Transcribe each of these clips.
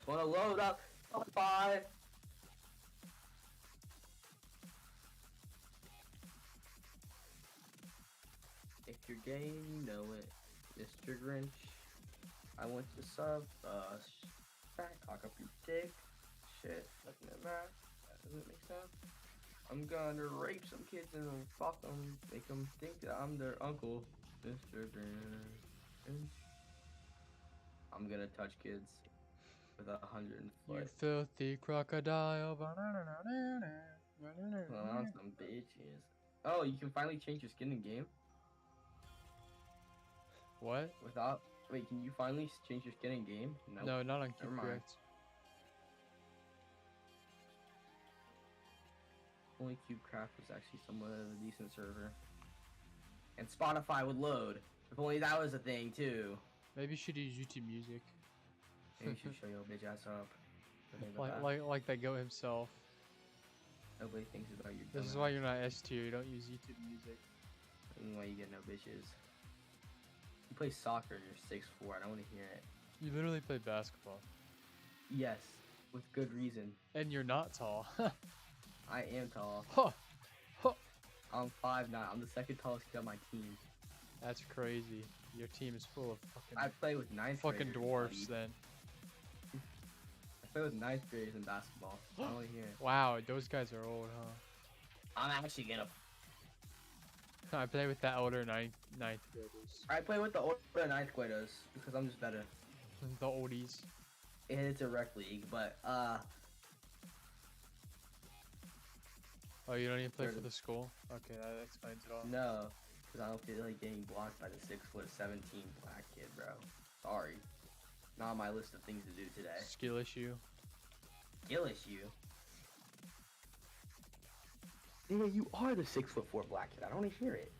Wanna load up? Bye. If you're gay, you know it. Mr. Grinch. I went to sub, fat cock up your dick. Shit, nothing that matters. That doesn't make sense. I'm gonna rape some kids and then fuck them, make them think that I'm their uncle, Mr. Grinch. I'm gonna touch kids with 100 You foot. filthy crocodile. On some bitches. Oh, you can finally change your skin in game What? without. Wait, can you finally change your skin in game? Nope. No, not on Never Cube mind. Correct. Only CubeCraft was actually somewhat of a decent server. And Spotify would load. If only that was a thing too. Maybe you should use YouTube Music. Maybe you should show your bitch ass up. Like that goat himself. Nobody thinks about your. This is why you're not S tier. You don't use YouTube Music. And why you get no bitches. You play soccer. You're 6'4". I don't want to hear it. You literally play basketball. Yes, with good reason. And you're not tall. I am tall. Huh. Huh. I'm 5'9". I'm the second tallest kid on my team. That's crazy. Your team is full of fucking I play with ninth fucking graders, dwarfs buddy. then. I play with ninth graders in basketball. I don't want to hear it. Wow, those guys are old, huh? I'm actually gonna. I play with the older ninth graders. I play with the older ninth graders because I'm just better. The oldies. It's a rec league, but Oh, you don't even play They're for the- the school? Okay, that explains it all. no, because I don't feel like getting blocked by the 6'17" black kid, bro. Sorry, not on my list of things to do today. Skill issue. Skill issue. Yeah, you are the 6'4" black kid. I don't want to hear it.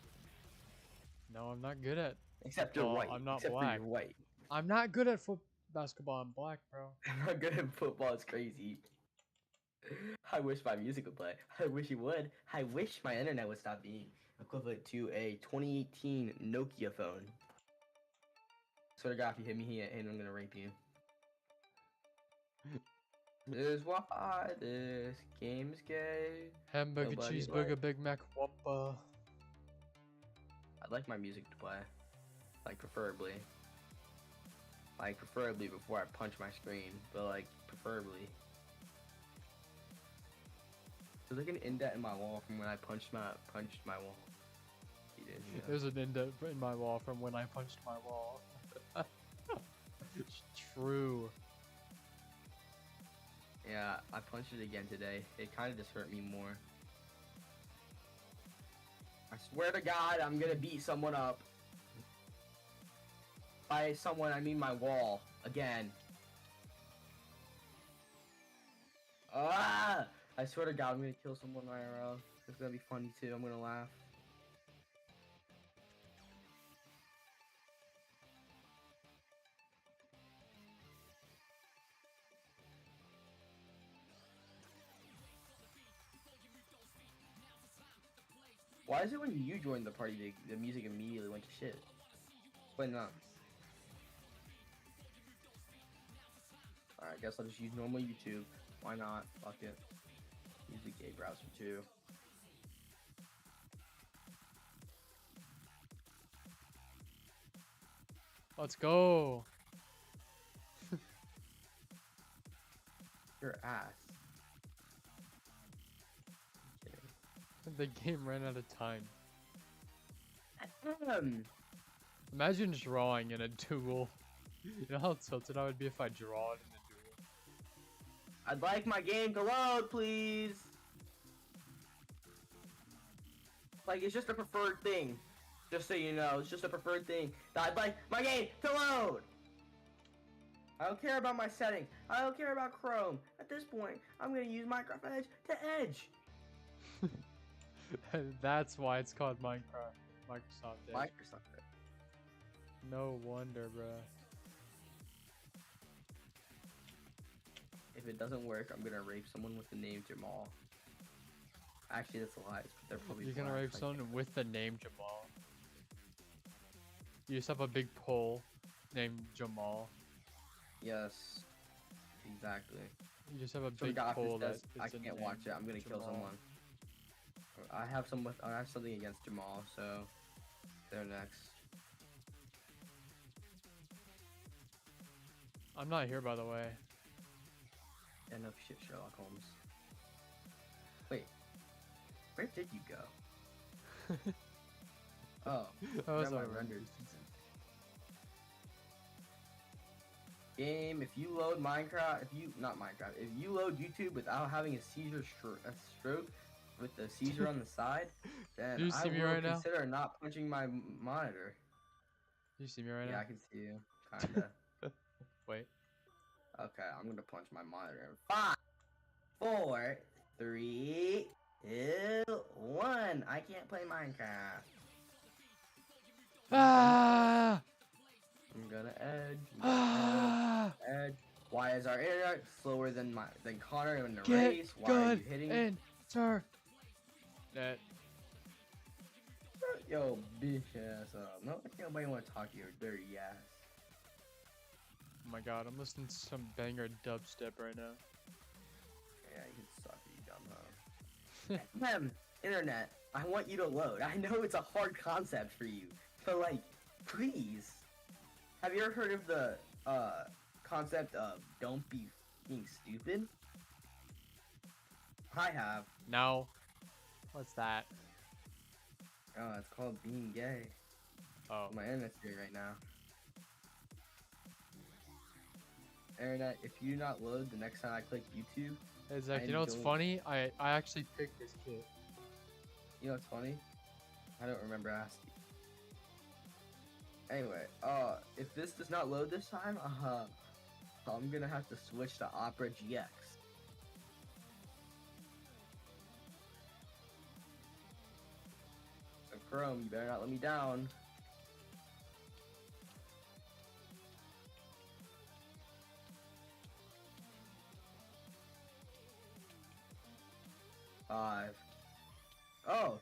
No, I'm not good at. Except you're Well, white. I'm not Except black. For you're white. I'm not good at basketball. I'm black, bro. I'm not good at football. It's crazy. I wish my music would play. I wish it would. I wish my internet would stop being equivalent to a 2018 Nokia phone. Swear to God, if you hit me here, and I'm gonna rape you. This is why this game is gay. Hamburger, Nobody cheeseburger, likes- Big Mac, Whopper. I'd like my music to play. Like, preferably. Like, preferably before I punch my screen. But, like, preferably. There's like an indent in my wall from when I punched my wall. You did, you know? There's an indent in my wall from when I punched my wall. It's true. Yeah, I punched it again today. It kind of just hurt me more. I swear to God, I'm gonna beat someone up. By someone, I mean my wall. Again. Ah! I swear to God, I'm gonna kill someone IRL. It's gonna be funny too. I'm gonna laugh. Why is it when you joined the party, the music immediately went to shit? Explain that. Alright, I guess I'll just use normal YouTube. Why not? Fuck it. Use the gay browser too. Let's go. Your ass. The game ran out of time. Kidding. Imagine drawing in a duel. You know how tilted I would be if I draw it in a duel? I'd like my game to load, please. Like, it's just a preferred thing. Just so you know, it's just a preferred thing. That I'd like my game to load. I don't care about my settings. I don't care about Chrome. At this point, I'm gonna use Minecraft Edge to edge. That's why it's called Minecraft. Microsoft Edge. Microsoft Edge. No wonder, bruh. If it doesn't work, I'm gonna rape someone with the name Jamal. Actually, that's a lie. They're probably You're gonna black, rape like- someone with the name Jamal. You just have a big pole named Jamal. Yes. Exactly. You just have a Some big guy hole that says I is can't watch it. I'm gonna kill someone. I have something against Jamal, so they're next. I'm not here, by the way. End of shit, Sherlock Holmes. Wait, where did you go? Oh, That was my our rendered. Game, if you load Minecraft, if you load YouTube without having a stroke with the seizure on the side, then Do you I see me will right now? consider not punching my monitor. Do you see me right Yeah, now? I can see you, kinda. Wait. Okay, I'm gonna punch my monitor in 5, 4, 3, 2, 1. I can't play Minecraft. Ah! I'm gonna edge. Ah! Edge. Why is our internet slower than Connor in the Get race? Why are good you hitting? in, sir. Net. Yo, bitch ass up. No, nobody want to talk to your dirty ass. Oh my god, I'm listening to some banger dubstep right now. Yeah, you can suck it, you dumb hoe. Internet, I want you to load. I know it's a hard concept for you, but like, please. Have you ever heard of the concept of don't be being stupid? I have. No. What's that? It's called being gay. Oh. My internet's gay right now. Internet, if you do not load the next time I click YouTube. Hey Zach, you know what's funny? I actually picked this kit. You know what's funny? I don't remember asking. Anyway, if this does not load this time, I'm gonna have to switch to Opera GX. So Chrome, you better not let me down. Five. Oh,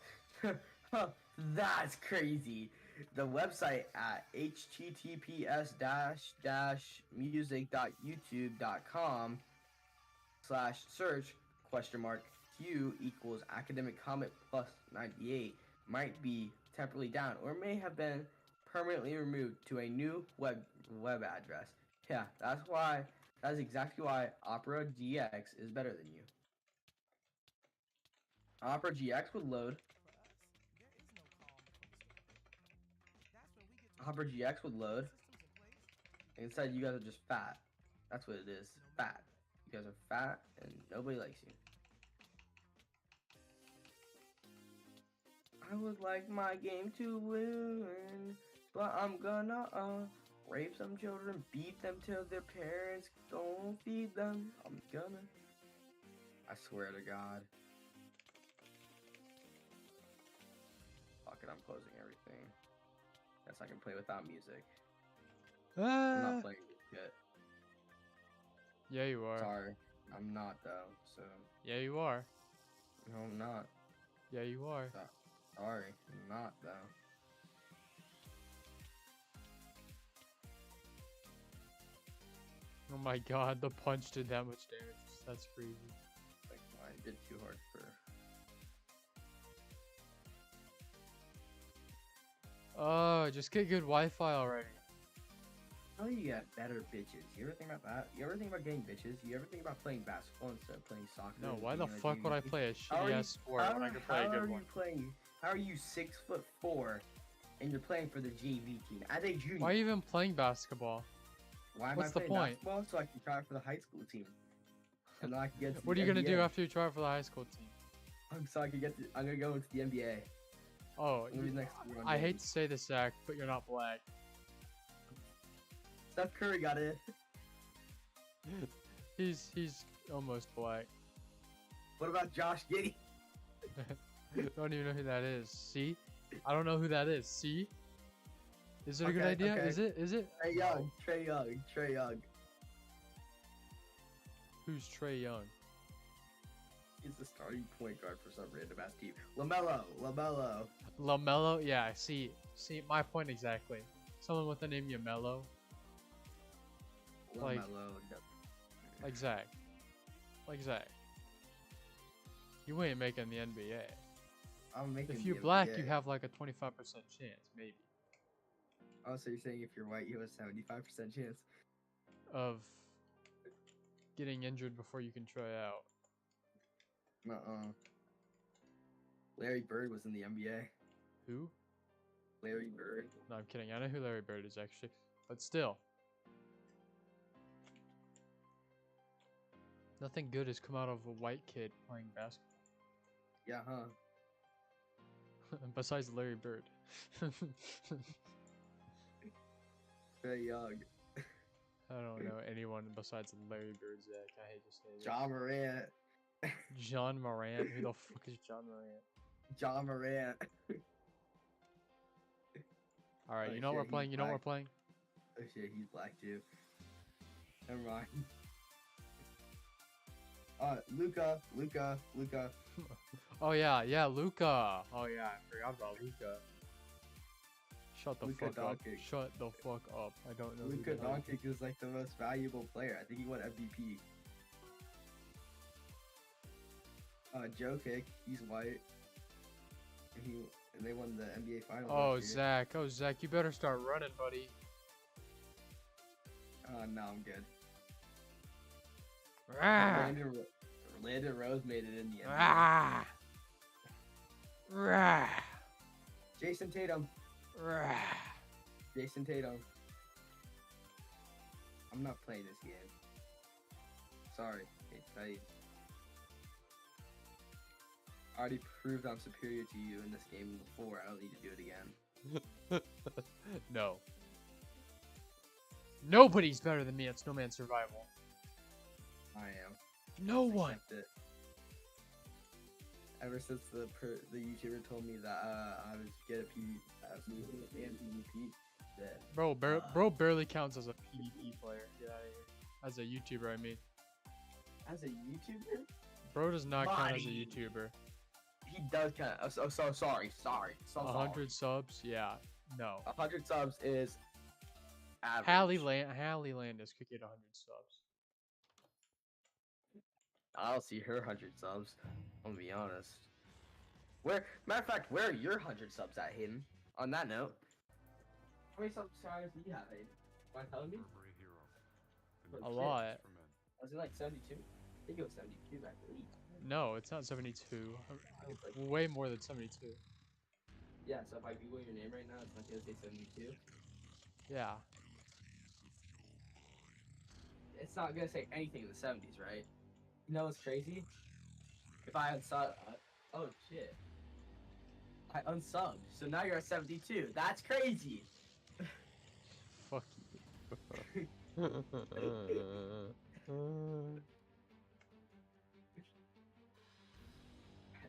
that's crazy. The website at https://music.youtube.com/search?Q equals academic comment plus 98 might be temporarily down or may have been permanently removed to a new web address. Yeah, that's exactly why Opera GX is better than you. Opera GX would load. Opera GX would load. Instead, you guys are just fat. That's what it is. Fat. You guys are fat and nobody likes you. I would like my game to win, but I'm gonna rape some children, beat them till their parents don't feed them. I'm gonna. I swear to God. Fuck it, I'm closing everything. Guess I can play without music. I'm not playing this shit. Yeah, you are. Sorry, I'm not though. So. Yeah, you are. No, I'm not. Yeah, you are. Sorry, I'm not though. Oh my god, the punch did that much damage. That's crazy. Like, I did too hard for. Oh, just get good Wi-Fi already. How do you get better bitches? You ever think about that? You ever think about getting bitches? You ever think about playing basketball instead of playing soccer? No, why the fuck would I play a shitty ass sport when I could play a good one? How are you 6'4" and you're playing for the JV team as a junior? Why are you even playing basketball? Why am What's I the playing point? basketball? So I can try for the high school team. And then I can get to What are you gonna do after you try for the high school team? I'm gonna go into the NBA. Oh, I hate to say this, Zach, but you're not black. Steph Curry got it. He's almost black. What about Josh Giddey? Don't even know who that is. See? I don't know who that is. See? Is it a good idea? Okay. Is it? Trey Young. Who's Trey Young? He's the starting point guard for some random ass team. LaMelo. Yeah, see my point exactly. Someone with the name Yamelo. Like, Like Zach. Like Zach. You ain't making the NBA. I'm making If the you're black, you NBA. have like a 25% chance, maybe, Oh, so you're saying if you're white, you have a 75% chance? of getting injured before you can try out. Uh-uh. Larry Bird was in the NBA. Who? Larry Bird. No, I'm kidding. I know who Larry Bird is actually, but still. Nothing good has come out of a white kid playing basketball. Yeah, huh? Besides Larry Bird. Very young. I don't know anyone besides Larry Bird, Zach. I hate to say this. John Morant. John Morant? Who the fuck is John Morant? John Morant. Alright, Oh, you know what we're shit, playing? he's You know what we're black. playing? Oh shit, he's black too. Never mind. Luca. Oh yeah, Luca. Oh yeah, I forgot about Luca. Shut the Luka fuck up. Doncic. Shut the fuck up. I don't know. who Luka the hell- Doncic is like the most valuable player. I think he won MVP. Jokic, he's white. And they won the NBA Finals. Oh last year. Zach, you better start running, buddy. No, I'm good. Rah! Landon Rose made it in the NBA. Rah! Rah! Jason Tatum. Rah! Jason Tatum. I'm not playing this game. Sorry, hate to tell you. I already proved I'm superior to you in this game before. I don't need to do it again. No. Nobody's better than me at Snowman Survival. I am. No one. Accept it. Ever since the YouTuber told me that I was good at PvP, that Bro barely counts as a PvP player. Get out of here. As a YouTuber, I mean. as a YouTuber, Bro does not count as a Buddy. YouTuber. he does kind of. So sorry. So 100 subs? Yeah. No. 100 subs is average. Hallie Landis could get 100 subs. I don't see her 100 subs. I'm gonna be honest. Matter of fact, where are your 100 subs at, Hayden? On that note, how many subscribers do you have, Hayden? Mind telling me? A Oh, shit. lot. Was it like 72? I think it was 72 back then. No, it's not 72. It's like, Way more than 72. yeah, so if I Google your name right now, it's not gonna say 72. Yeah. It's not gonna say anything in the 70s, right? You know what's crazy? If I unsub, oh shit. I unsubbed, so now you're at 72. That's crazy. Fuck you.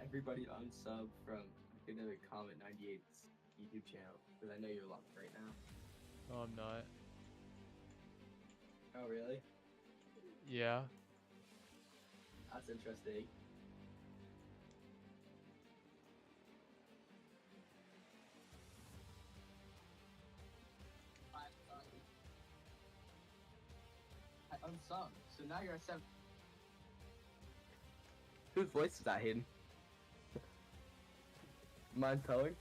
Everybody unsub from Academic Comment 98's YouTube channel, because I know you're locked right now. No, I'm not. Oh, really? Yeah. That's interesting. I unsubbed, so now you're at 7. Whose voice is that, Hayden? Mind telling?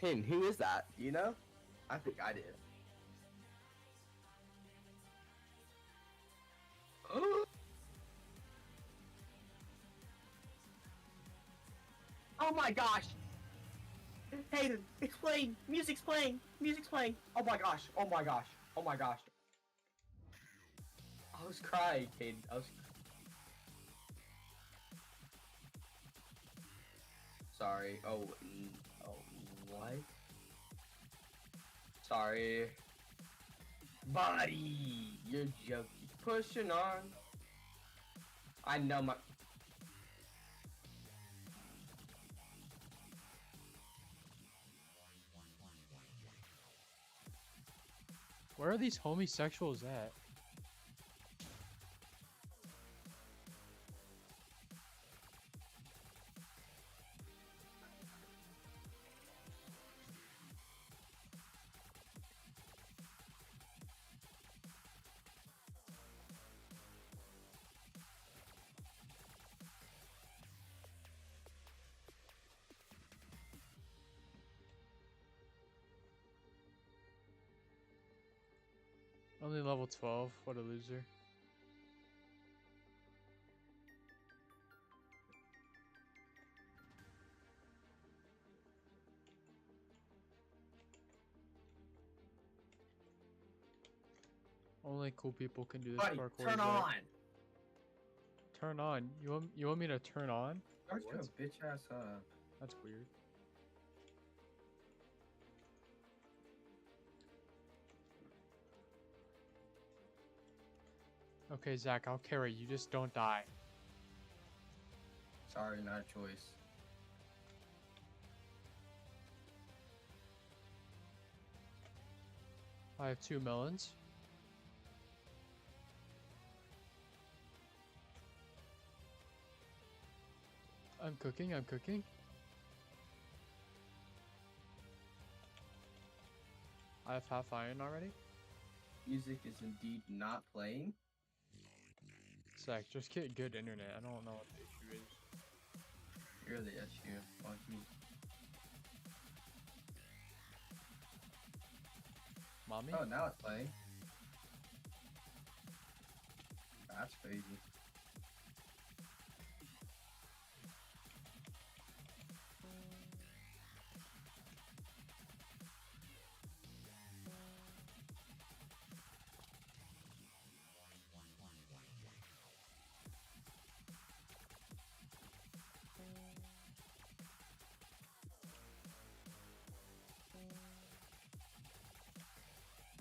Hayden, who is that? Do you know? I think I did. Oh my gosh! Hayden, it's playing! Music's playing! Music's playing! Oh my gosh! Oh my gosh! Oh my gosh! I was crying, Hayden. Sorry. Oh, what? Sorry. Buddy! You're joking. Pushing on. I know my... Where are these homosexuals at? Only level 12. What a loser. Only cool people can do this Buddy, parkour. turn Zach. on. Turn on. You want me to turn on? Start your bitch ass up. That's weird. Okay, Zach, I'll carry you. Just don't die. Sorry, not a choice. I have 2 melons. I'm cooking. I'm cooking. I have half iron already. Music is indeed not playing. Zach, just get good internet. I don't know what the issue is. You're the issue. Fuck me. Mommy? Oh, now it's playing. That's crazy.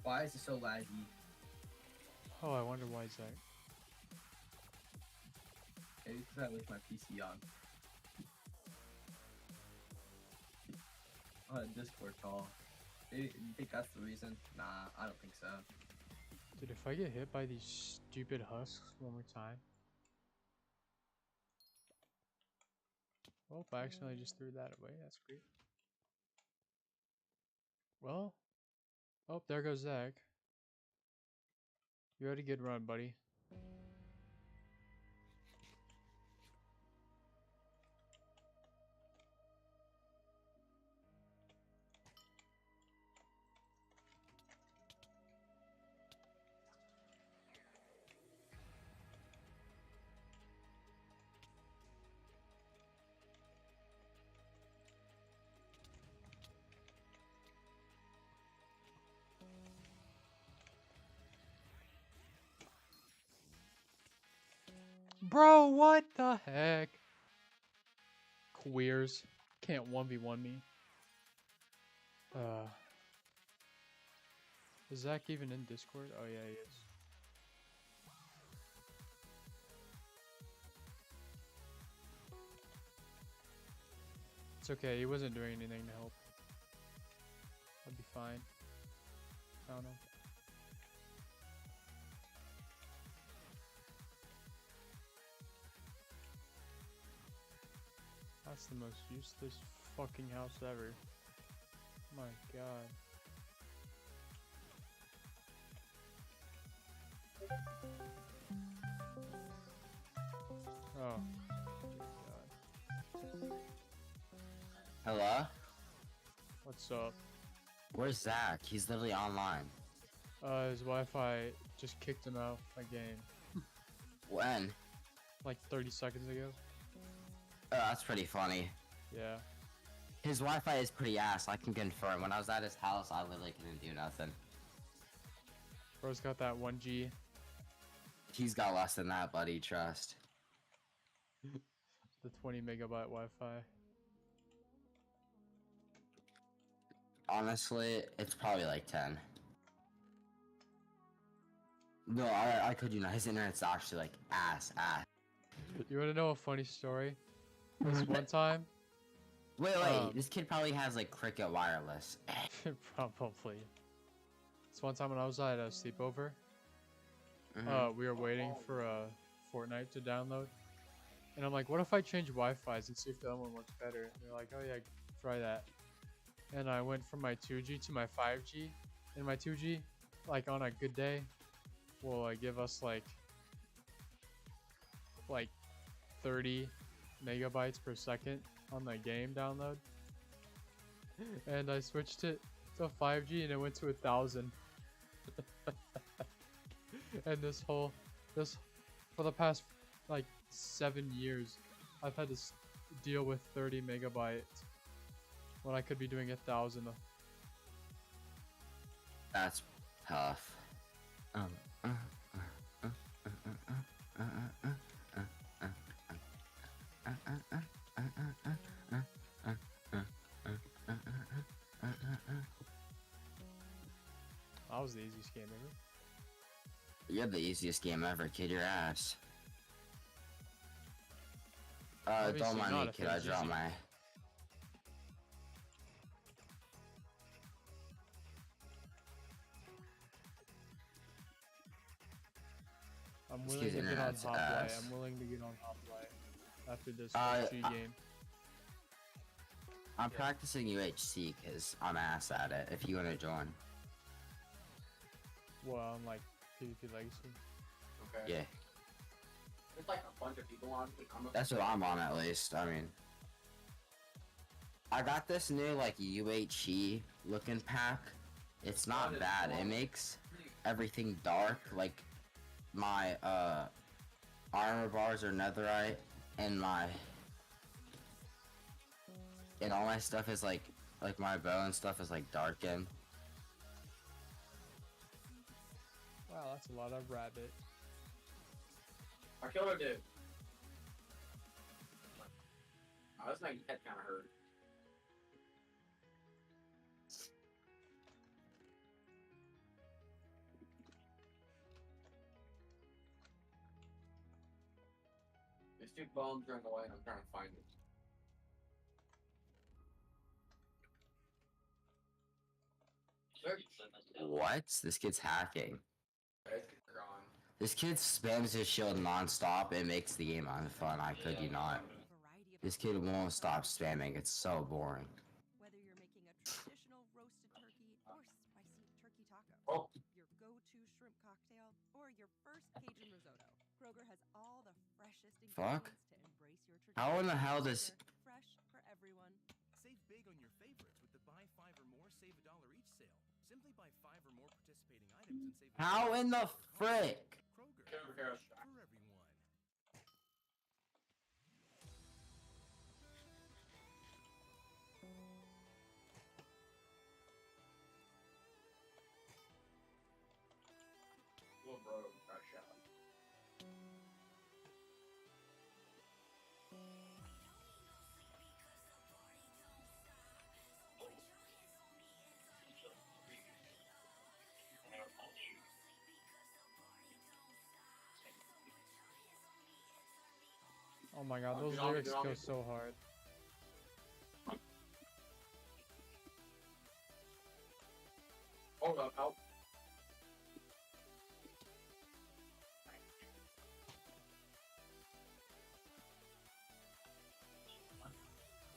Why is it so laggy? Oh, I wonder why, Zach. Maybe because I left my PC on. On a Discord call. You think that's the reason? Nah, I don't think so. Dude, if I get hit by these stupid husks one more time. Oh, I accidentally just threw that away. That's great. Well. Oh, there goes Zach. You had a good run, buddy. Bro, what the heck? Queers. Can't 1v1 me. Is Zach even in Discord? Oh yeah, he is. It's okay, he wasn't doing anything to help. I'll be fine. I don't know. That's the most useless fucking house ever. My god. Oh. God. Hello? What's up? Where's Zach? He's literally online. His Wi-Fi just kicked him out of the game. When? Like 30 seconds ago. Oh, that's pretty funny. Yeah. His Wi-Fi is pretty ass, I can confirm. When I was at his house, I literally couldn't do nothing. Bro's got that 1G. He's got less than that, buddy, trust. The 20 megabyte Wi-Fi. Honestly, it's probably like 10. No, I could you not. His internet's actually like ass. You want to know a funny story? This one time. Wait, this kid probably has like Cricket Wireless. Probably. This one time when I was at a sleepover, we were waiting for Fortnite to download, and I'm like, what if I change Wi-Fi's and see if the other one works better? And they're like, oh yeah, try that. And I went from my 2G to my 5G, and my 2G, like on a good day, will give us like 30 megabytes per second on the game download. And I switched it to 5G and it went to 1,000. And this for the past like 7 years, I've had to deal with 30 megabytes when I could be doing 1,000. That's tough. That was the easiest game ever. You're the easiest game ever, kid your ass. Obviously Don't mind not me, if kid, it I was dropped easy. my... I'm This willing kid's to get on internet's Hoplite. ass. I'm willing to get on Hoplite after this G game. I'm practicing UHC because I'm ass at it, if you want to join. Well, I'm like PvP Legacy. Okay. Yeah, There's like a bunch of people on. that's what I'm on at least. I mean, I got this new like UHC looking pack. It's not bad. It makes everything dark. Like my armor bars are netherite, and all my stuff is like my bow and stuff is like darkened. Wow, that's a lot of rabbit. I killed a dude. Oh, this makes my head kind of hurt. There's 2 bones are in the way and I'm trying to find it. What? This kid's hacking. They're gone. This kid spams his shield non-stop. It makes the game unfun. I could you not. This kid won't stop spamming. It's so boring. Whether you're making a traditional roasted turkey or spicy turkey taco, Oh. your go-to shrimp cocktail, or your first Cajun risotto, Kroger has all the freshest Fuck. ingredients to embrace your tradition. How in the hell does... Fresh for everyone. Save big on your favorites with the buy 5 or more, save $1 each sale. Simply buy 5 or more participating items and save. How in the frick? Kroger, Kroger. for everyone. Little bro got shot. Oh my god, those get on me, lyrics get on go me. so hard. Hold up, help.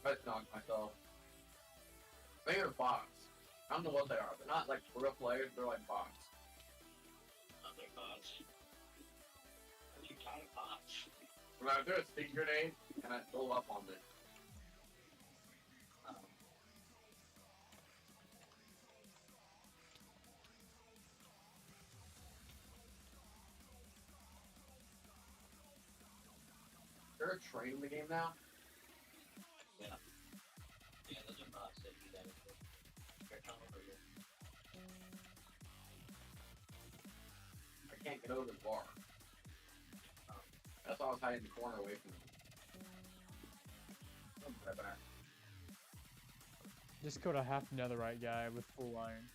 I knocked myself. They are bots. I don't know what they are. They're not like real players, they're like bots. Other bots. What you kind of bots? When I do a stick grenade and I blow up on it. Is there a train in the game now? Yeah. Yeah, those are bots that do that. Here, come over here. I can't get over the bar. That's why I was hiding in the corner away from them. I'm right back. Just killed a half netherite guy with full iron.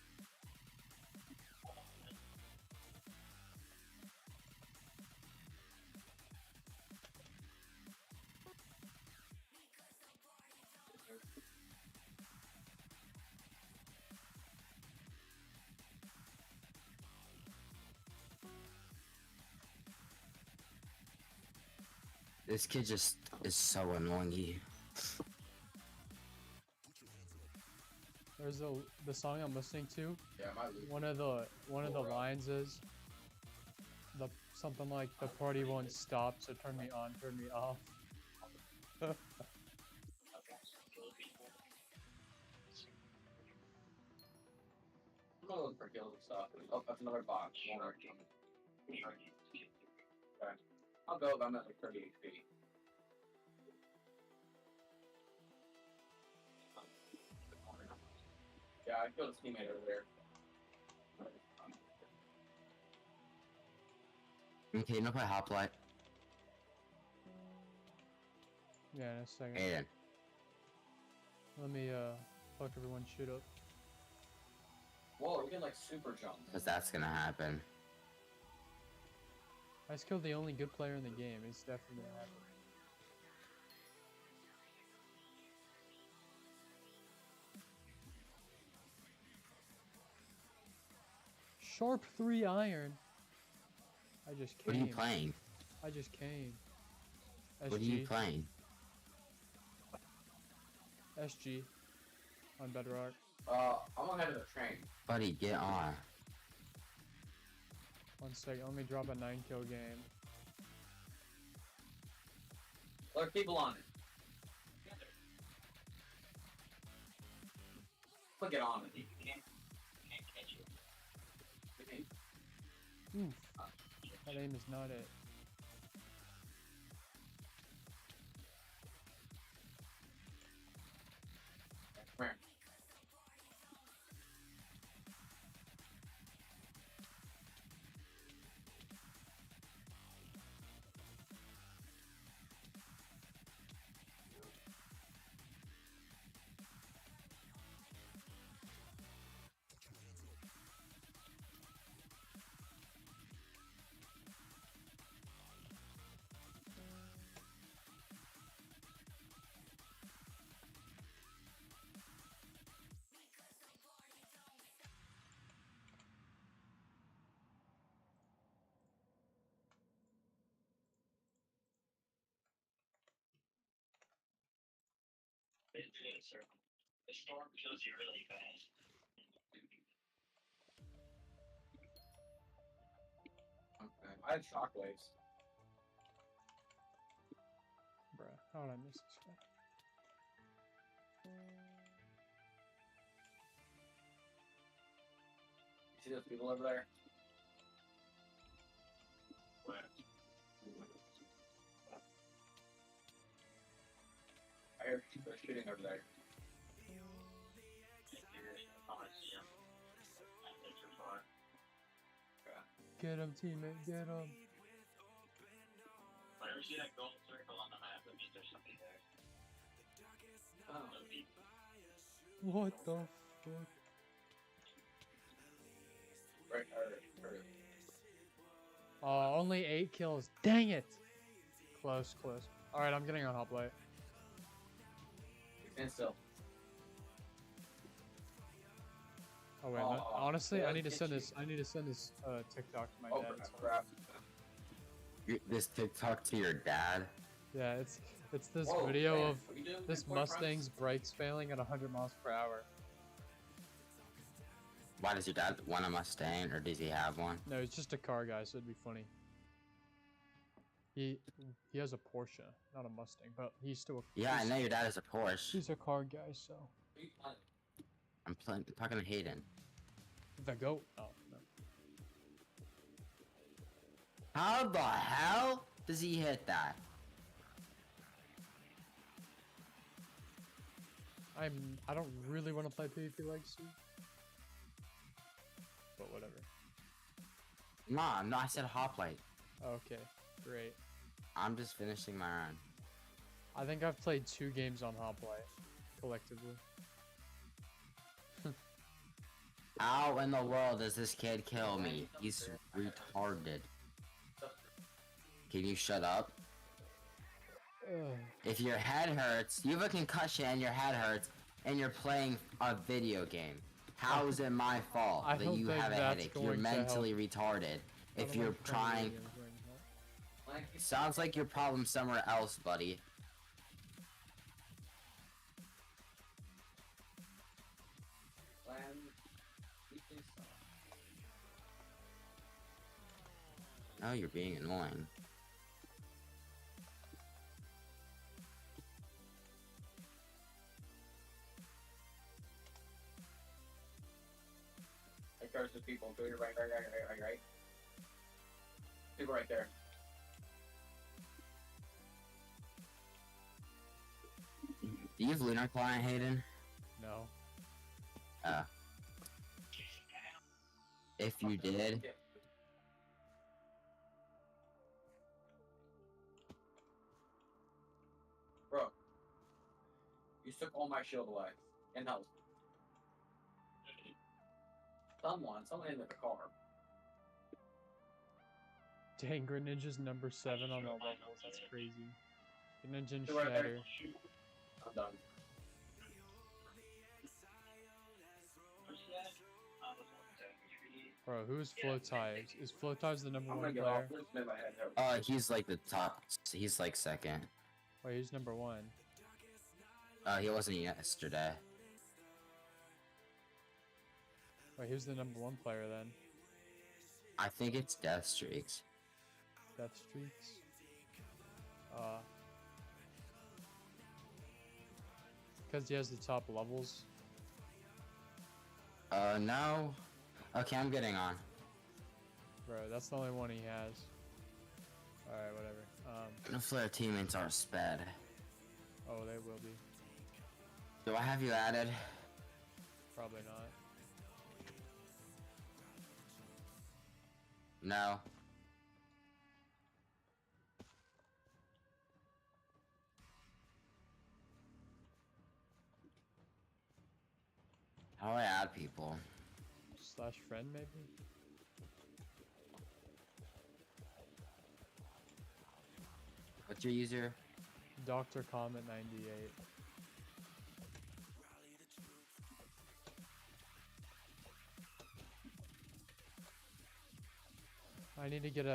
This kid just is so annoying. There's the song I'm listening to. Yeah, I might lose. One of the lines is something like the party won't stop, so turn me on, turn me off. Okay, so kill people. I'm gonna look for kills and stuff. Oh, that's another box. Okay. I'll go if I'm at like 30 HP. Yeah, I killed a teammate over there. Okay, you know play Hoplite? Yeah, in a second. Aiden. Let me fuck everyone shoot up. Whoa, we can like super jump. Because that's gonna happen. I just killed the only good player in the game. It's definitely gonna happen. Sharp 3 iron. I just came. What are you playing? I just came. SG. What are you playing? SG. On Bedrock. I'm gonna head to the train. Buddy, get on. 1 second. Let me drop a 9-kill game. There are people on it. Click it on it. You can't catch you. Oof. That aim is not it. Come here. Basically, a circle. The storm kills you really fast. Okay. I had shockwaves. Bruh, how did I miss this guy? You see those people over there? Where? I hear they're shooting over there. Get him, teammate, get him. Whenever you see that gold circle on the map, that means there's something there. Oh. It'll be What the fuck? Right, hurt. Oh, only 8 kills. Dang it! Close, close. Alright, I'm getting on Hoplite. Stand still. Oh wait, Oh, honestly, yeah, I need to get send you. this. I need to send this TikTok to my Oh, dad. crap. This TikTok to your dad? Yeah, it's this Whoa, video man, of what you doing? this Boyfriend? Mustang's brakes failing at 100 miles per hour. Why does your dad want a Mustang, or does he have one? No, he's just a car guy, so it'd be funny. He has a Porsche, not a Mustang, but he's still a Yeah, I know your dad is a Porsche. he's a car guy, so I'm talking to Hayden. the goat. Oh no. How the hell does he hit that? I don't really want to play PvP Legacy, but whatever. Nah, no, I said Hoplite. Okay, great. I'm just finishing my run. I think I've played 2 games on Hoplite collectively. How in the world does this kid kill me? He's retarded. Can you shut up? Ugh. If your head hurts, you have a concussion and your head hurts, and you're playing a video game. How is it my fault I that don't you think have a that's headache? You're going to help. mentally retarded. I If don't you're know if playing trying, video games are going to help. Sounds like your problem somewhere else, buddy. Oh, you're being annoying. There's the people. Go to your right. People right there. Do you have Lunar Client, Hayden? No. If you did, Bro, you took all my shield away and health. Someone in the car. Dang, Greninja's number 7 on the levels. That's crazy. Greninja and They're right there. Shatter. I'm done. Bro, who's Floaties? Is Floaties the number I'm 1 gonna get off player? this. Made my head hurt. he's like the top. He's like second. Wait, who's number 1? He wasn't yesterday. Wait, who's the number 1 player then? I think it's Death Streaks. Death Streaks? Because he has the top levels. No. Okay, I'm getting on. Bro, that's the only one he has. Alright, whatever. Hopefully our teammates are sped. Oh, they will be. Do I have you added? Probably not. No. How do I add people? Slash friend, maybe? What's your user? Dr. Comet 98. I need to get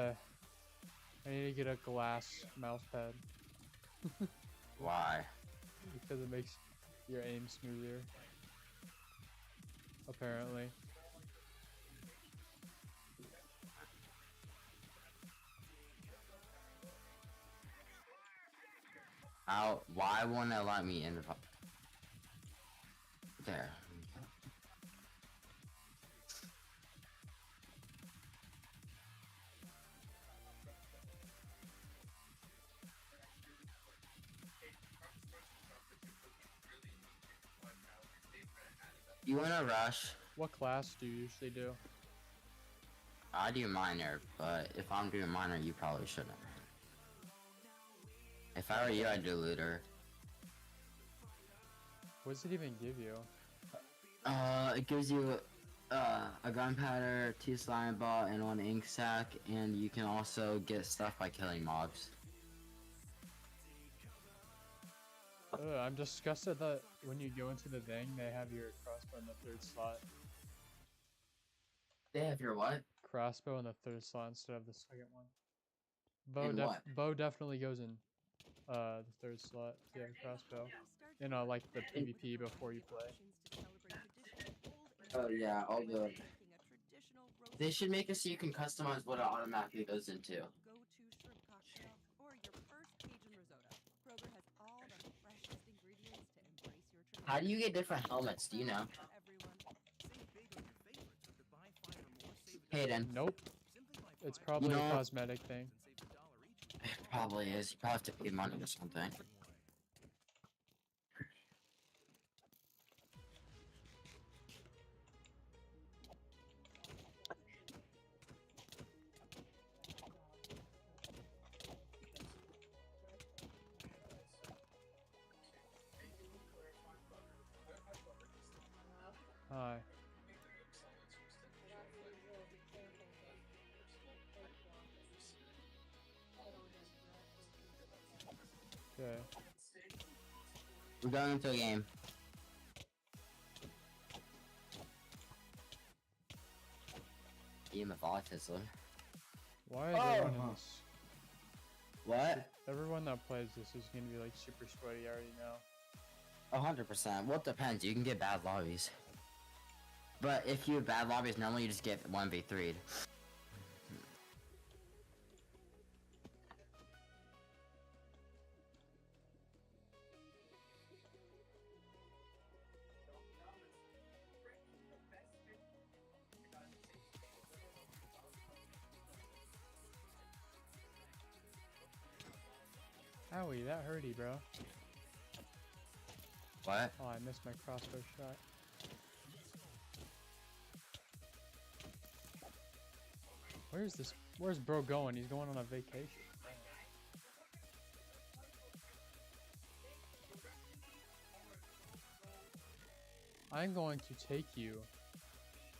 a glass mouse pad Why? because it makes your aim smoother. Apparently. Why won't it let me in the... There. You wanna rush? What class do you usually do? I do minor, but if I'm doing minor, you probably shouldn't. If I were you, I'd do looter. What does it even give you? It gives you a gunpowder, 2 slime ball, and 1 ink sac, and you can also get stuff by killing mobs. I'm disgusted that when you go into the thing, they have your crossbow in the 3rd slot. They have your what? Crossbow in the 3rd slot instead of the 2nd one. In what? Bow definitely goes in the 3rd slot. Yeah, crossbow. In like the PvP before you play. Oh yeah, all the... They should make it so you can customize what it automatically goes into. Go to shrimp cocktail or your first Cajun risotto. Kroger has all the freshest ingredients to embrace your tradition. How do you get different helmets? Do you know? Hayden. Nope. It's probably a cosmetic thing. It probably is. You probably have to pay money or something. Hi. Okay. We're going into a game. Game of autism. Why are they running this? What? Everyone that plays this is gonna be like super sweaty. I already know. 100%. Well, it depends. You can get bad lobbies. But if you have bad lobbies, normally you just get 1v3'd. Owie, that hurty, bro. What? Oh, I missed my crossbow shot. Where's bro going? He's going on a vacation. I'm going to take you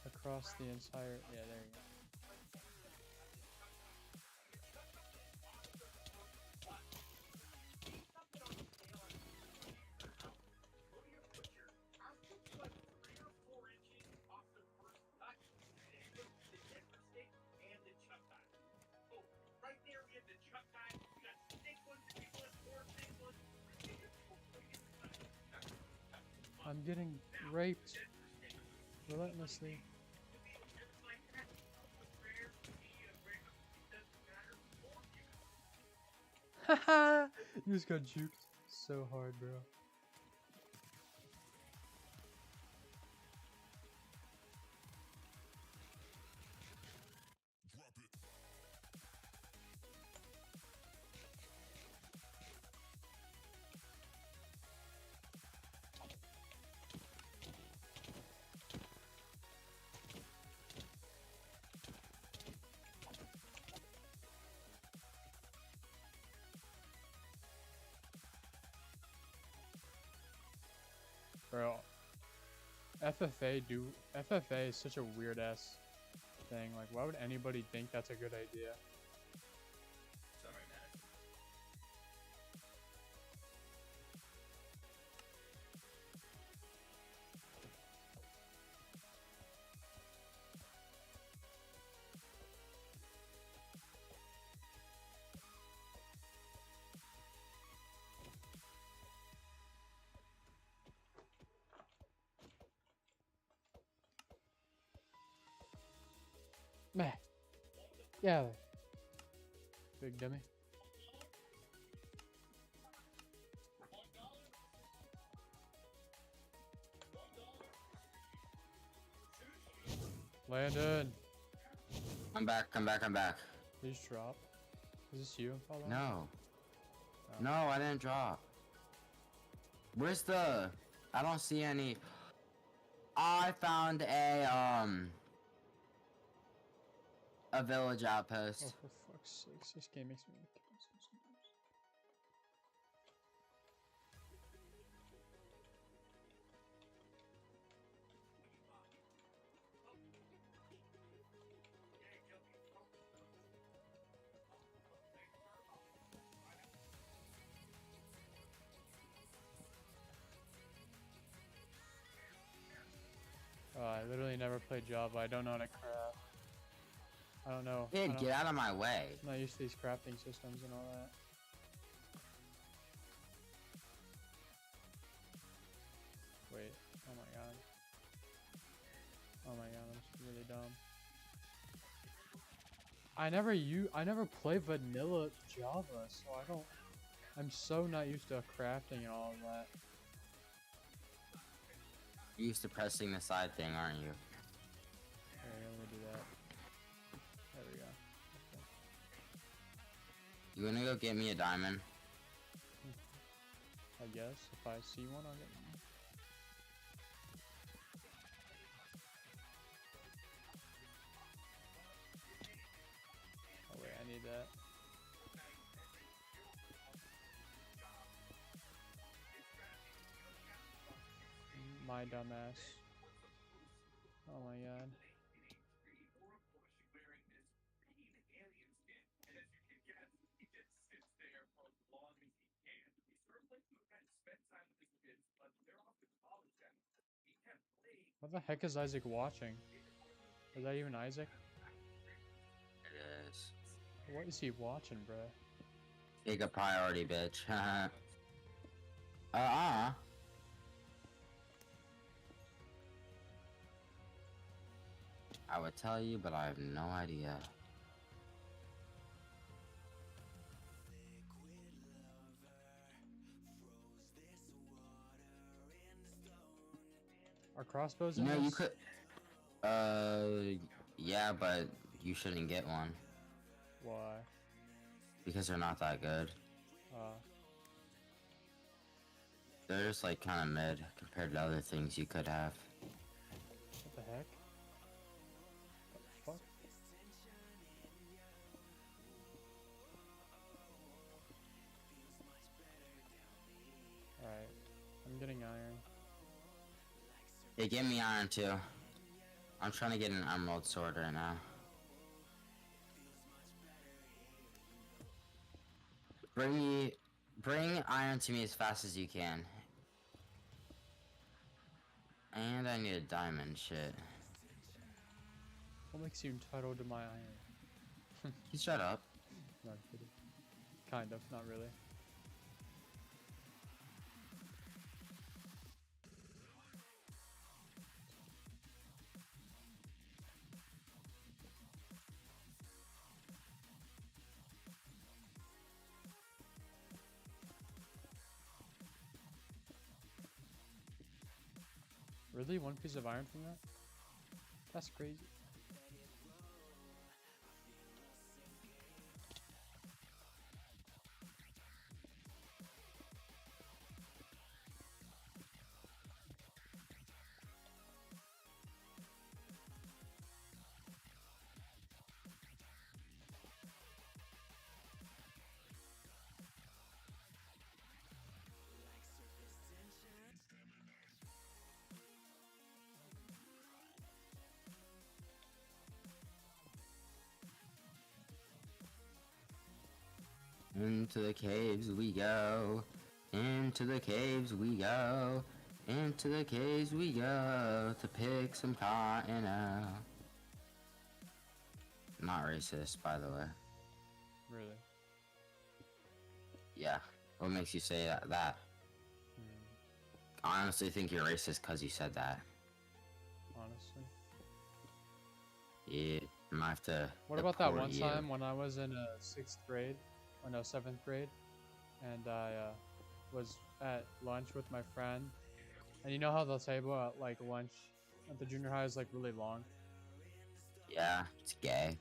across the entire... Yeah, there you go. I'm getting raped relentlessly. Haha! You just got juked so hard, bro. Bro, FFA is such a weird ass thing. Like, why would anybody think that's a good idea? Sorry, man. Meh. Yeah. Big dummy. Landon. I'm back. You just drop. Is this you? Follow? No. Oh. No, I didn't drop. Where's the... I don't see any... I found a village outpost. Oh, for fuck's sakes. This game makes me want to kill myself sometimes. I literally never played Java. I don't know how to craft. I don't know. Kid, get out of my way. I'm not used to these crafting systems and all that. Wait. Oh my god. Oh my god, I'm really dumb. I never play vanilla Java, so I'm so not used to crafting and all of that. You're used to pressing the side thing, aren't you? Here, let me do that. There we go. Okay. You wanna go get me a diamond? I guess if I see one, I'll get one. Oh wait, I need that. My dumbass. Oh my god. What the heck is Isaac watching? Is that even Isaac? It is. What is he watching, bruh? Take a priority, bitch. uh-uh. I would tell you, but I have no idea. Are crossbows You in know, you this? could. Yeah, but you shouldn't get one Why? because they're not that good. They're just like kind of mid compared to other things you could have. What the heck? What the fuck? Alright. I'm getting iron. Hey, give me iron too. I'm trying to get an emerald sword right now. Bring iron to me as fast as you can. And I need a diamond, shit. What makes you entitled to my iron? You shut up. No, I'm kidding. Kind of, not really. Really? One piece of iron from that? That's crazy. Into the caves we go. Into the caves we go. Into the caves we go to pick some cotton out. Not racist, by the way. Really? Yeah. What makes you say that? I honestly think you're racist because you said that. Honestly. Yeah. I might have to. What about that deport one you. time when I was in 6th grade? Or no, 7th grade? And I was at lunch with my friend. And you know how the table at like lunch at the junior high is like really long? Yeah, it's gay.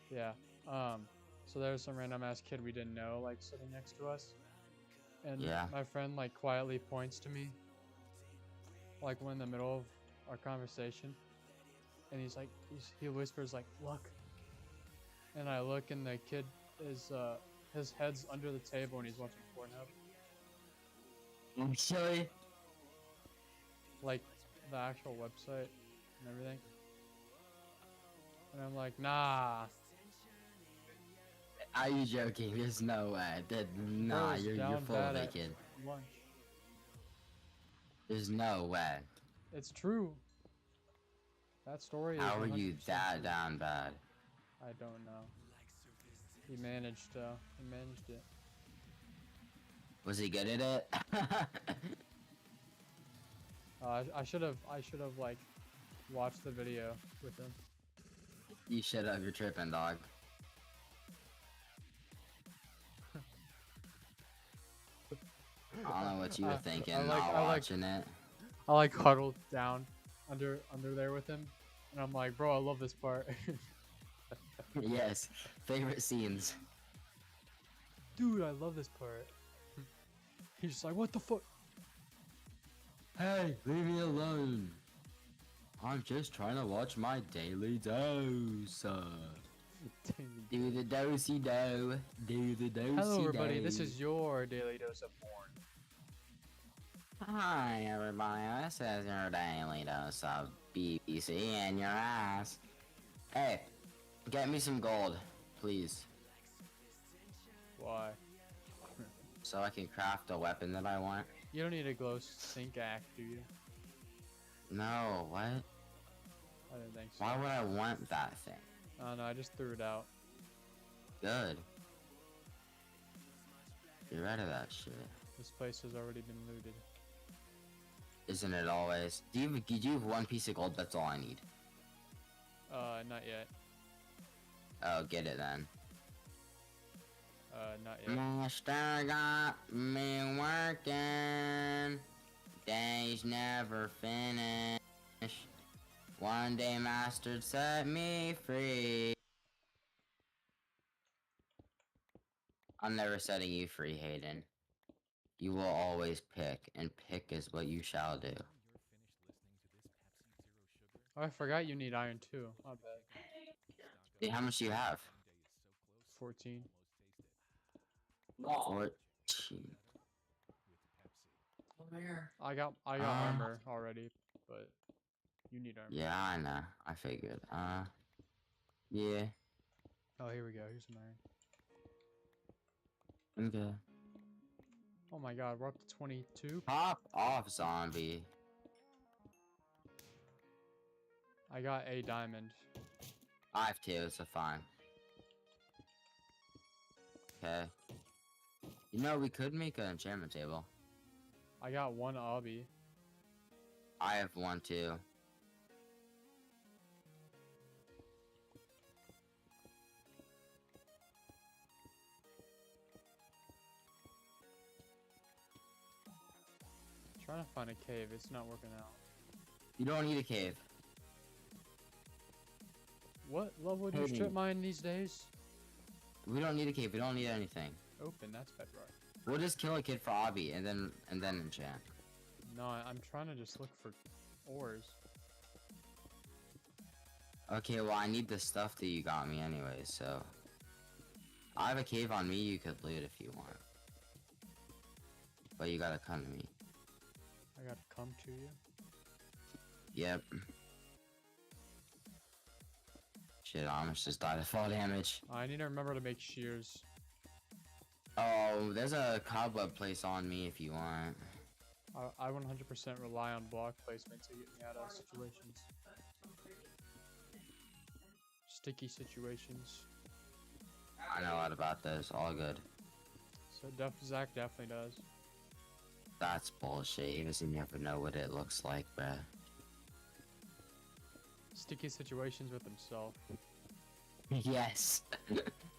Yeah. So there was some random ass kid we didn't know like sitting next to us. And Yeah. my friend like quietly points to me. Like we're in the middle of our conversation. And he's like, he whispers like, look. And I look and the kid is, his head's under the table and he's watching Pornhub. Actually, Like the actual website and everything. And I'm like, nah. are you joking? There's no way. Nah, Bro's you're down full of bad it, at kid. lunch. There's no way. It's true. That story How is are you 100% that true. down bad? I don't know. He managed it. Was he good at it? I should have like watched the video with him. You shut up, you're tripping, dog. I don't know what you were thinking, not watching it. I like huddled down under there with him, and I'm like, bro, I love this part. Yes, favorite scenes. Dude, I love this part. He's just like, what the fuck? Hey, leave me alone. I'm just trying to watch my daily dose. Do the dosey do. Do the dosey Hello, everybody. do. This is your daily dose of porn. Hi, everybody. This is your daily dose of BBC in your ass. Hey, get me some gold, please, Why? so I can craft a weapon that I want. You don't need a glow stink axe, do you? No, what? I didn't think so. Why would I want that thing? Oh no, I just threw it out. Good. Get rid of that shit. This place has already been looted. Isn't it always? Do you have one piece of gold? That's all I need. Not yet. Oh, get it then. Not yet. Master got me working. Days never finish. One day Master set me free. I'm never setting you free, Hayden. You will always pick, and pick is what you shall do. Oh, I forgot you need iron too. My bad. Hey, how much do you have? 14. 14. I got armor already, but you need armor. Yeah, I know. I figured. Yeah. Oh, here we go. Here's some iron. Okay. Oh my god, we're up to 22. Pop off, zombie. I got a diamond. I have two, so fine. Okay. You know, we could make an enchantment table. I got one obby. I have one too. Trying to find a cave. It's not working out. You don't need a cave. What level do you Hey. strip mine these days? We don't need a cave. We don't need anything. Open. That's bedrock. We'll just kill a kid for obby and then enchant. No, I'm trying to just look for ores. Okay, well I need the stuff that you got me anyway, so I have a cave on me. You could loot if you want, but you gotta come to me. I gotta come to you. Yep. Shit, I almost just died of fall damage. I need to remember to make shears. Oh, there's a cobweb place on me if you want. I 100% rely on block placement to get me out of situations. Sticky situations. I know a lot about this. All good. So Zach definitely does. That's bullshit. He doesn't never know what it looks like, bruh. Sticky situations with himself. Yes.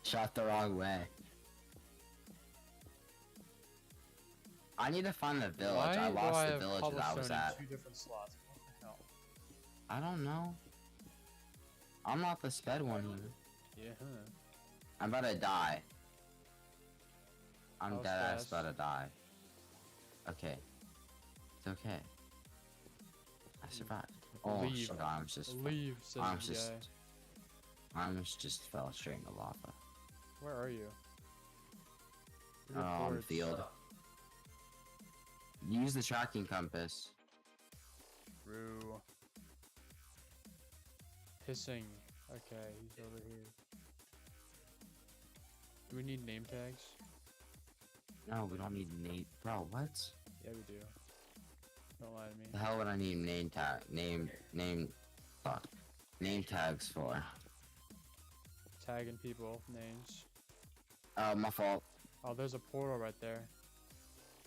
Shot the wrong way. I need to find the village. Why I do lost I the have village that I was cobblestone at. in 2 different slots? What the hell? I don't know. I'm not the sped one here. Yeah. I'm about to die. I'm How dead ass fast? about to die. Okay. It's okay. I survived. Oh Leave. shit, arms just Leave, says arms the just guy. arms just fell straight into lava. Where are you? Oh, on the field. Use the tracking compass. True. Pissing. Okay, he's over here. Do we need name tags? No, we don't need name. Bro, what? Yeah, we do. Don't lie to me. The hell would I need name tag? Fuck. Name tags for? Tagging people, names. Oh, my fault. Oh, there's a portal right there.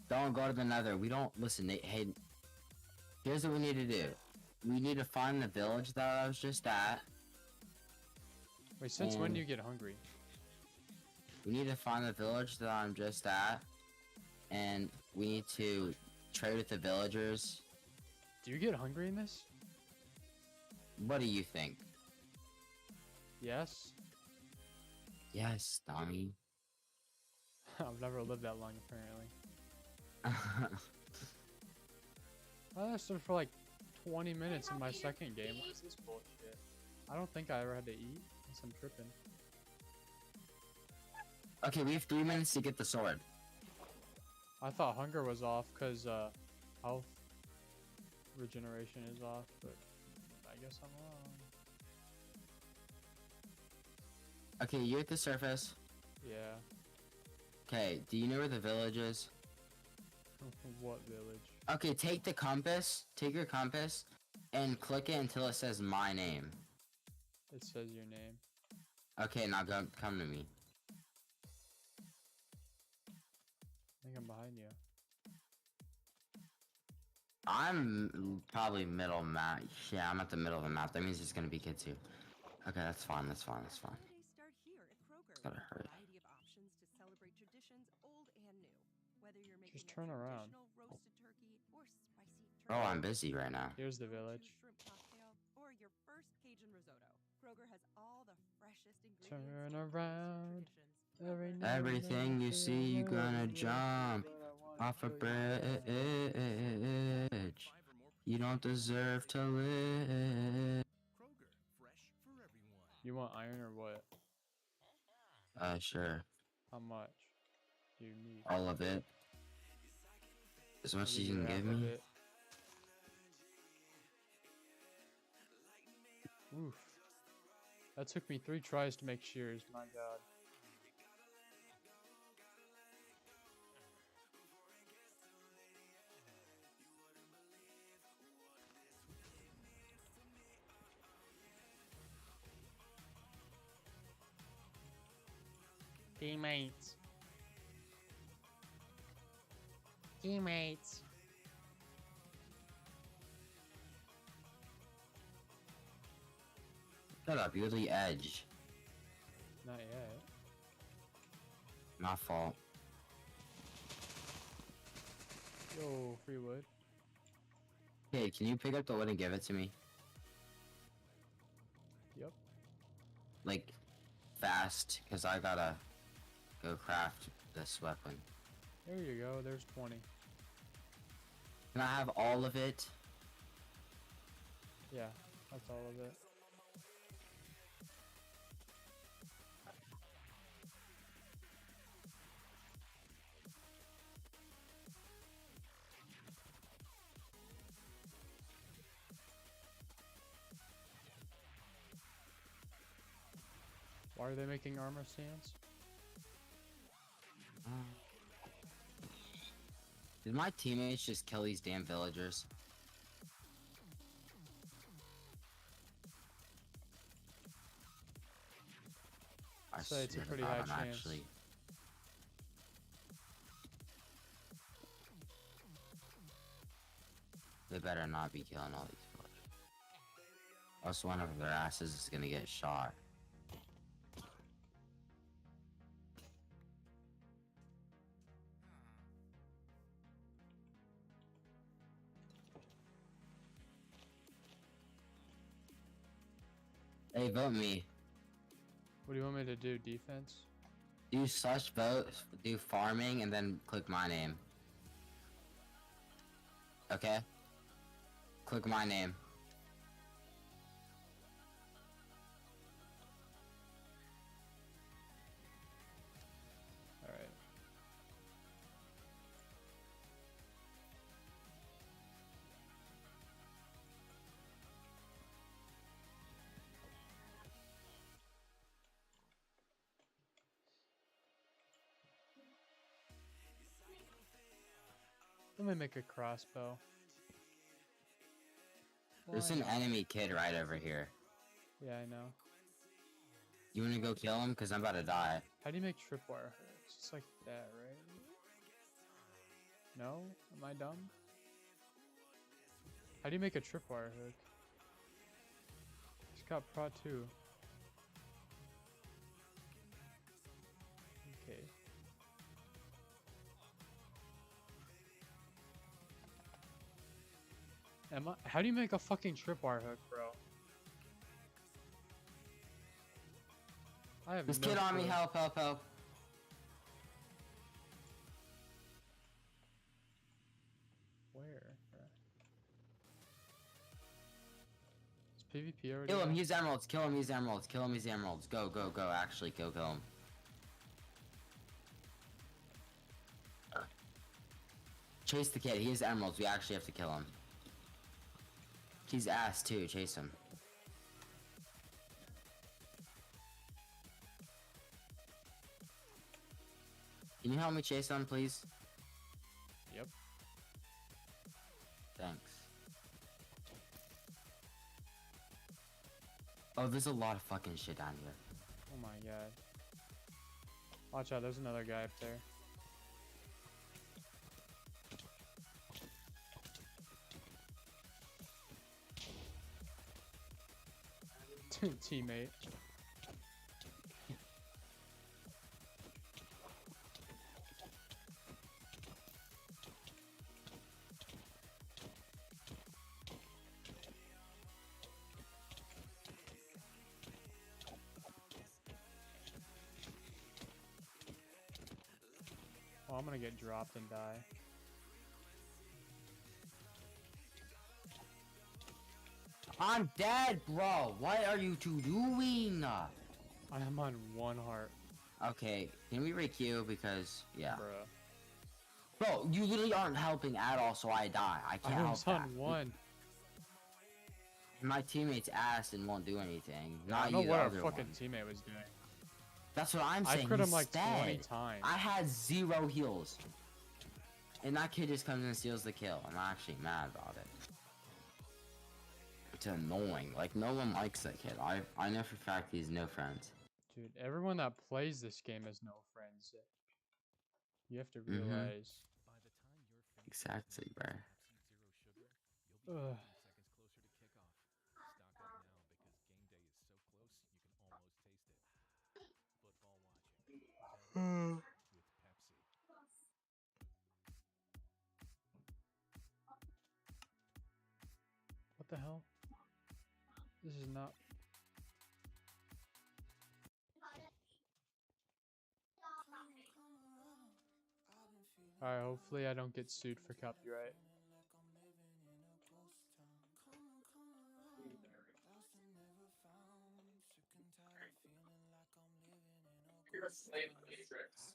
Don't go to the nether. We don't listen. Hey, here's what we need to do. We need to find the village that I was just at. Wait, since when do you get hungry? We need to find the village that I'm just at, and we need to trade with the villagers. Do you get hungry in this? What do you think? Yes. Yes, dummy. I've never lived that long, apparently. I lasted for like 20 minutes in my second game. What is this bullshit? I don't think I ever had to eat. Unless I'm tripping. Okay, we have 3 minutes to get the sword. I thought hunger was off because health regeneration is off, but I guess I'm wrong. Okay, you're at the surface. Yeah. Okay, do you know where the village is? What village? Okay, take your compass, and click it until it says my name. It says your name. Okay, now come to me. I'm behind you. I'm probably middle map. Yeah, I'm at the middle of the map. That means there's gonna be kids here. Okay, that's fine. That's fine. That's fine. Holidays start here at Kroger Gotta with a hurry. variety of options to celebrate traditions old and new. Whether you're making Just a turn around. traditional roasted turkey or spicy Oh, turkey I'm busy right now. Here's the go-to village. shrimp cocktail, or your first Cajun risotto, Kroger has all the freshest ingredients Turn and closest to around. traditions. Every Kroger. night Everything you see, you gonna jump off a bridge. You don't deserve to live. Kroger, fresh for everyone. You want iron or what? Sure. How much do you need? All of it. As I'll much as give you can half give of me. it. Oof. That took me 3 tries to make shears, my god. Teammates. Teammates. Shut up, you're the edge. Not yet. My fault. Yo, free wood. Hey, can you pick up the wood and give it to me? Yep. Like, fast, because I gotta go craft this weapon. There you go. There's 20. Can I have all of it? Yeah, that's all of it. Why are they making armor stands? Did my teammates just kill these damn villagers? I Say it's a swear to pretty God, high I'm chance. actually. They better not be killing all these villagers. Else one of their asses is gonna get shot. Hey, vote me. What do you want me to do? Defense? Do such vote, do farming, and then click my name. Okay? Click my name. Alright. Let me make a crossbow. There's Why an not? enemy kid right over here. Yeah, I know. You wanna go kill him? Cause I'm about to die. How do you make tripwire hooks? Just like that, right? No? Am I dumb? How do you make a tripwire hook? It's got Pro 2. Okay. How do you make a fucking tripwire hook, bro? I have This no kid on me, clue. help, help, help. Where? Is PvP already? Kill him, on? use emeralds, kill him, use emeralds, kill him, use emeralds. Go, go, go, actually, go kill him. Chase the kid, he has emeralds, we actually have to kill him. He's ass too, chase him. Can you help me chase him, please? Yep. Thanks. Oh, there's a lot of fucking shit down here. Oh my god. Watch out, there's another guy up there. Teammate. Oh, I'm gonna get dropped and die. I'm dead, bro. What are you two doing? I am on 1 heart, Okay, can we re-queue? Because, yeah. bruh. Bro, you literally aren't helping at all, so I die. I can't I help was that. on 1. My teammates asked and won't do anything. I Not don't know you, the what our other fucking one. teammate was doing. That's what I'm I saying. crit him He's like 20 dead. times. I had 0 heals. And that kid just comes and steals the kill. I'm actually mad about it. It's annoying. Like, no one likes that kid. I know for a fact he's no friends. Dude, everyone that plays this game has no friends. You have to realize. By the time you're finished Exactly, bro. Pepsi Zero Sugar, you'll be 15 Ugh. seconds closer to kickoff. Stock up now because game day is so close you can almost taste it. Football watching. Better with Pepsi. What the hell? This is not. Alright, hopefully I don't get sued for copyright. You're a slave to Matrix.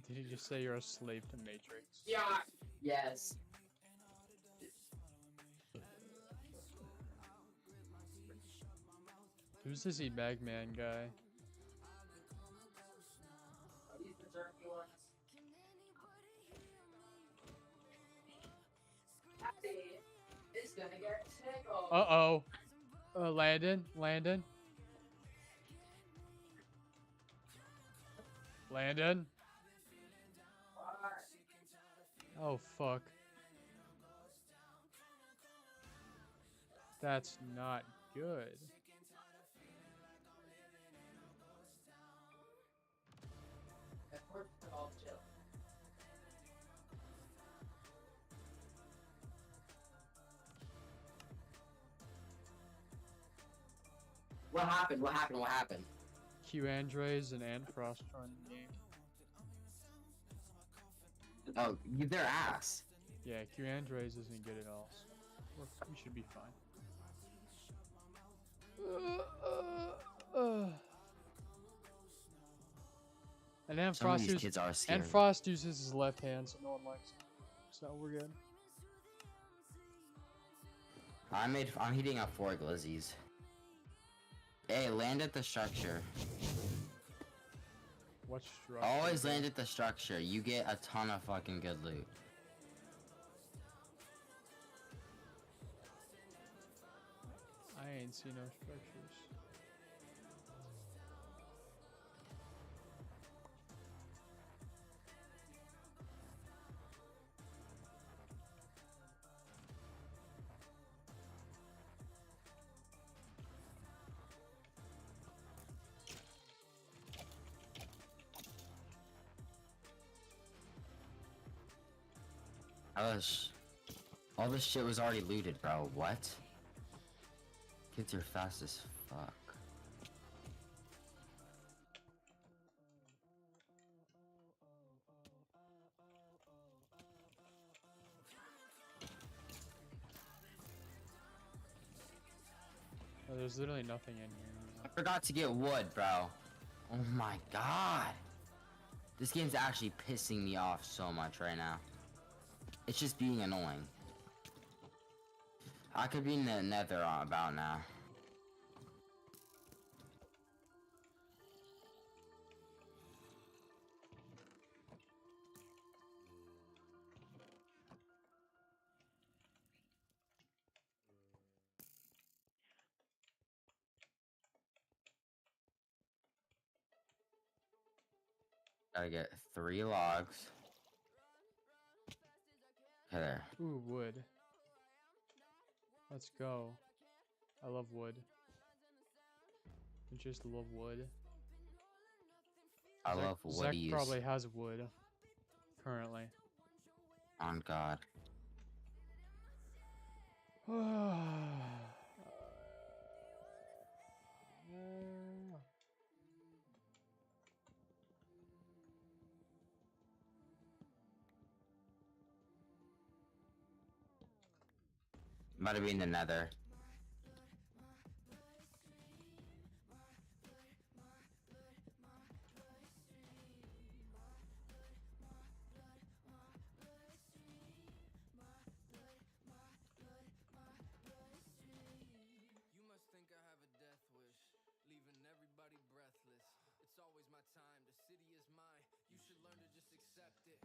Did you just say you're a slave to Matrix? Yeah. Yes. Who's this E-Bag Man guy? Uh-oh. Landon? Landon? Landon? Oh, fuck. That's not good. What happened? What happened? What happened? Q Andres and Ant Frost joined the game. Oh, they're ass. Yeah, Q Andres isn't good at all. So we should be fine. And Ant Some of Frost these uses, kids are scary. Ant Frost uses his left hand, so no one likes him. So we're good. I'm heating up 4 glizzies. Hey, land at the structure. What structure? Always land at the structure. You get a ton of fucking good loot. I ain't see no structures. All this shit was already looted, bro. What? Kids are fast as fuck. Oh, there's literally nothing in here. I forgot to get wood, bro. Oh my god. This game's actually pissing me off so much right now. It's just being annoying. I could be in the nether about now. Gotta get 3 logs. Okay, there. Ooh, wood. Let's go. I love wood. You just love wood. I Zach, love Zach woodies. probably has wood currently. On God. Might be in the nether. You must think I have a death wish, leaving everybody breathless. It's always my time, the city is mine. You should learn to just accept it.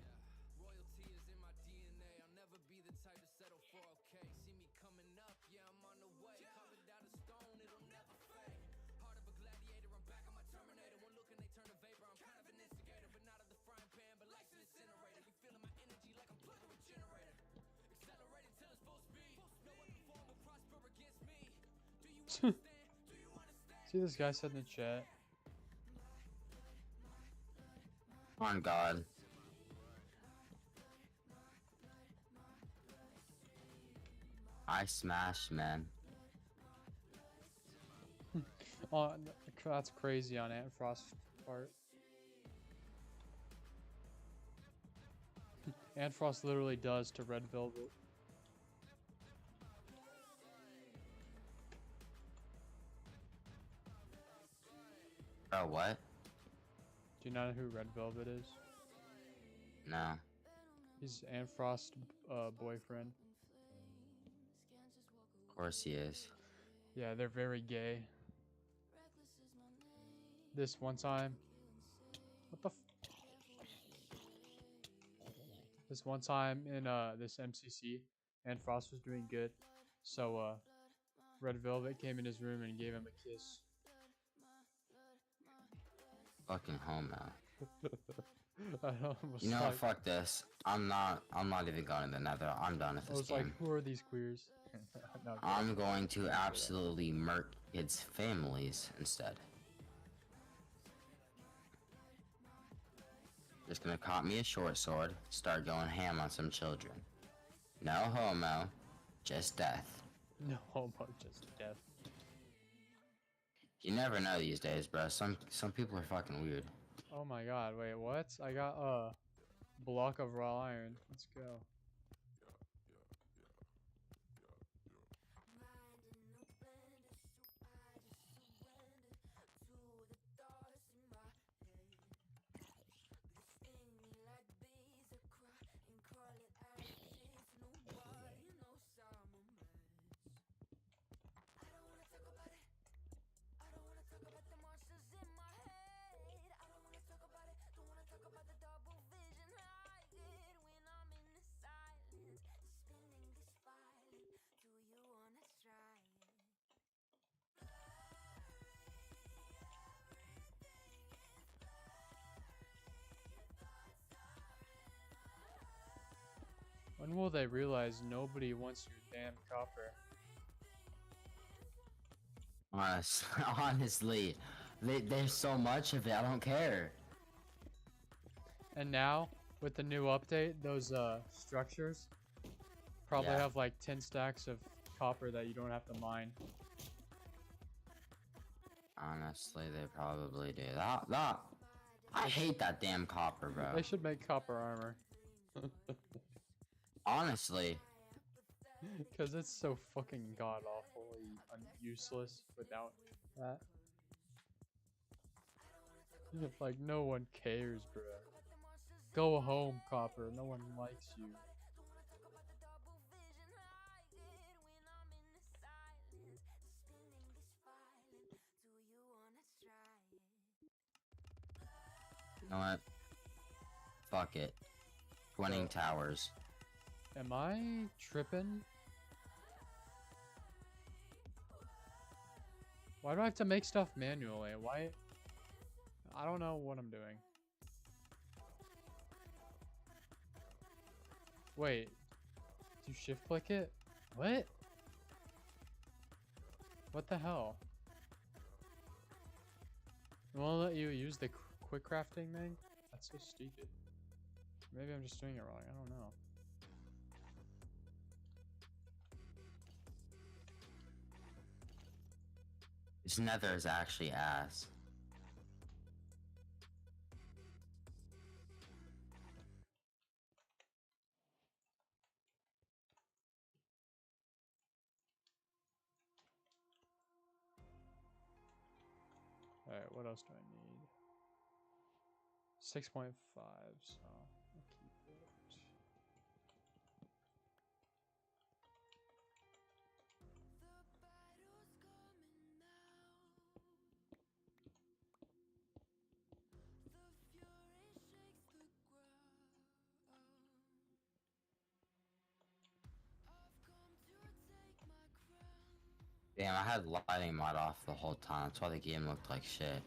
Royalty is in my DNA. I'll never be the type to settle for okay. See me coming up, yeah, I'm on the way. Carving down a stone, it'll never fade. Heart of a gladiator, I'm back on my Terminator. One look and they turn to vapor. I'm kind of an instigator, but not of the frying pan, but life's an incinerator. You feeling my energy like I'm plugging a generator. Accelerating till it's full speed. No weapon form will prosper against me. Do you understand? Do you understand? See, this guy said in the chat. On God. I smash, man. Oh, that's crazy on Ant Frost's part. Ant Frost literally does to Red Velvet. Bro, what? Do you not know who Red Velvet is? No. He's Ant Frost's boyfriend. Of course he is. Yeah, they're very gay. This one time, what the? This one time in this MCC, Ant Frost was doing good, so Red Velvet came in his room and gave him a kiss. Fucking homo. Was You know, like, fuck this. I'm not even going to the nether. I'm done with I this was like, game. who are these queers? No, I'm going to absolutely murk kids' families instead. Just gonna cop me a short sword, start going ham on some children. No homo, just death. no homo, just death. You never know these days, bro. Some people are fucking weird. Oh my god, wait, what? I got a block of raw iron. Let's go. When will they realize nobody wants your damn copper? Honestly, there's so much of it. I don't care. And now, with the new update, those structures probably Yeah. have like 10 stacks of copper that you don't have to mine. Honestly, they probably do. That. I hate that damn copper, bro. They should make copper armor. Honestly. Because it's so fucking god awfully useless without that. Like, no one cares, bro. Go home, copper. No one likes you. You know what? Fuck it. Twinning towers. Am I tripping? Why do I have to make stuff manually? Why? I don't know what I'm doing. Wait. Do you shift click it? What? What the hell? Won't let you use the quick crafting thing? That's so stupid. Maybe I'm just doing it wrong. I don't know. This nether is actually ass. Alright, what else do I need? 6.5, so I'll keep it. Damn, I had lighting mod off the whole time. That's why the game looked like shit.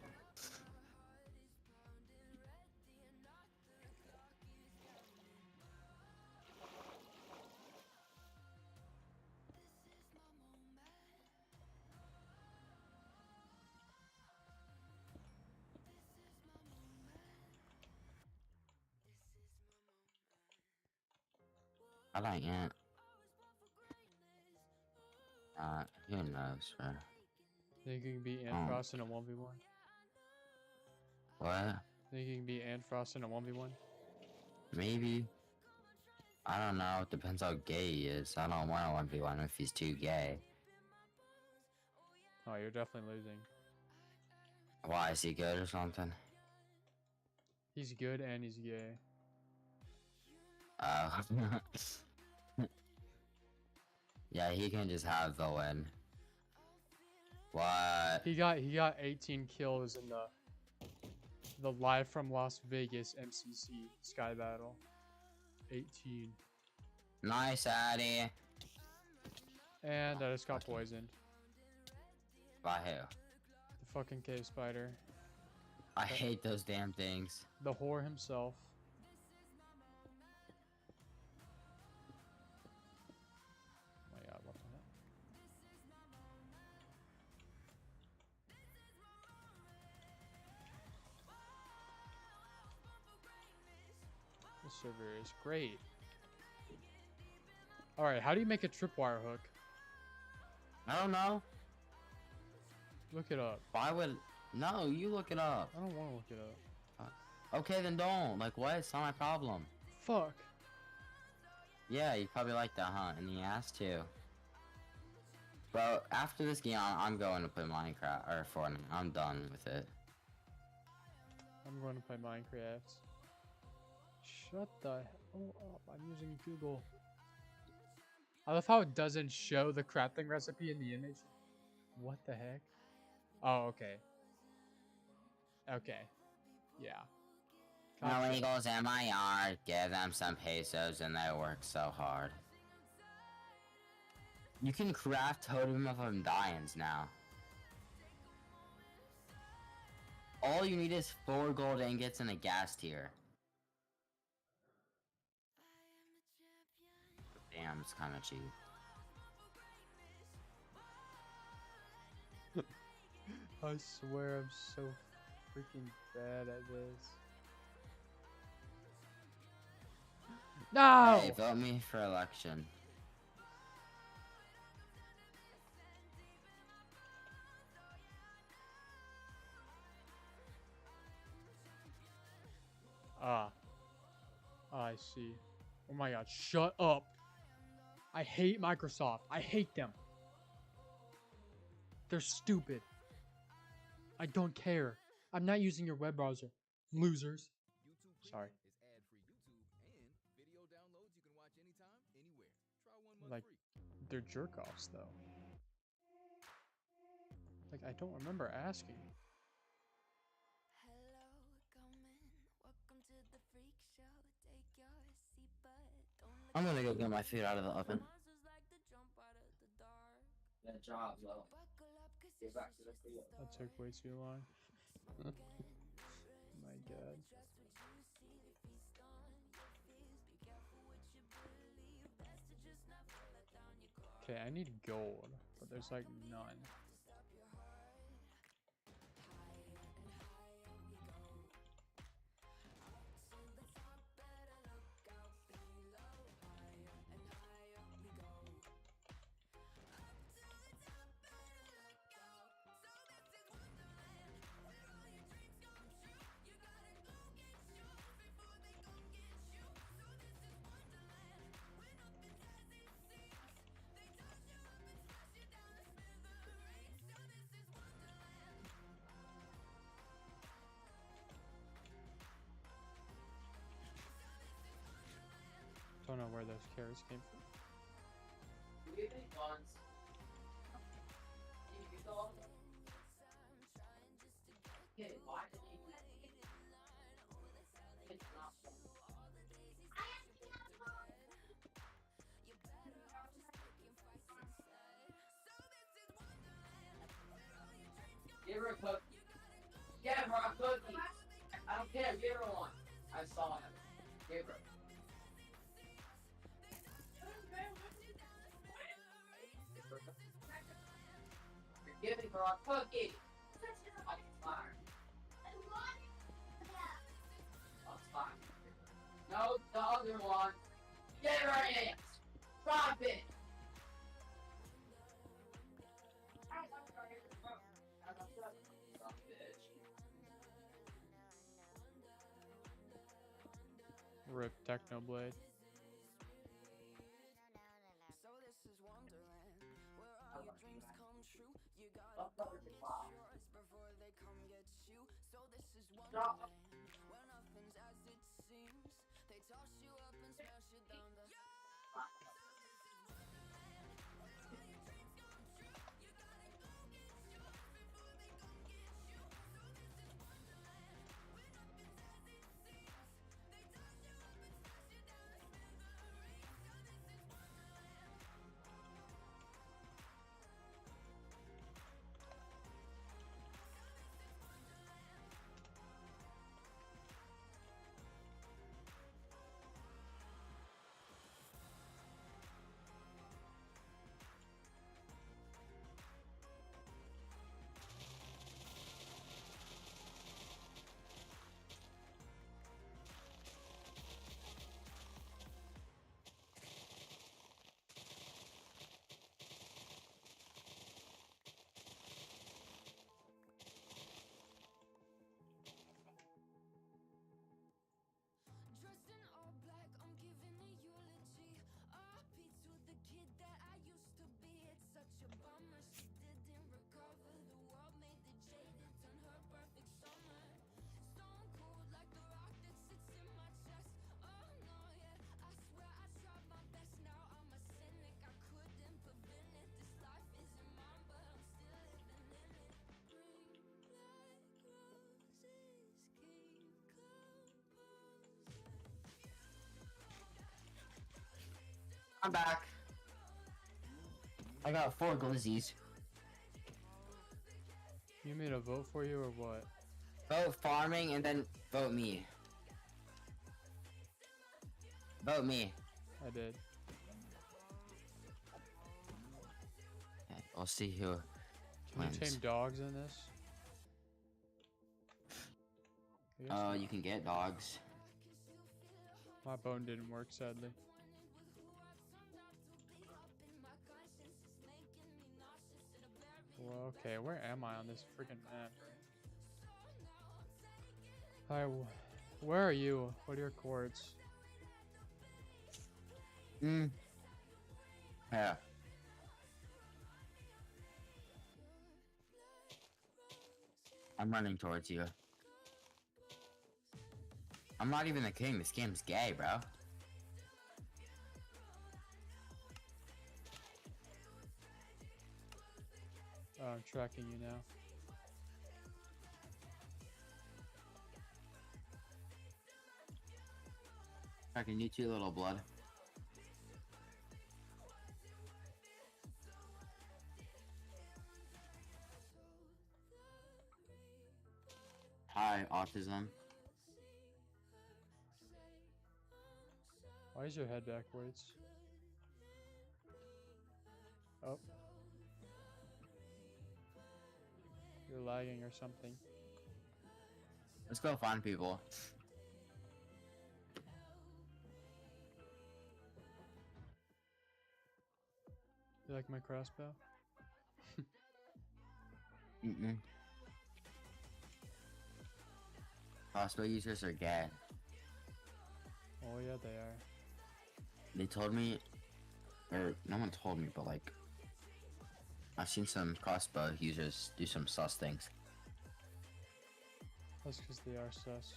I like it. Who knows, bro? Think you can beat Oh. Frost in a 1v1? What? Think you can beat Frost in a 1v1? Maybe. I don't know. It depends how gay he is. I don't want to 1v1 if he's too gay. Oh, you're definitely losing. Why, is he good or something? He's good and he's gay. Oh. Yeah, he can just have the win. What? He got 18 kills in the live from Las Vegas MCC Sky Battle. 18. Nice, Addy. And I just got poisoned. By who? The fucking cave spider. I hate those damn things. The whore himself. Oh my god, what the hell? This server is great. Alright, how do you make a tripwire hook? I don't know. Look it up. Why would... No, you look it up. I don't want to look it up. Okay, then don't. Like, what? It's not my problem. Fuck. Yeah, you probably like that, huh? And the ass, too. Bro, after this game, I'm going to play Minecraft, or Fortnite. I'm done with it. I'm going to play Minecraft. Shut the hell up. I'm using Google. I love how it doesn't show the crafting recipe in the image. What the heck? Oh, okay. Okay. Yeah. No Gotcha. eagles in my yard. Give them some pesos and they work so hard. You can craft totem of Undyings now. All you need is 4 gold ingots and a gas tier. Damn, it's kind of cheap. I swear I'm so freaking bad at this. No! Hey, vote me for election. Ah. I see. Oh my god, shut up. I hate Microsoft. I hate them. They're stupid. I don't care. I'm not using your web browser. Losers. YouTube Sorry. Premium is ad-free YouTube and video downloads you can watch anytime, anywhere. Try 1 month Like, free. they're jerk-offs, though. Like, I don't remember asking. I'm gonna go get my food out of the oven. That job, though. Get back to the field. That took way too long. My god. Okay, I need gold, but there's like none. Don't know where those carrots came from. Give her a cookie. Give her a cookie. I don't care. Give her one. I saw it. Give her. You're giving her a cookie. Oh, fine. Oh, fine. No, the other one. Give her it. Drop it. Rip Technoblade. So this is Wonderland, where all your dreams come true. You gotta go get yours before they come get you. So this is Wonderland, where nothing's as it seems. They toss you up and smash it down the. Dressed in all black, I'm giving a eulogy. RP to the kid that I used to be. It's such a bummer she didn't recover. The world made the jaded turn her perfect summer. Stone cold like the rock that sits in my chest. Oh no, yeah, I swear I tried my best. Now I'm a cynic, I couldn't prevent it. This life isn't mine, but I'm still living in it. Green black roses keep I'm back. I got 4 glizzies. You made a vote for you or what? Vote farming and then vote me. Vote me. I did. Okay, we'll see who Can wins. you tame dogs in this? I guess not. You can get dogs. My bone didn't work, sadly. Well, okay, where am I on this freaking map? Hi, where are you? What are your chords? Yeah. I'm running towards you. I'm not even the king. This game's gay, bro. Oh, I'm tracking you now. Tracking you too, little blood. Hi, autism. Why is your head backwards? Oh. You're lagging or something. Let's go find people. You like my crossbow? Mm-mm. Crossbow users are gay. Oh yeah, they are. They told me, or no one told me, but like, I've seen some crossbow users do some sus things. That's because they are sus.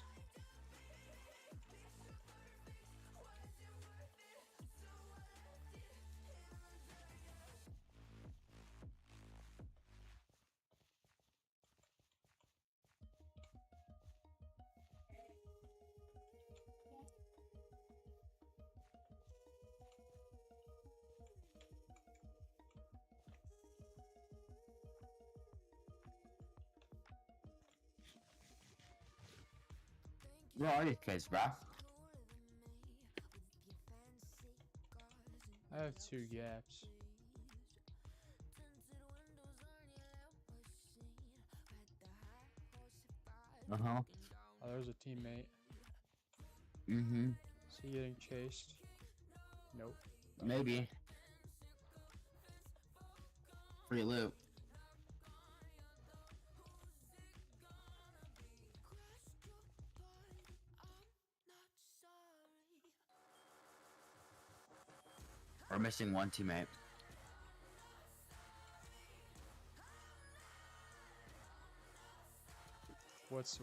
Where are these kids, bro? I have 2 gaps. Uh-huh. Oh, there's a teammate. Mm-hmm. Is he getting chased? Nope. Maybe. Free loot. We're missing one teammate.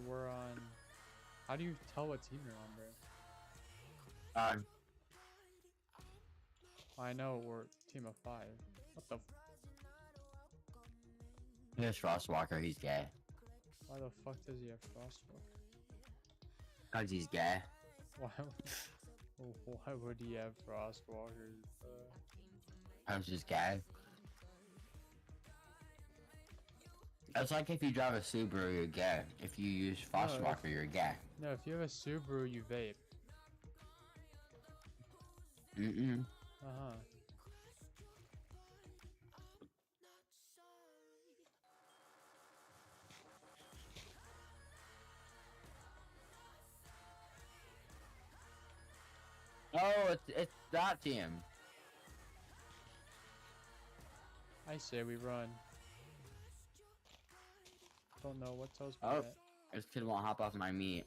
We're on. How do you tell what team you're on, bro? I know we're team of 5. What the? Here's Frostwalker, he's gay. Why the fuck does he have Frostwalker? Cause he's gay. Why? Why would he have Frostwalker? Cause he's gay. It's like if you drive a Subaru, you're gay. If you use Frostwalker, you're gay. No, if you have a Subaru, you vape. Mm-mm. Uh-huh. Oh, it's that team. I say we run. Don't know what tells me Oh, that. this kid won't hop off my meat.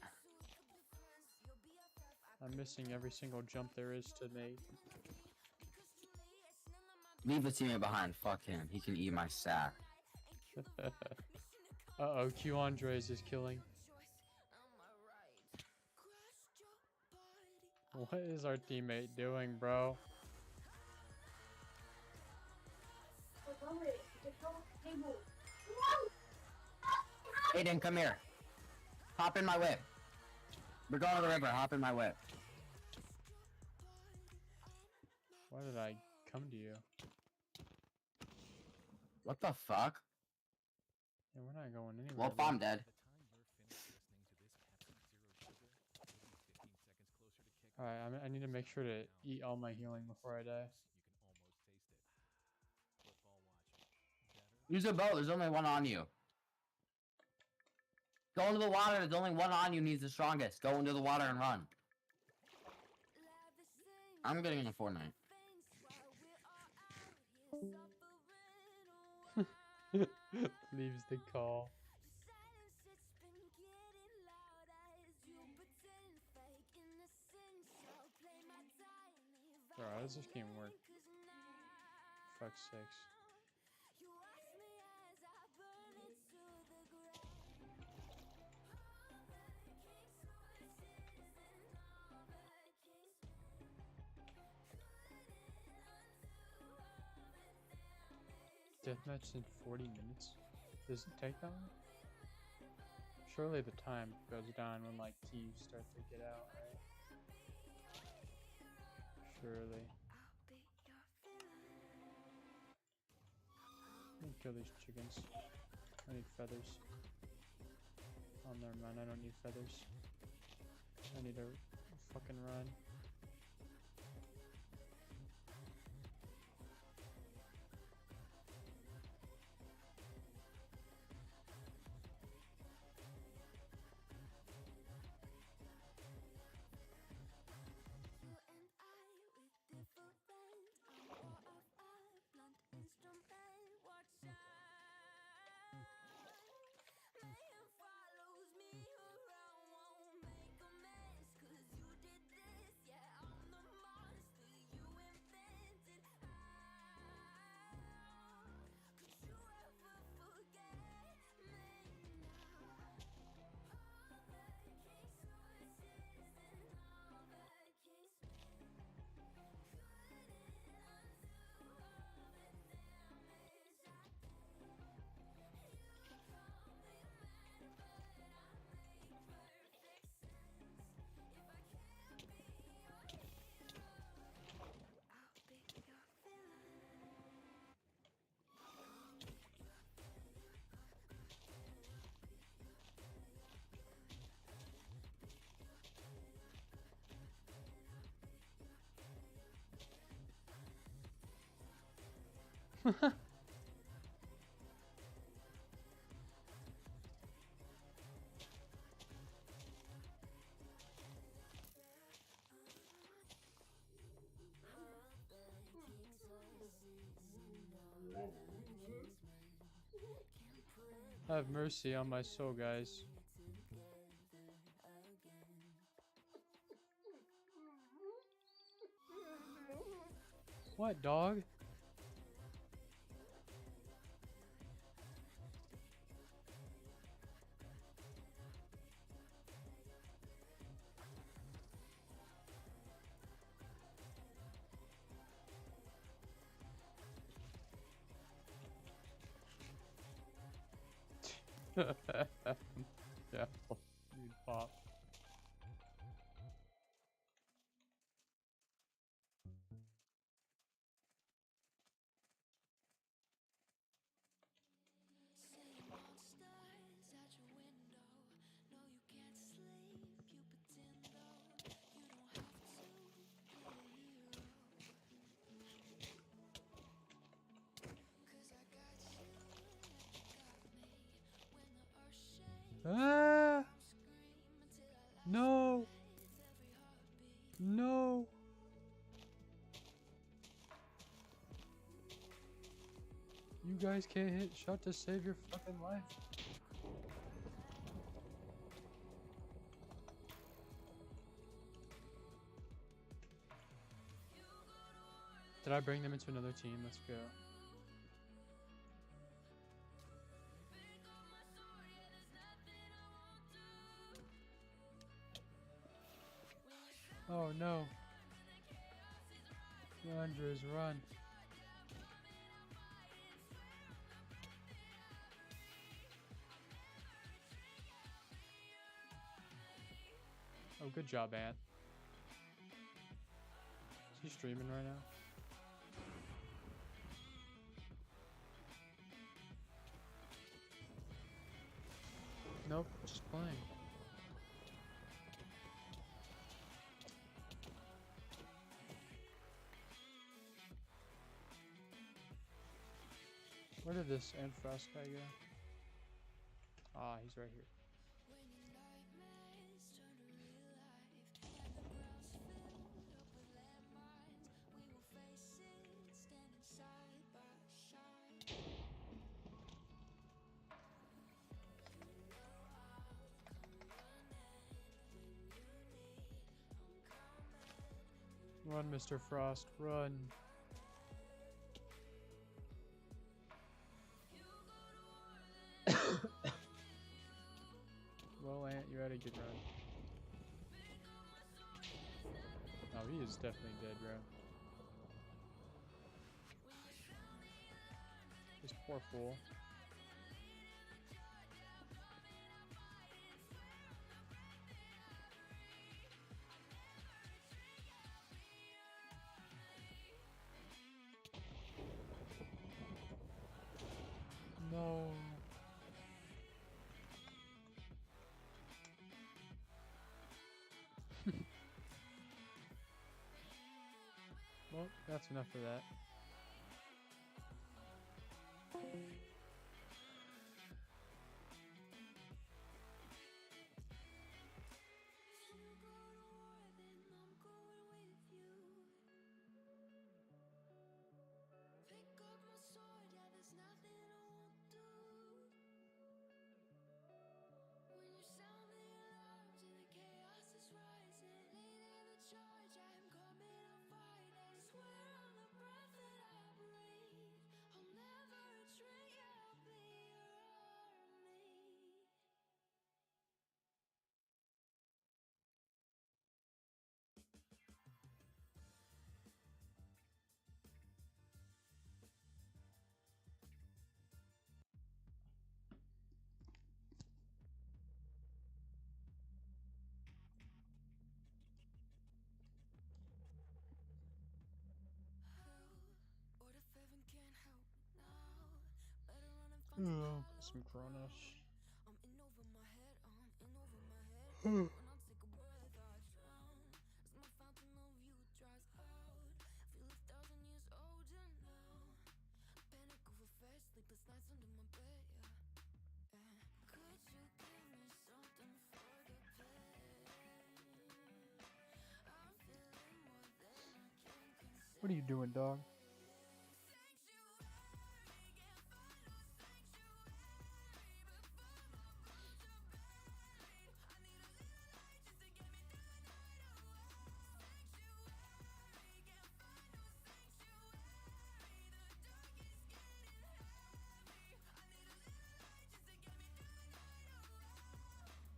I'm missing every single jump there is to make. Leave a teammate behind. Fuck him. He can eat my sack. Uh-oh, Q Andres is killing. What is our teammate doing, bro? Aiden, come here. Hop in my whip. We're going to the river. Hop in my whip. Why did I come to you? What the fuck? Yeah, we're not going anywhere. Well, I'm dead. Alright, I need to make sure to eat all my healing before I die. Use a boat. There's only one on you. Go into the water. There's only one on you. Needs the strongest. Go into the water and run. I'm getting into Fortnite. Leaves the call. Bro, how does this game work? Fuck's sakes. Deathmatch in 40 minutes? Does it take that long? Surely the time goes down when like teams start to get out, right? Surely. Let me kill these chickens. I need feathers. Oh, never mind. I don't need feathers. I need to fucking run. Have mercy on my soul, guys. What, dog? Yeah, you pop. Ah! No! No! You guys can't hit shot to save your fucking life. Did I bring them into another team? Let's go. Oh no. Run, Driz, run. Oh, good job, Ant. Is he streaming right now? Nope, just playing. Where did this Ant Frost guy go? Ah, he's right here. Run, Mr. Frost, run. Well, Ant, you had a good run. Oh, he is definitely dead, bro. This poor fool. No. Well, that's enough for that. Oh, some Kronos. What are you doing, dog?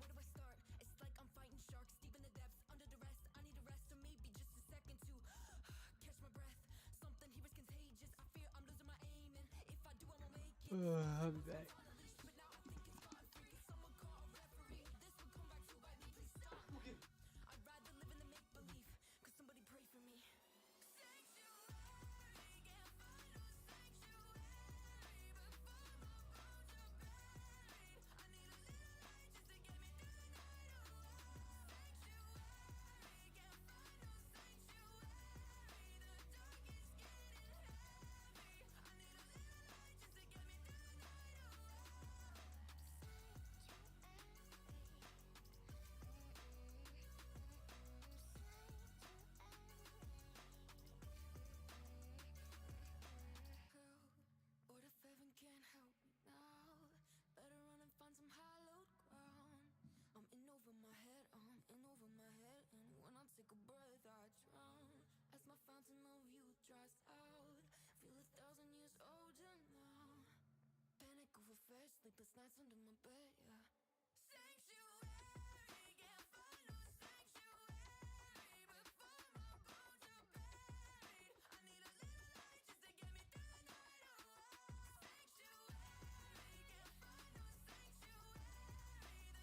Where do I start? It's like I'm fighting sharks deep in the depths, under duress. I need a rest, or maybe just a second to catch my breath. Something here is contagious. I fear I'm losing my aim, and if I do, I won't make it. I'll be back. But now I think it's gotten free. Someone call a referee. This will come back to bite me. Please stop. I'd rather live in the make believe. Could somebody pray for me? What if heaven can't help me now? Better run and find some hallowed ground. I'm in over my head, I'm in over my head, and when I take a breath, I drown. As my fountain of youth dries out, feel 1,000 years older now. Panic over fear, sleepless nights under my bed, yeah. Sanctuary, can't find no sanctuary before my bones are buried. I need a little light just to get me through the night. Oh, sanctuary, can't find no sanctuary. The dark is getting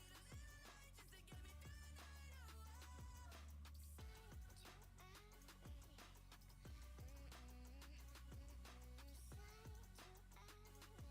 heavy. I need a little light just to get me through the night.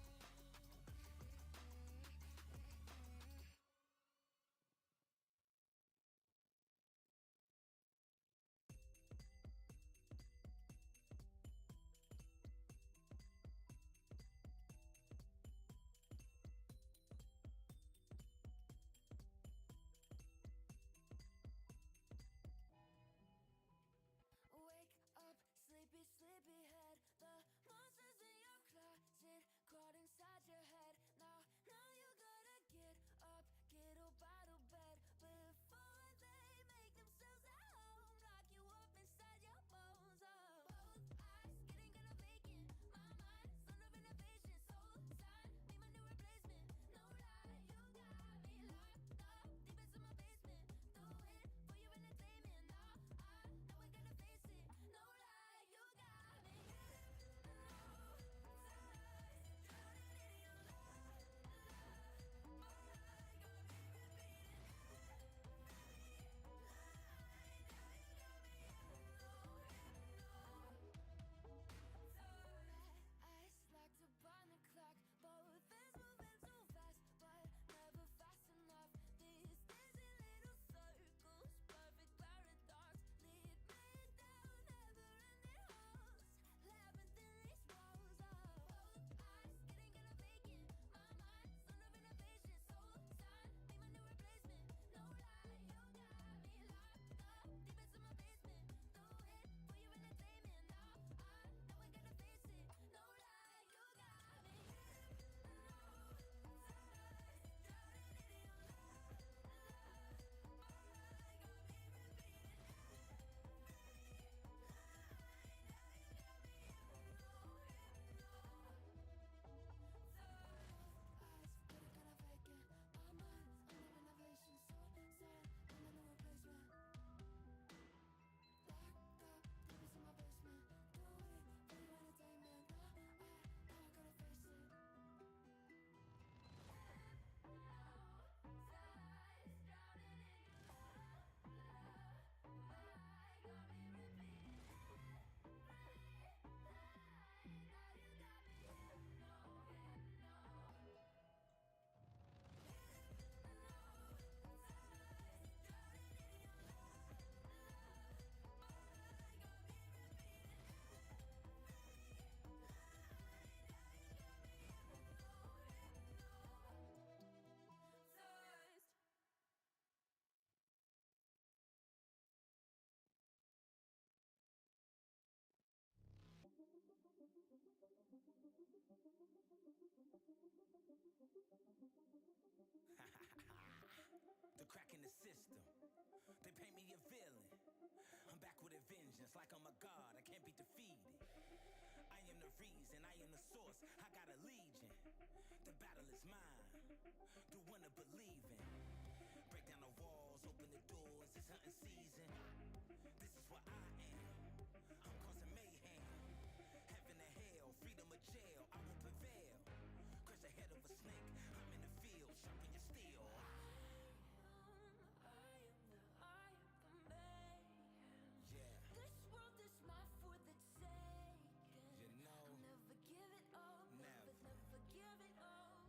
It's like I'm a god, I can't be defeated. I am the reason, I am the source, I got a legion. The battle is mine, the one to believe in. Break down the walls, open the doors, it's hunting season. This is what I am, I'm causing mayhem. Heaven to hell, freedom or jail, I will prevail. Crush the head of a snake, I'm in the field, sharpen your steel. Yeah. This world is my for the taking. You know, I'll never give it up. Never. Never give it up.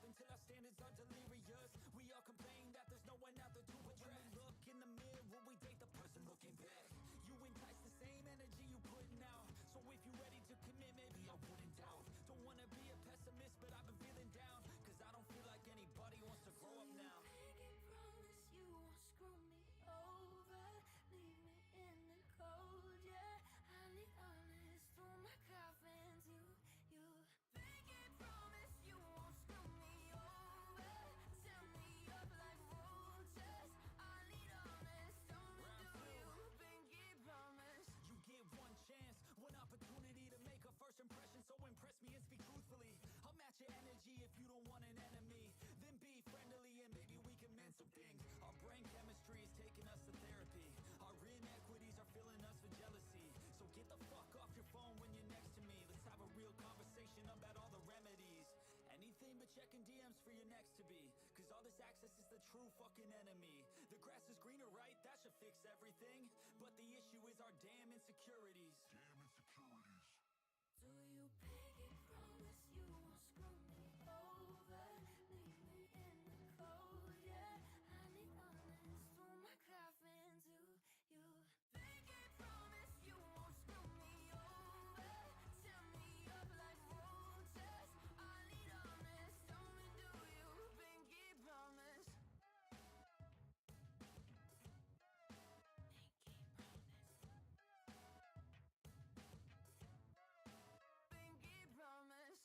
until our standards are delirious. We all complain that there's no one out there to address. When we look in the mirror, we date the person looking back. You entice the same energy you putting out. So if you're ready to commit, maybe I wouldn't doubt. Don't wanna be a pessimist, but I've been feeling down. Cause I don't feel like anybody wants to grow up now. Pinky promise you won't screw me over. Leave me in the cold, yeah. I need honest through my coffin to you. Pinky promise you won't screw me over. Tell me up like roaches. I need honest, only do you. Pinky promise. You get one chance, one opportunity to make a first impression. So impress me and speak truthfully. I'll match your energy if you don't want an enemy. Then be friendly and maybe we can mend some things. Our brain chemistry is taking us to therapy. Our inequities are filling us with jealousy. So get the fuck off your phone when you're next to me. Let's have a real conversation about all the remedies. Anything but checking DMs for your next to be. Cause all this access is the true fucking enemy. The grass is greener, right? That should fix everything. But the issue is our damn insecurities. Do you pinky promise you won't screw me over? Leave me in the cold, yeah. I need honest through my coffin to you. Pinky promise you won't screw me over. Tell me up like roaches. I need honest, only do you. Pinky promise. Pinky promise.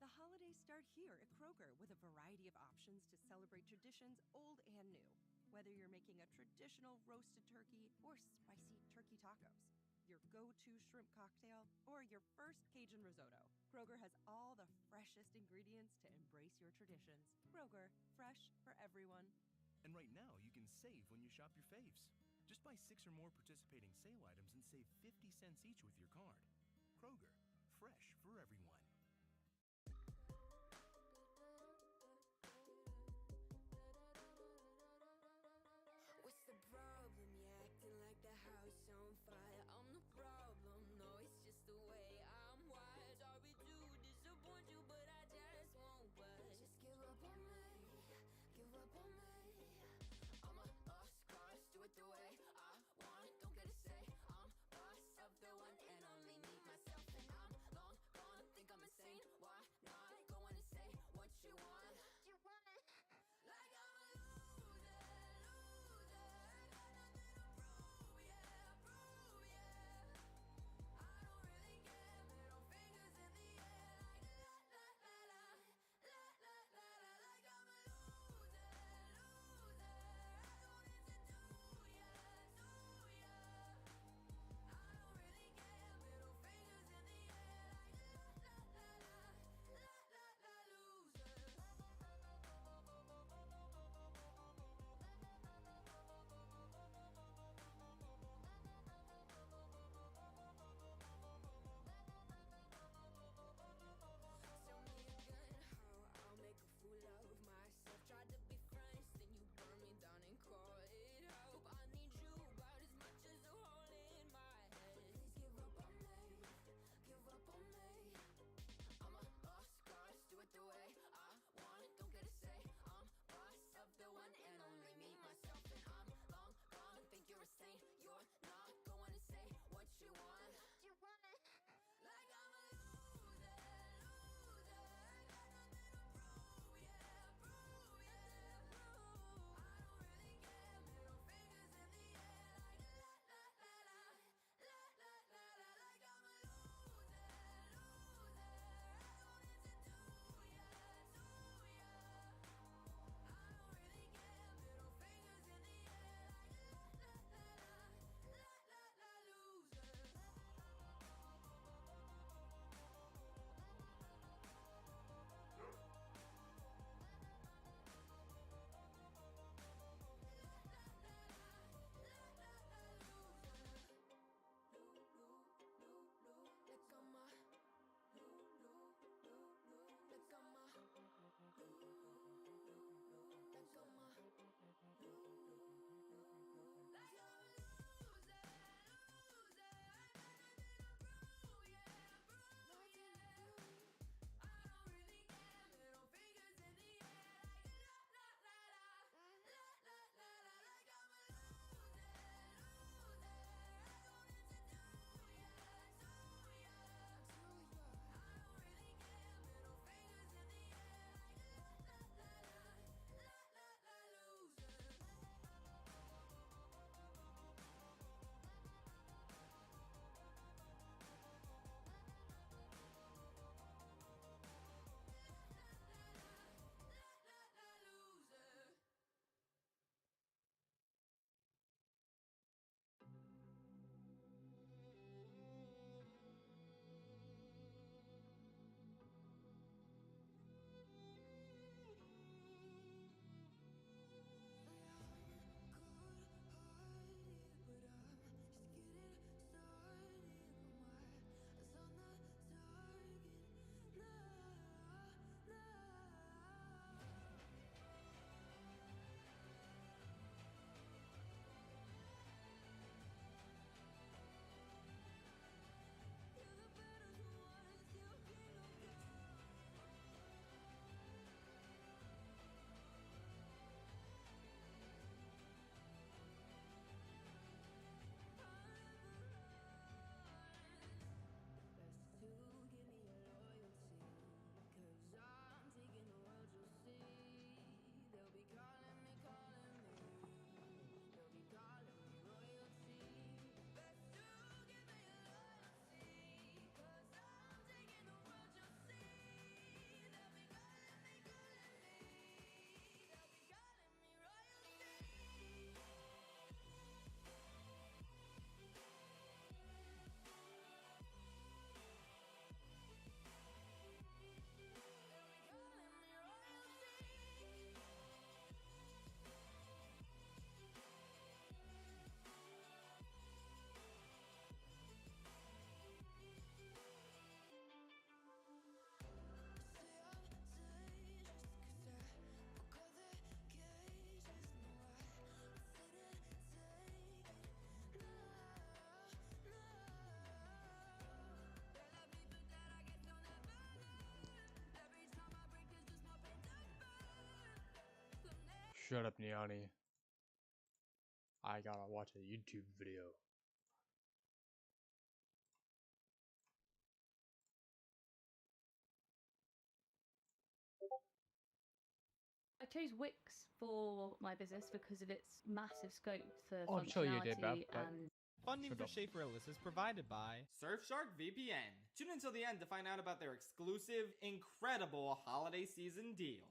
The holidays start here at Kroger with a variety of options to celebrate traditions old and new. Whether you're making a traditional roasted turkey or spicy turkey tacos, your go-to shrimp cocktail, or your first Cajun risotto, Kroger has all the freshest ingredients to embrace your traditions. Kroger, fresh for everyone. And right now, you can save when you shop your faves. Just buy 6 or more participating sale items and save 50 cents each with your card. Kroger, fresh for everyone. What's the problem? You acting like the house on fire. I'm the problem. No, it's just the way I'm wired. Sorry to disappoint you, but I just won't budge. Just give up on me. Give up on me. I'm a lost cause. Do it the way I want. Don't get a say. I'm boss of the one and only me, myself, and I'm long gone. Think Shut up, Niani. I gotta watch a YouTube video. I chose Wix for my business because of its massive scope for Oh, I'm sure you did, Beth, functionality but and Funding Shut for up. Schaefer Ellis is provided by Surfshark VPN. Tune until the end to find out about their exclusive, incredible holiday season deal.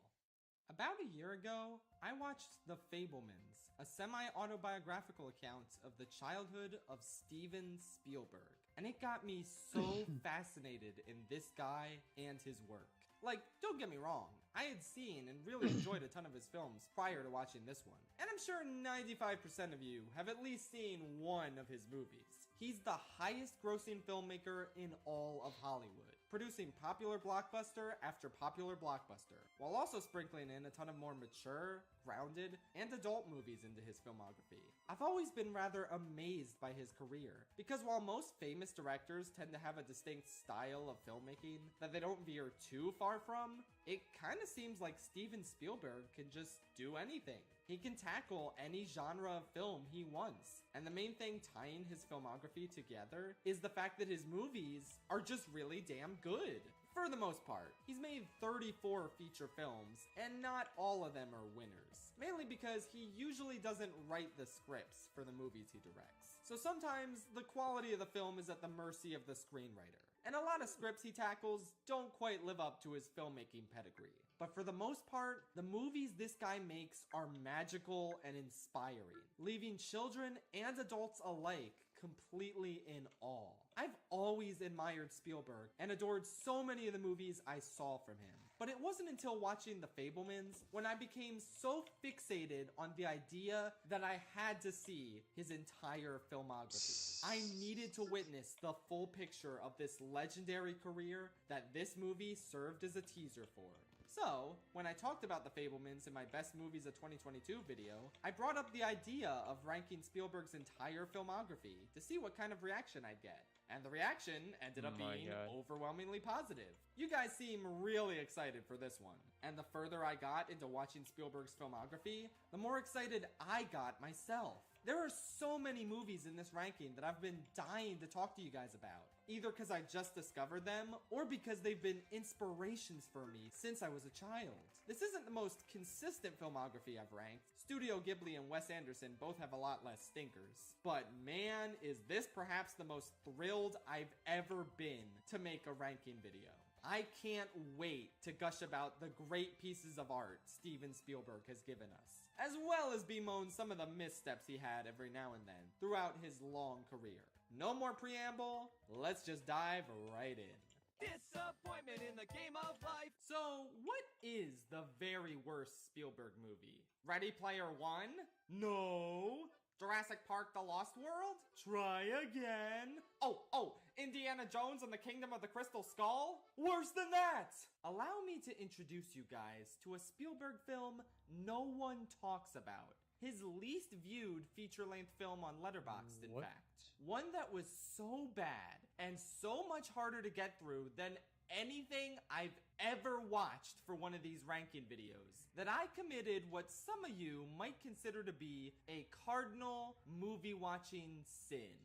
About a year ago, I watched The Fablemans, a semi-autobiographical account of the childhood of Steven Spielberg. And it got me so fascinated in this guy and his work. Like, don't get me wrong, I had seen and really enjoyed a ton of his films prior to watching this one. And I'm sure 95% of you have at least seen one of his movies. He's the highest grossing filmmaker in all of Hollywood, producing popular blockbuster after popular blockbuster, while also sprinkling in a ton of more mature, grounded, and adult movies into his filmography. I've always been rather amazed by his career, because while most famous directors tend to have a distinct style of filmmaking that they don't veer too far from, it kinda seems like Steven Spielberg can just do anything. He can tackle any genre of film he wants. And the main thing tying his filmography together is the fact that his movies are just really damn good. For the most part, he's made 34 feature films, and not all of them are winners. Mainly because he usually doesn't write the scripts for the movies he directs. So sometimes the quality of the film is at the mercy of the screenwriter. And a lot of scripts he tackles don't quite live up to his filmmaking pedigree. But for the most part, the movies this guy makes are magical and inspiring, leaving children and adults alike completely in awe. I've always admired Spielberg and adored so many of the movies I saw from him. But it wasn't until watching The Fablemans when I became so fixated on the idea that I had to see his entire filmography. I needed to witness the full picture of this legendary career that this movie served as a teaser for. So, when I talked about The Fablemans in my Best Movies of 2022 video, I brought up the idea of ranking Spielberg's entire filmography to see what kind of reaction I'd get. And the reaction ended up being overwhelmingly positive. You guys seem really excited for this one. And the further I got into watching Spielberg's filmography, the more excited I got myself. There are so many movies in this ranking that I've been dying to talk to you guys about. Either because I just discovered them, or because they've been inspirations for me since I was a child. This isn't the most consistent filmography I've ranked. Studio Ghibli and Wes Anderson both have a lot less stinkers. But man, is this perhaps the most thrilled I've ever been to make a ranking video. I can't wait to gush about the great pieces of art Steven Spielberg has given us, as well as bemoan some of the missteps he had every now and then throughout his long career. No more preamble, let's just dive right in. Disappointment in the game of life. So, what is the very worst Spielberg movie? Ready Player One? No. Jurassic Park: The Lost World? Try again. Oh, Indiana Jones and the Kingdom of the Crystal Skull? Worse than that! Allow me to introduce you guys to a Spielberg film no one talks about. His least viewed feature-length film on Letterboxd, in fact. One that was so bad and so much harder to get through than anything I've ever watched for one of these ranking videos, that I committed what some of you might consider to be a cardinal movie-watching sin.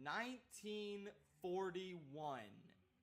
1941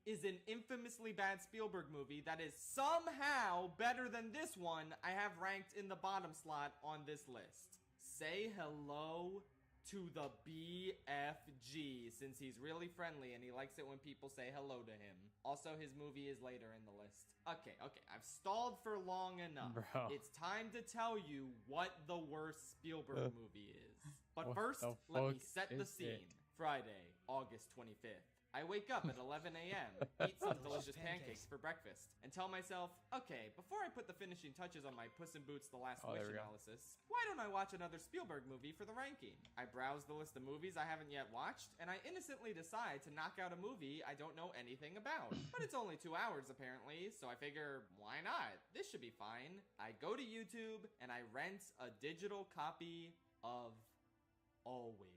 is an infamously bad Spielberg movie that is somehow better than this one I have ranked in the bottom slot on this list. Say hello to the BFG, since he's really friendly and he likes it when people say hello to him. Also, his movie is later in the list. Okay, I've stalled for long enough. Bro. It's time to tell you what the worst Spielberg movie is. But What first, the let me fuck set the is scene. it? Friday, August 25th. I wake up at 11 a.m., eat some delicious pancakes for breakfast, and tell myself, okay, before I put the finishing touches on my Puss in Boots The Last Wish there we go. analysis, why don't I watch another Spielberg movie for the ranking? I browse the list of movies I haven't yet watched, and I innocently decide to knock out a movie I don't know anything about. But it's only 2 hours apparently, so I figure, why not? This should be fine. I go to YouTube, and I rent a digital copy of Always.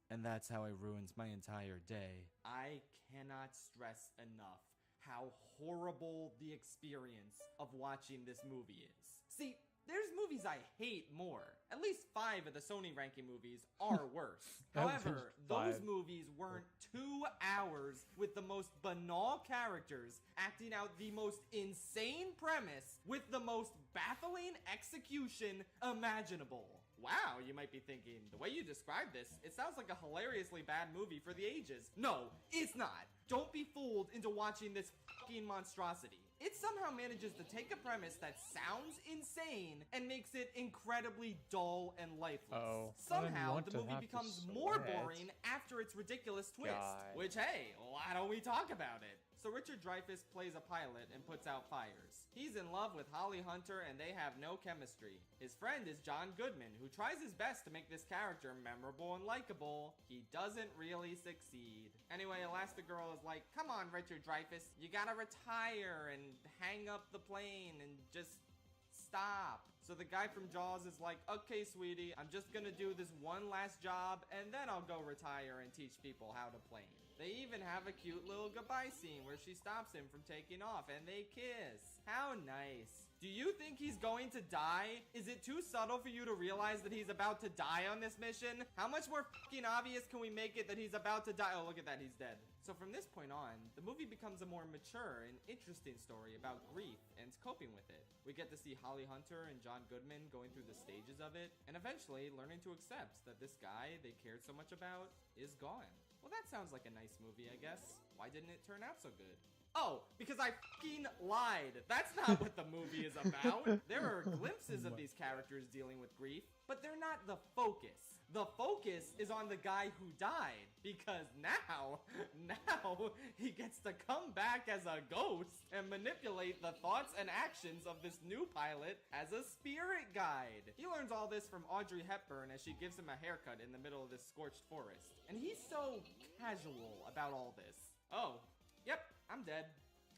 And that's how it ruins my entire day. I cannot stress enough how horrible the experience of watching this movie is. See, there's movies I hate more. At least 5 of the Sony ranking movies are worse. At However, least those 5. movies weren't 2 hours with the most banal characters acting out the most insane premise with the most baffling execution imaginable. Wow, you might be thinking, the way you describe this, it sounds like a hilariously bad movie for the ages. No, it's not. Don't be fooled into watching this fucking monstrosity. It somehow manages to take a premise that sounds insane and makes it incredibly dull and lifeless. Uh-oh. Somehow, the movie becomes more boring after its ridiculous twist. God. Which, hey, why don't we talk about it? So Richard Dreyfuss plays a pilot and puts out fires. He's in love with Holly Hunter and they have no chemistry. His friend is John Goodman, who tries his best to make this character memorable and likable. He doesn't really succeed. Anyway, Elastigirl is like, come on, Richard Dreyfuss, you gotta retire and hang up the plane and just stop. So the guy from Jaws is like, okay, sweetie, I'm just gonna do this one last job and then I'll go retire and teach people how to plane. They even have a cute little goodbye scene where she stops him from taking off and they kiss. How nice. Do you think he's going to die? Is it too subtle for you to realize that he's about to die on this mission? How much more fucking obvious can we make it that he's about to die? Oh, look at that, he's dead. So from this point on, the movie becomes a more mature and interesting story about grief and coping with it. We get to see Holly Hunter and John Goodman going through the stages of it, and eventually learning to accept that this guy they cared so much about is gone. Well, that sounds like a nice movie, I guess. Why didn't it turn out so good? Oh, because I fucking lied. That's not what the movie is about. There are glimpses of these characters dealing with grief, but they're not the focus. The focus is on the guy who died, because now he gets to come back as a ghost and manipulate the thoughts and actions of this new pilot as a spirit guide. He learns all this from Audrey Hepburn as she gives him a haircut in the middle of this scorched forest. And he's so casual about all this. Oh, yep, I'm dead.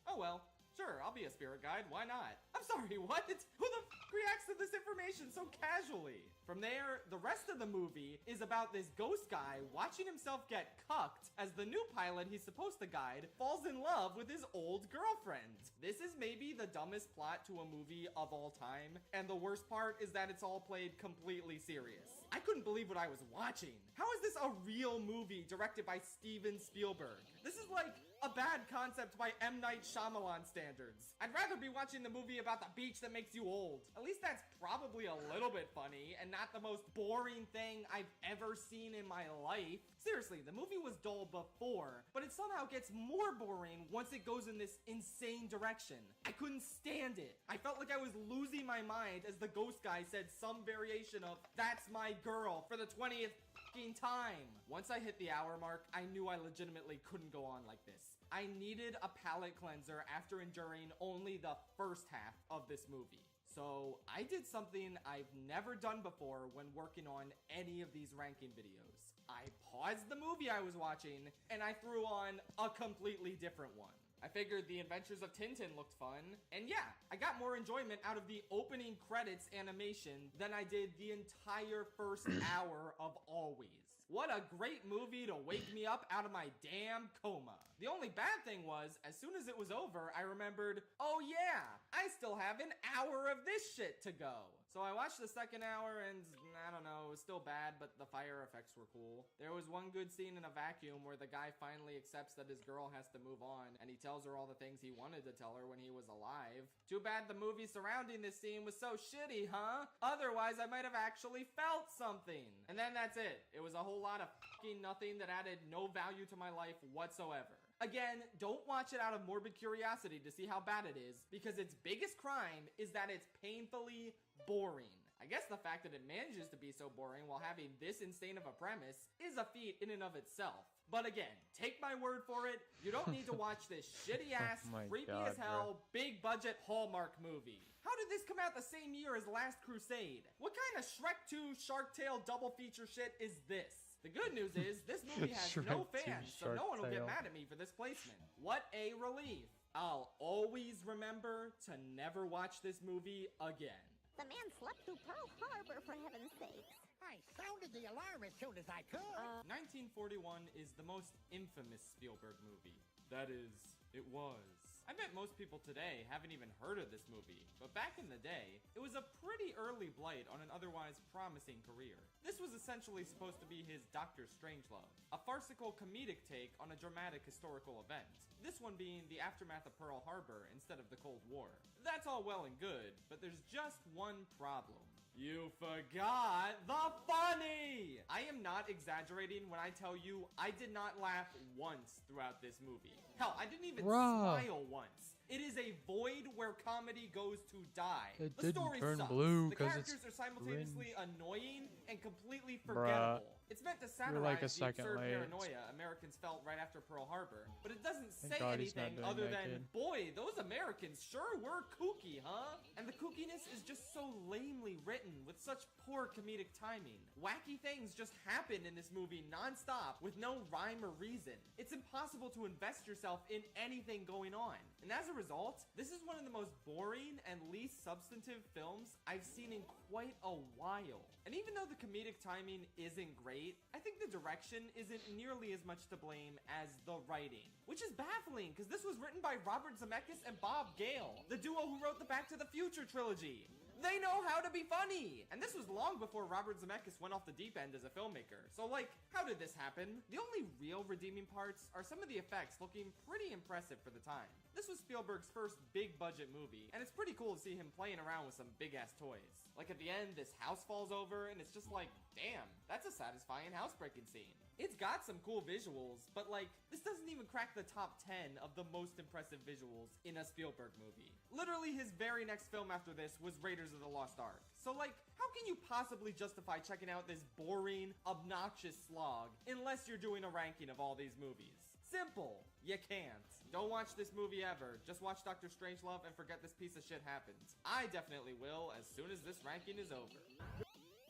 Oh well. Sure, I'll be a spirit guide, why not? I'm sorry, what? Who the f reacts to this information so casually? From there, the rest of the movie is about this ghost guy watching himself get cucked as the new pilot he's supposed to guide falls in love with his old girlfriend. This is maybe the dumbest plot to a movie of all time, and the worst part is that it's all played completely serious. I couldn't believe what I was watching. How is this a real movie directed by Steven Spielberg? This is like a bad concept by M. Night Shyamalan standards. I'd rather be watching the movie about the beach that makes you old. At least that's probably a little bit funny and not the most boring thing I've ever seen in my life. Seriously, the movie was dull before, but it somehow gets more boring once it goes in this insane direction. I couldn't stand it. I felt like I was losing my mind as the ghost guy said some variation of, "That's my girl," for the 20th fucking time. Once I hit the hour mark, I knew I legitimately couldn't go on like this. I needed a palate cleanser after enduring only the first half of this movie. So I did something I've never done before when working on any of these ranking videos. I paused the movie I was watching and I threw on a completely different one. I figured the Adventures of Tintin looked fun, and yeah, I got more enjoyment out of the opening credits animation than I did the entire first hour of Always. What a great movie to wake me up out of my damn coma. The only bad thing was, as soon as it was over, I remembered, oh yeah, I still have an hour of this shit to go. So I watched the second hour and, I don't know, it was still bad, but the fire effects were cool. There was one good scene in a vacuum where the guy finally accepts that his girl has to move on, and he tells her all the things he wanted to tell her when he was alive. Too bad the movie surrounding this scene was so shitty, huh? Otherwise, I might have actually felt something. And then that's it. It was a whole lot of fucking nothing that added no value to my life whatsoever. Again, don't watch it out of morbid curiosity to see how bad it is, because its biggest crime is that it's painfully boring. I guess the fact that it manages to be so boring while having this insane of a premise is a feat in and of itself. But again, take my word for it, you don't need to watch this shitty ass, creepy as hell, big budget Hallmark movie. How did this come out the same year as Last Crusade? What kind of Shrek 2 Shark Tale double feature shit is this? The good news is, this movie has no fans, so no one will get mad at me for this placement. What a relief. I'll always remember to never watch this movie again. The man slept through Pearl Harbor, for heaven's sakes. I sounded the alarm as soon as I could. 1941 is the most infamous Spielberg movie. That is, it was. I bet most people today haven't even heard of this movie, but back in the day, it was a pretty early blight on an otherwise promising career. This was essentially supposed to be his Dr. Strangelove, a farcical comedic take on a dramatic historical event. This one being the aftermath of Pearl Harbor instead of the Cold War. That's all well and good, but there's just one problem. You forgot the funny! I am not exaggerating when I tell you I did not laugh once throughout this movie. Hell, I didn't even smile once. It is a void where comedy goes to die. It The didn't story turn sucks. blue The 'cause it's characters are simultaneously annoying and completely Bruh. forgettable. It's meant to You're like satirize a the second absurd late. paranoia Americans felt right after Pearl Harbor, but it doesn't Thank say God he's not anything doing other that, than, kid. boy, those Americans sure were kooky, huh? And the kookiness is just so lamely written with such poor comedic timing. Wacky things just happen in this movie nonstop with no rhyme or reason. It's impossible to invest yourself in anything going on. And as a result, this is one of the most boring and least substantive films I've seen in quite a while. And even though the comedic timing isn't great, I think the direction isn't nearly as much to blame as the writing. Which is baffling, because this was written by Robert Zemeckis and Bob Gale, the duo who wrote the Back to the Future trilogy. They know how to be funny! And this was long before Robert Zemeckis went off the deep end as a filmmaker. So like, how did this happen? The only real redeeming parts are some of the effects looking pretty impressive for the time. This was Spielberg's first big budget movie, and it's pretty cool to see him playing around with some big ass toys. Like at the end, this house falls over, and it's just like, damn, that's a satisfying housebreaking scene. It's got some cool visuals, but like, this doesn't even crack the top 10 of the most impressive visuals in a Spielberg movie. Literally, his very next film after this was Raiders of the Lost Ark. So like, how can you possibly justify checking out this boring, obnoxious slog unless you're doing a ranking of all these movies? Simple. You can't. Don't watch this movie ever. Just watch Dr. Strangelove and forget this piece of shit happened. I definitely will as soon as this ranking is over.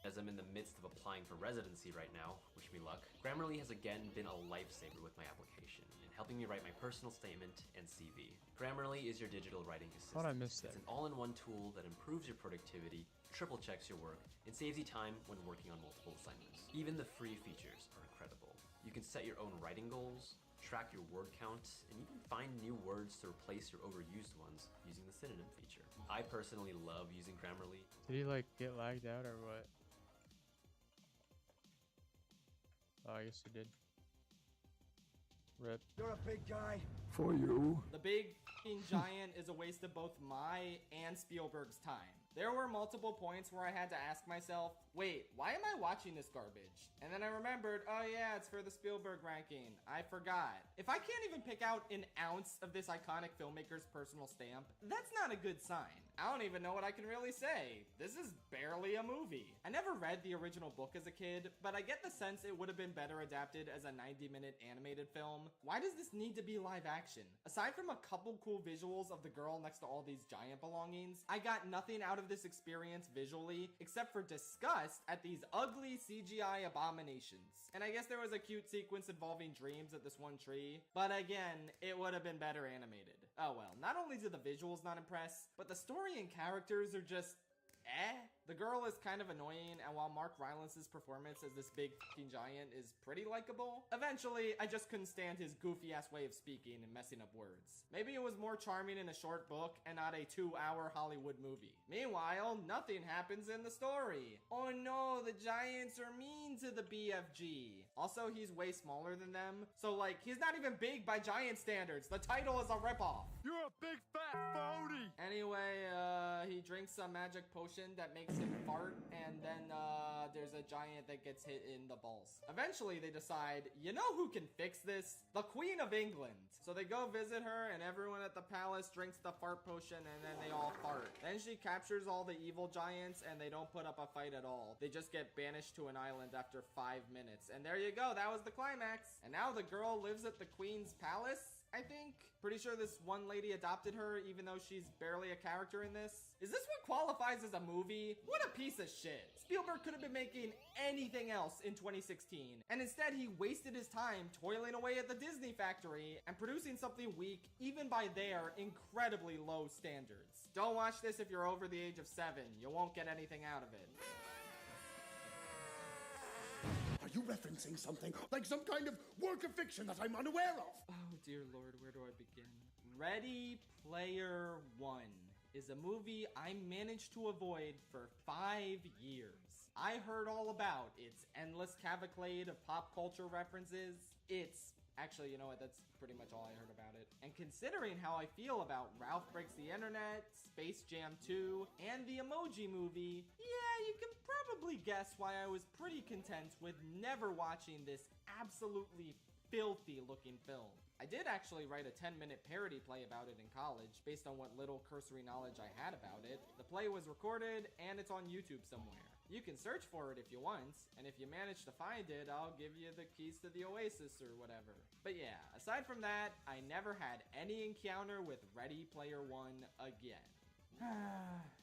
As I'm in the midst of applying for residency right now, wish me luck, Grammarly has again been a lifesaver with my application and helping me write my personal statement and CV. Grammarly is your digital writing assistant. Thought I missed that. It's an all-in-one tool that improves your productivity, triple checks your work, and saves you time when working on multiple assignments. Even the free features are incredible. You can set your own writing goals, track your word count, and even find new words to replace your overused ones using the synonym feature. I personally love using Grammarly. Did he like get lagged out or what? Oh, I guess he did. Rip. You're a big guy. For you. The Big F***ing Giant is a waste of both my and Spielberg's time. There were multiple points where I had to ask myself, wait, why am I watching this garbage? And then I remembered, oh yeah, it's for the Spielberg ranking. I forgot. If I can't even pick out an ounce of this iconic filmmaker's personal stamp, that's not a good sign. I don't even know what I can really say. This is barely a movie. I never read the original book as a kid, but I get the sense it would have been better adapted as a 90-minute animated film. Why does this need to be live action? Aside from a couple cool visuals of the girl next to all these giant belongings, I got nothing out of this experience visually except for disgust at these ugly CGI abominations. And I guess there was a cute sequence involving dreams at this one tree, but again, it would have been better animated. Oh well, not only do the visuals not impress, but the story and characters are just The girl is kind of annoying, and while Mark Rylance's performance as this big f***ing giant is pretty likable, eventually I just couldn't stand his goofy-ass way of speaking and messing up words. Maybe it was more charming in a short book and not a 2-hour Hollywood movie. Meanwhile, nothing happens in the story. Oh no, the giants are mean to the BFG. Also, he's way smaller than them, so like, he's not even big by giant standards. The title is a ripoff. You're a big fat phony! Anyway, he drinks a magic potion that makes him fart, and then there's a giant that gets hit in the balls. Eventually, they decide, you know who can fix this? The Queen of England. So they go visit her, and everyone at the palace drinks the fart potion, and then they all fart. Then she captures all the evil giants, and they don't put up a fight at all. They just get banished to an island after 5 minutes. And there you go, that was the climax. And now the girl lives at the Queen's palace, I think. Pretty sure this one lady adopted her, even though she's barely a character in this. Is this what qualifies as a movie? What a piece of shit. Spielberg could have been making anything else in 2016, and instead he wasted his time toiling away at the Disney factory and producing something weak, even by their incredibly low standards. Don't watch this if you're over the age of 7. You won't get anything out of it. Are you referencing something like some kind of work of fiction that I'm unaware of? Oh dear lord, where do I begin? Ready Player One is a movie I managed to avoid for 5 years. I heard all about its endless cavalcade of pop culture references. Actually, you know what, that's pretty much all I heard about it. And considering how I feel about Ralph Breaks the Internet, Space Jam 2, and the Emoji Movie, yeah, you can probably guess why I was pretty content with never watching this absolutely filthy looking film. I did actually write a 10-minute parody play about it in college, based on what little cursory knowledge I had about it. The play was recorded, and it's on YouTube somewhere. You can search for it if you want, and if you manage to find it, I'll give you the keys to the Oasis or whatever. But yeah, aside from that, I never had any encounter with Ready Player One again.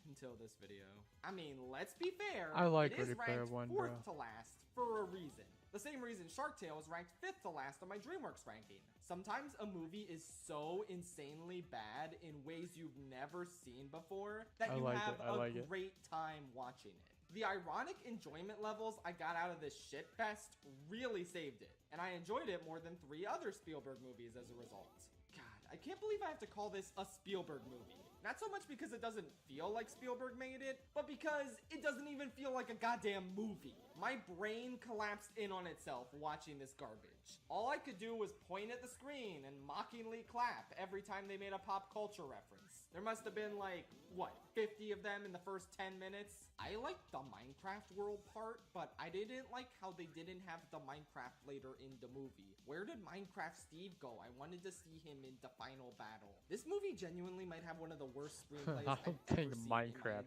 Until this video. I mean, let's be fair. I like it is Ready Player ranked One, fourth bro. to last for a reason. The same reason Shark Tale is ranked 5th to last on my DreamWorks ranking. Sometimes a movie is so insanely bad in ways you've never seen before that you have a great time watching it. The ironic enjoyment levels I got out of this shitfest really saved it, and I enjoyed it more than 3 other Spielberg movies as a result. God, I can't believe I have to call this a Spielberg movie. Not so much because it doesn't feel like Spielberg made it, but because it doesn't even feel like a goddamn movie. My brain collapsed in on itself watching this garbage. All I could do was point at the screen and mockingly clap every time they made a pop culture reference. There must have been like, what, 50 of them in the first 10 minutes? I liked the Minecraft world part, but I didn't like how they didn't have the Minecraft later in the movie. Where did Minecraft Steve go? I wanted to see him in the final battle. This movie genuinely might have one of the worst screenplays I've ever seen in my entire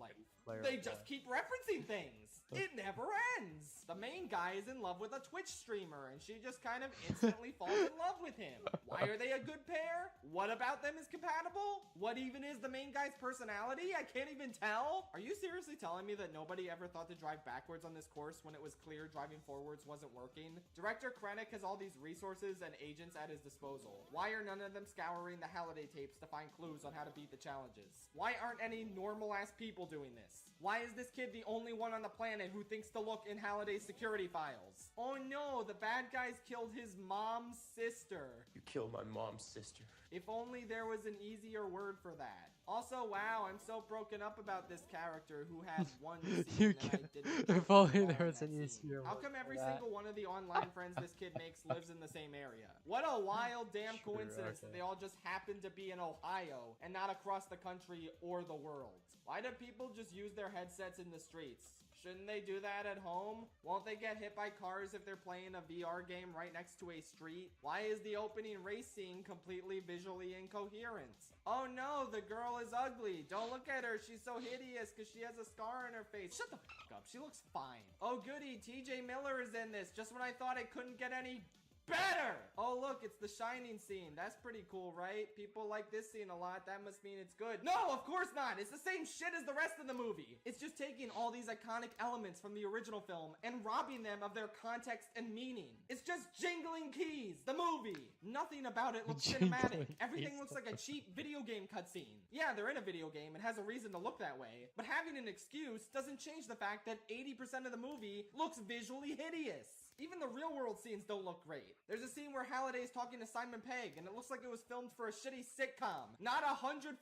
life. They just keep referencing things. It never ends. The main guy is in love with a Twitch streamer, and she just kind of instantly falls in love with him. Why are they a good pair? What about them is compatible? What even is the main guy's personality? I can't even tell. Are you seriously telling me that nobody ever thought to drive backwards on this course when it was clear driving forwards wasn't working? Director Krennic has all these resources and agents at his disposal. Why are none of them scouring the holiday tapes to find clues on how to beat the challenges? Why aren't any normal-ass people doing this? Why is this kid the only one on the planet who thinks to look in Halliday's security files? Oh no, the bad guys killed his mom's sister. You killed my mom's sister. If only there was an easier word for that. Also, wow, I'm so broken up about this character who had one scene that I didn't. If only there was an easier How word come every for that. single one of the online friends this kid makes lives in the same area? What a wild damn coincidence that they all just happen to be in Ohio and not across the country or the world. Why do people just use their headsets in the streets? Shouldn't they do that at home? Won't they get hit by cars if they're playing a VR game right next to a street? Why is the opening race scene completely visually incoherent? Oh no, the girl is ugly. Don't look at her. She's so hideous because she has a scar on her face. Shut the fuck up. She looks fine. Oh goody, TJ Miller is in this just when I thought it couldn't get any better. Oh look, it's the Shining scene. That's pretty cool, right? People like this scene a lot. That must mean it's good. No, of course not. It's the same shit as the rest of the movie. It's just taking all these iconic elements from the original film and robbing them of their context and meaning. It's just jingling keys. The movie. Nothing about it looks cinematic. Everything looks like a cheap video game cutscene. Yeah, they're in a video game and has a reason to look that way, but having an excuse doesn't change the fact that 80% of the movie looks visually hideous. Even the real world scenes don't look great. There's a scene where Halliday's talking to Simon Pegg, and it looks like it was filmed for a shitty sitcom, not a $155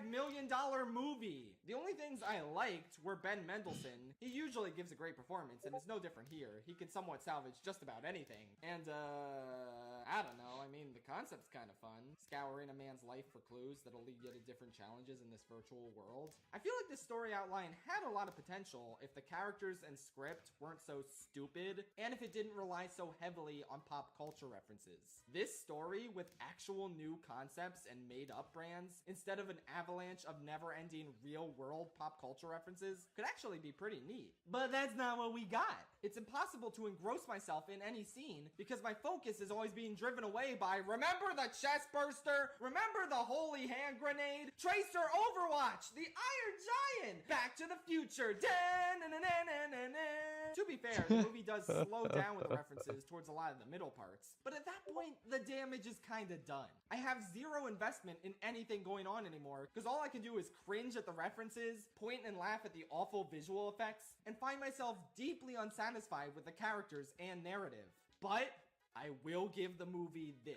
million movie. The only things I liked were Ben Mendelsohn. He usually gives a great performance, and it's no different here. He can somewhat salvage just about anything. And, I don't know. I mean, the concept's kind of fun. Scouring a man's life for clues that'll lead you to different challenges in this virtual world. I feel like this story outline had a lot of potential if the characters and script weren't so stupid, and if it didn't rely so heavily on pop culture references. This story, with actual new concepts and made-up brands, instead of an avalanche of never-ending real-world pop culture references, could actually be pretty neat. But that's not what we got. It's impossible to engross myself in any scene because my focus is always being driven away by remember the chest burster, remember the holy hand grenade, Tracer Overwatch, the Iron Giant, Back to the Future, To be fair, the movie does slow down with the references towards a lot of the middle parts, but at that point, the damage is kinda done. I have zero investment in anything going on anymore, because all I can do is cringe at the references, point and laugh at the awful visual effects, and find myself deeply unsatisfied with the characters and narrative. But I will give the movie this.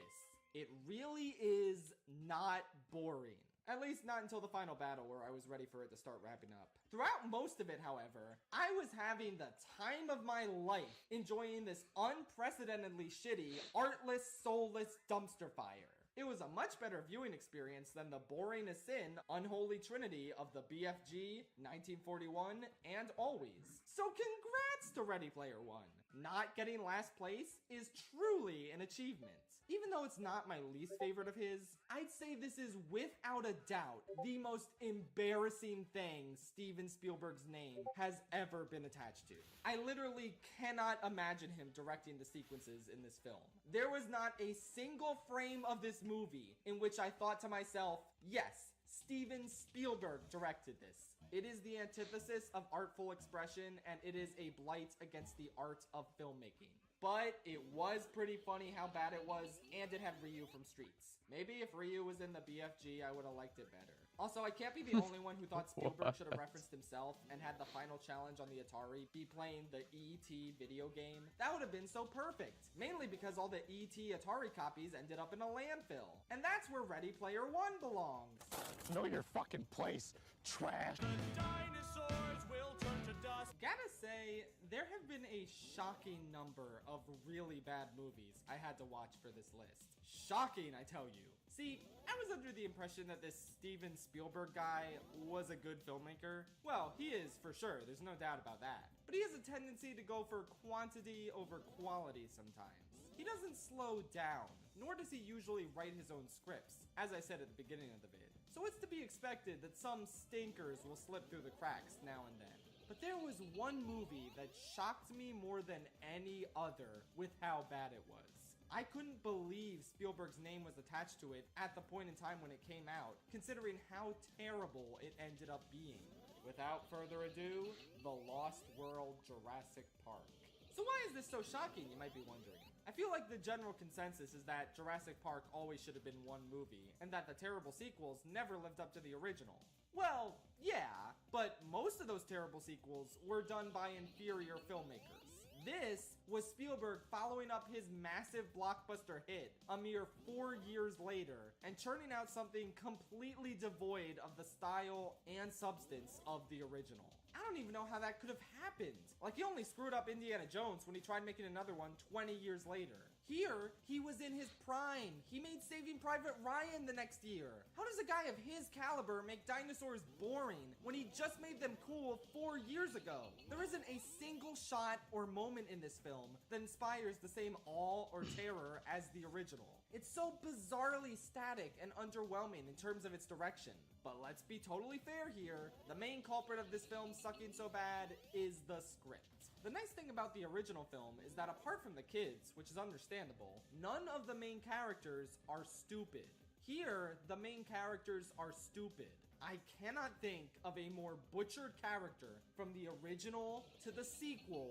It really is not boring. At least not until the final battle where I was ready for it to start wrapping up. Throughout most of it, however, I was having the time of my life enjoying this unprecedentedly shitty, artless, soulless dumpster fire. It was a much better viewing experience than the boring as sin unholy trinity of the BFG, 1941, and Always. So congrats to Ready Player One. Not getting last place is truly an achievement. Even though it's not my least favorite of his, I'd say this is without a doubt the most embarrassing thing Steven Spielberg's name has ever been attached to. I literally cannot imagine him directing the sequences in this film. There was not a single frame of this movie in which I thought to myself, yes, Steven Spielberg directed this. It is the antithesis of artful expression, and it is a blight against the art of filmmaking. But it was pretty funny how bad it was, and it had Ryu from Streets. Maybe if Ryu was in the BFG, I would have liked it better. Also, I can't be the only one who thought Spielberg should have referenced himself and had the final challenge on the Atari be playing the E.T. video game. That would have been so perfect. Mainly because all the E.T. Atari copies ended up in a landfill. And that's where Ready Player One belongs. Know your fucking place, trash. The dinosaurs will turn to dust. Gotta say, there have been a shocking number of really bad movies I had to watch for this list. Shocking, I tell you. See, I was under the impression that this Steven Spielberg guy was a good filmmaker. Well, he is for sure, there's no doubt about that. But he has a tendency to go for quantity over quality sometimes. He doesn't slow down, nor does he usually write his own scripts, as I said at the beginning of the vid. So it's to be expected that some stinkers will slip through the cracks now and then. But there was one movie that shocked me more than any other with how bad it was. I couldn't believe Spielberg's name was attached to it at the point in time when it came out, considering how terrible it ended up being. Without further ado, The Lost World Jurassic Park. So why is this so shocking, you might be wondering? I feel like the general consensus is that Jurassic Park always should have been one movie, and that the terrible sequels never lived up to the original. Well, yeah, but most of those terrible sequels were done by inferior filmmakers. This was Spielberg following up his massive blockbuster hit a mere 4 years later and churning out something completely devoid of the style and substance of the original. I don't even know how that could have happened. Like, he only screwed up Indiana Jones when he tried making another one 20 years later. Here, he was in his prime. He made Saving Private Ryan the next year. How does a guy of his caliber make dinosaurs boring when he just made them cool 4 years ago? There isn't a single shot or moment in this film that inspires the same awe or terror as the original. It's so bizarrely static and underwhelming in terms of its direction. But let's be totally fair here. The main culprit of this film sucking so bad is the script. The nice thing about the original film is that apart from the kids, which is understandable, none of the main characters are stupid. Here, the main characters are stupid. I cannot think of a more butchered character from the original to the sequel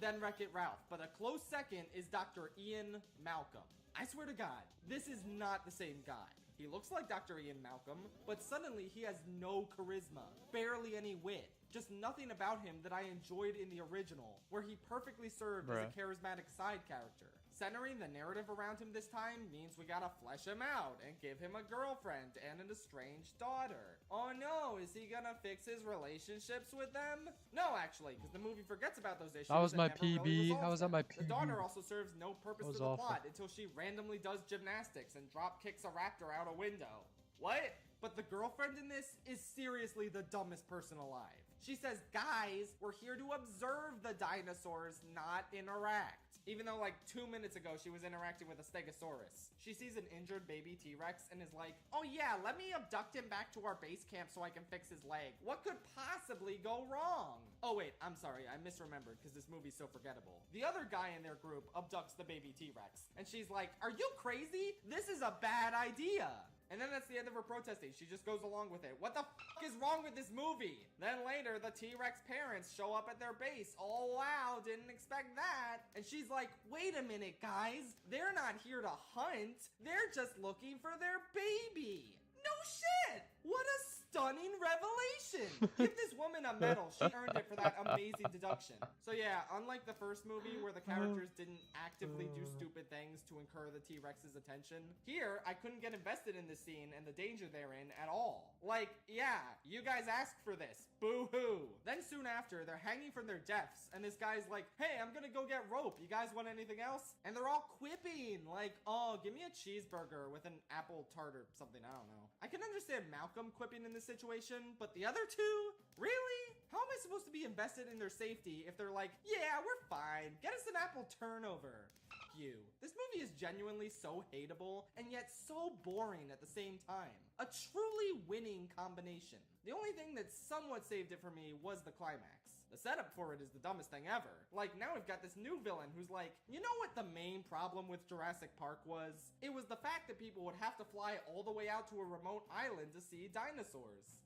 than Wreck-It Ralph, but a close second is Dr. Ian Malcolm. I swear to God, this is not the same guy. He looks like Dr. Ian Malcolm, but suddenly he has no charisma, barely any wit. Just nothing about him that I enjoyed in the original, where he perfectly served as a charismatic side character. Centering the narrative around him this time means we gotta flesh him out and give him a girlfriend and an estranged daughter. Oh no, is he gonna fix his relationships with them? No, actually, because the movie forgets about those issues. That was my and never PB. really That was resolves on my them. The PB. daughter also serves no purpose That was to the awful. plot until she randomly does gymnastics and drop kicks a raptor out a window. What? But the girlfriend in this is seriously the dumbest person alive. She says, guys, we're here to observe the dinosaurs, not interact. Even though like 2 minutes ago she was interacting with a stegosaurus. She sees an injured baby T-Rex and is like, oh yeah, let me abduct him back to our base camp so I can fix his leg. What could possibly go wrong? Oh wait, I'm sorry, I misremembered because this movie's so forgettable. The other guy in their group abducts the baby T-Rex. And she's like, are you crazy? This is a bad idea. And then that's the end of her protesting. She just goes along with it. What the fuck is wrong with this movie? Then later, the T-Rex parents show up at their base. Oh wow, didn't expect that. And she's like, wait a minute, guys. They're not here to hunt. They're just looking for their baby. No shit! What a stunning revelation. Give this woman a medal. She earned it for that amazing deduction. So yeah, unlike the first movie where the characters didn't actively do stupid things to incur the T-Rex's attention, here I couldn't get invested in this scene and the danger therein at all. Like, yeah, you guys asked for this. Boo-hoo. Then soon after, they're hanging from their deaths, and this guy's like, hey, I'm gonna go get rope. You guys want anything else? And they're all quipping, like, oh, give me a cheeseburger with an apple tart or something, I don't know. I can understand Malcolm quipping in this situation, but the other two? Really? How am I supposed to be invested in their safety if they're like, yeah, we're fine. Get us an apple turnover. Fuck you. This movie is genuinely so hateable and yet so boring at the same time. A truly winning combination. The only thing that somewhat saved it for me was the climax. The setup for it is the dumbest thing ever. Like, now we've got this new villain who's like, you know what the main problem with Jurassic Park was? It was the fact that people would have to fly all the way out to a remote island to see dinosaurs.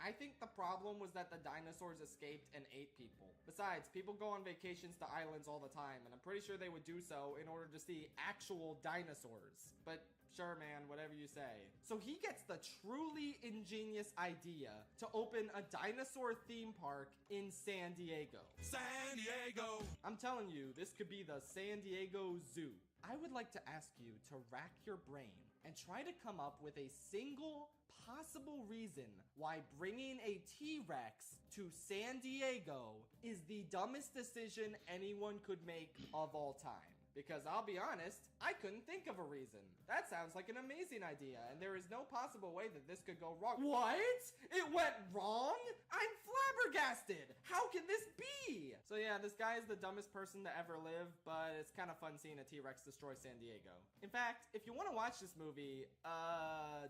I think the problem was that the dinosaurs escaped and ate people. Besides, people go on vacations to islands all the time, and I'm pretty sure they would do so in order to see actual dinosaurs. But sure, man, whatever you say. So he gets the truly ingenious idea to open a dinosaur theme park in San Diego. San Diego! I'm telling you, this could be the San Diego Zoo. I would like to ask you to rack your brain and try to come up with a single possible reason why bringing a T-Rex to San Diego is the dumbest decision anyone could make of all time. Because I'll be honest, I couldn't think of a reason. That sounds like an amazing idea, and there is no possible way that this could go wrong. What? It went wrong? I'm flabbergasted! How can this be? So yeah, this guy is the dumbest person to ever live, but it's kind of fun seeing a T-Rex destroy San Diego. In fact, if you want to watch this movie,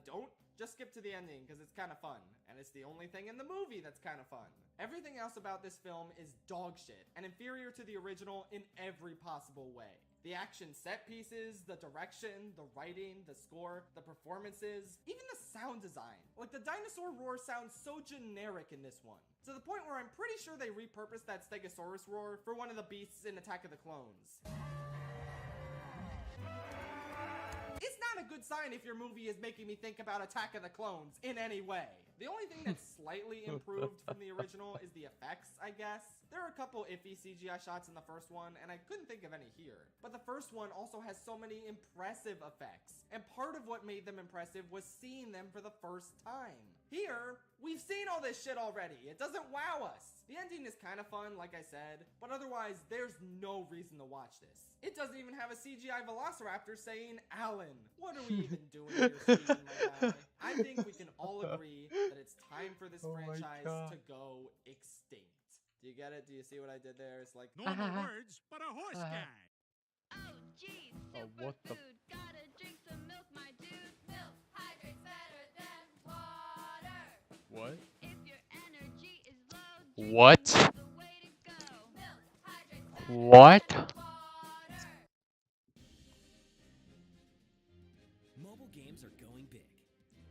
don't. Just skip to the ending, because it's kind of fun. And it's the only thing in the movie that's kind of fun. Everything else about this film is dog shit, and inferior to the original in every possible way. The action set pieces, the direction, the writing, the score, the performances, even the sound design. Like, the dinosaur roar sounds so generic in this one, to the point where I'm pretty sure they repurposed that Stegosaurus roar for one of the beasts in Attack of the Clones. It's not a good sign if your movie is making me think about Attack of the Clones in any way. The only thing that's slightly improved from the original is the effects, I guess. There are a couple iffy CGI shots in the first one, and I couldn't think of any here. But the first one also has so many impressive effects, and part of what made them impressive was seeing them for the first time. Here, we've seen all this shit already. It doesn't wow us. The ending is kind of fun, like I said, but otherwise, there's no reason to watch this. It doesn't even have a CGI velociraptor saying, Alan, what are we even doing here, Steven, my guy? I think we can all agree that it's time for this franchise to go extinct. Do you get it? Do you see what I did there? It's like Normal words, but a horse guy. Oh, geez, what the? superfood. Gotta drink some milk, my dude. Milk hydrates better than water. What? If your energy is low, What? the way to go. Milk hydrates better What? than water. Mobile games are going big.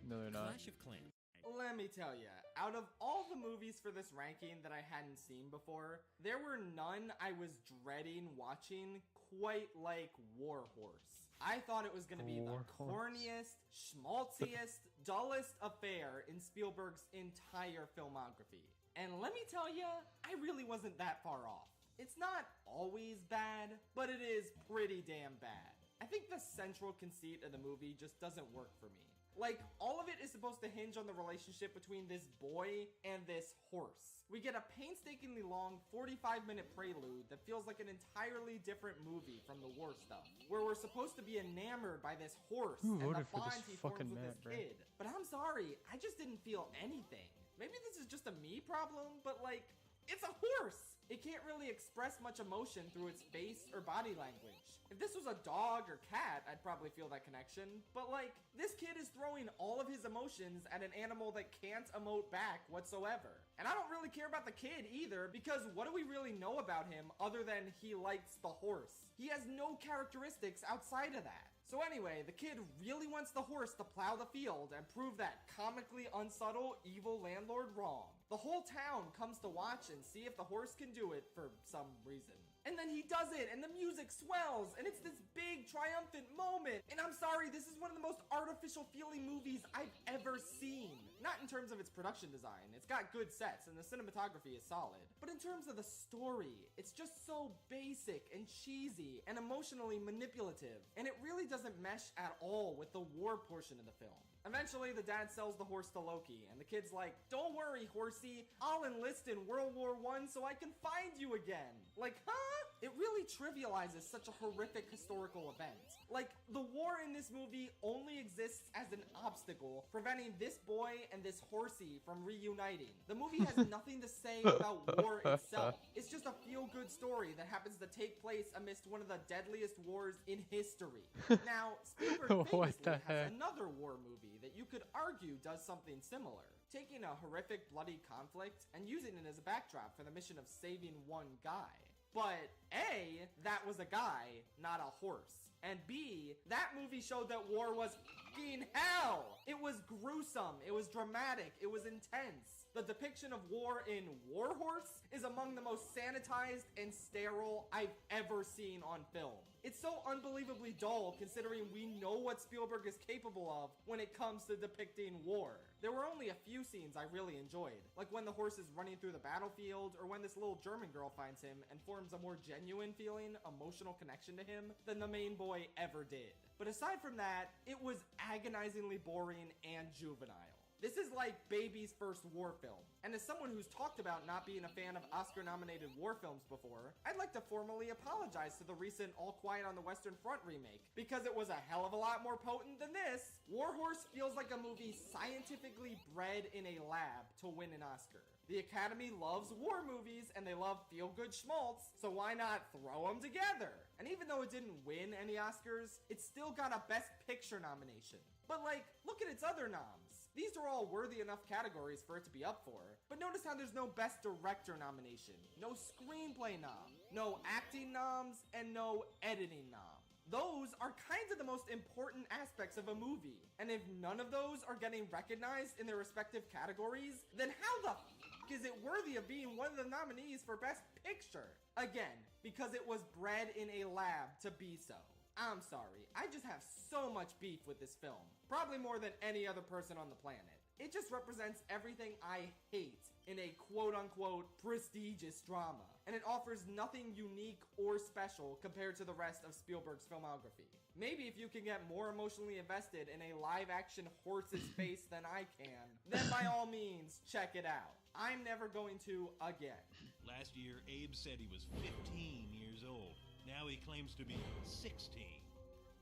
No, they're not. Clash of Clans. Let me tell ya, out of all the movies for this ranking that I hadn't seen before, there were none I was dreading watching quite like War Horse. I thought it was gonna be the corniest, schmaltziest, dullest affair in Spielberg's entire filmography. And let me tell ya, I really wasn't that far off. It's not always bad, but it is pretty damn bad. I think the central conceit of the movie just doesn't work for me. Like, all of it is supposed to hinge on the relationship between this boy and this horse. We get a painstakingly long 45-minute prelude that feels like an entirely different movie from the war stuff, where we're supposed to be enamored by this horse and the bond he forms with this kid. But I'm sorry, I just didn't feel anything. Maybe this is just a me problem, but like, it's a horse! It can't really express much emotion through its face or body language. If this was a dog or cat, I'd probably feel that connection. But like, this kid is throwing all of his emotions at an animal that can't emote back whatsoever. And I don't really care about the kid either, because what do we really know about him other than he likes the horse? He has no characteristics outside of that. So anyway, the kid really wants the horse to plow the field and prove that comically unsubtle evil landlord wrong. The whole town comes to watch and see if the horse can do it for some reason. And then he does it, and the music swells, and it's this big triumphant moment. And I'm sorry, this is one of the most artificial feeling movies I've ever seen. Not in terms of its production design, it's got good sets, and the cinematography is solid. But in terms of the story, it's just so basic and cheesy and emotionally manipulative. And it really doesn't mesh at all with the war portion of the film. Eventually, the dad sells the horse to Loki, and the kid's like, "Don't worry, horsey, I'll enlist in World War I so I can find you again." Like, huh? It really trivializes such a horrific historical event. Like, the war in this movie only exists as an obstacle, preventing this boy and this horsey from reuniting. The movie has nothing to say about war itself. It's just a feel-good story that happens to take place amidst one of the deadliest wars in history. Now, Spielberg famously has another war movie that you could argue does something similar, taking a horrific bloody conflict and using it as a backdrop for the mission of saving one guy. But A, that was a guy, not a horse. And B, that movie showed that war was f***ing hell! It was gruesome, it was dramatic, it was intense. The depiction of war in War Horse is among the most sanitized and sterile I've ever seen on film. It's so unbelievably dull considering we know what Spielberg is capable of when it comes to depicting war. There were only a few scenes I really enjoyed, like when the horse is running through the battlefield, or when this little German girl finds him and forms a more genuine feeling, emotional connection to him than the main boy ever did. But aside from that, it was agonizingly boring and juvenile. This is like baby's first war film. And as someone who's talked about not being a fan of Oscar-nominated war films before, I'd like to formally apologize to the recent All Quiet on the Western Front remake, because it was a hell of a lot more potent than this. War Horse feels like a movie scientifically bred in a lab to win an Oscar. The Academy loves war movies and they love feel-good schmaltz, so why not throw them together? And even though it didn't win any Oscars, it still got a Best Picture nomination. But like, look at its other noms. These are all worthy enough categories for it to be up for, but notice how there's no Best Director nomination, no Screenplay nom, no Acting noms, and no Editing nom. Those are kinds of the most important aspects of a movie, and if none of those are getting recognized in their respective categories, then how the f*** is it worthy of being one of the nominees for Best Picture? Again, because it was bred in a lab to be so. I'm sorry, I just have so much beef with this film. Probably more than any other person on the planet. It just represents everything I hate in a quote-unquote prestigious drama. And it offers nothing unique or special compared to the rest of Spielberg's filmography. Maybe if you can get more emotionally invested in a live-action horse's face than I can, then by all means, check it out. I'm never going to again. Last year, Abe said he was 15 years old. Now he claims to be 16.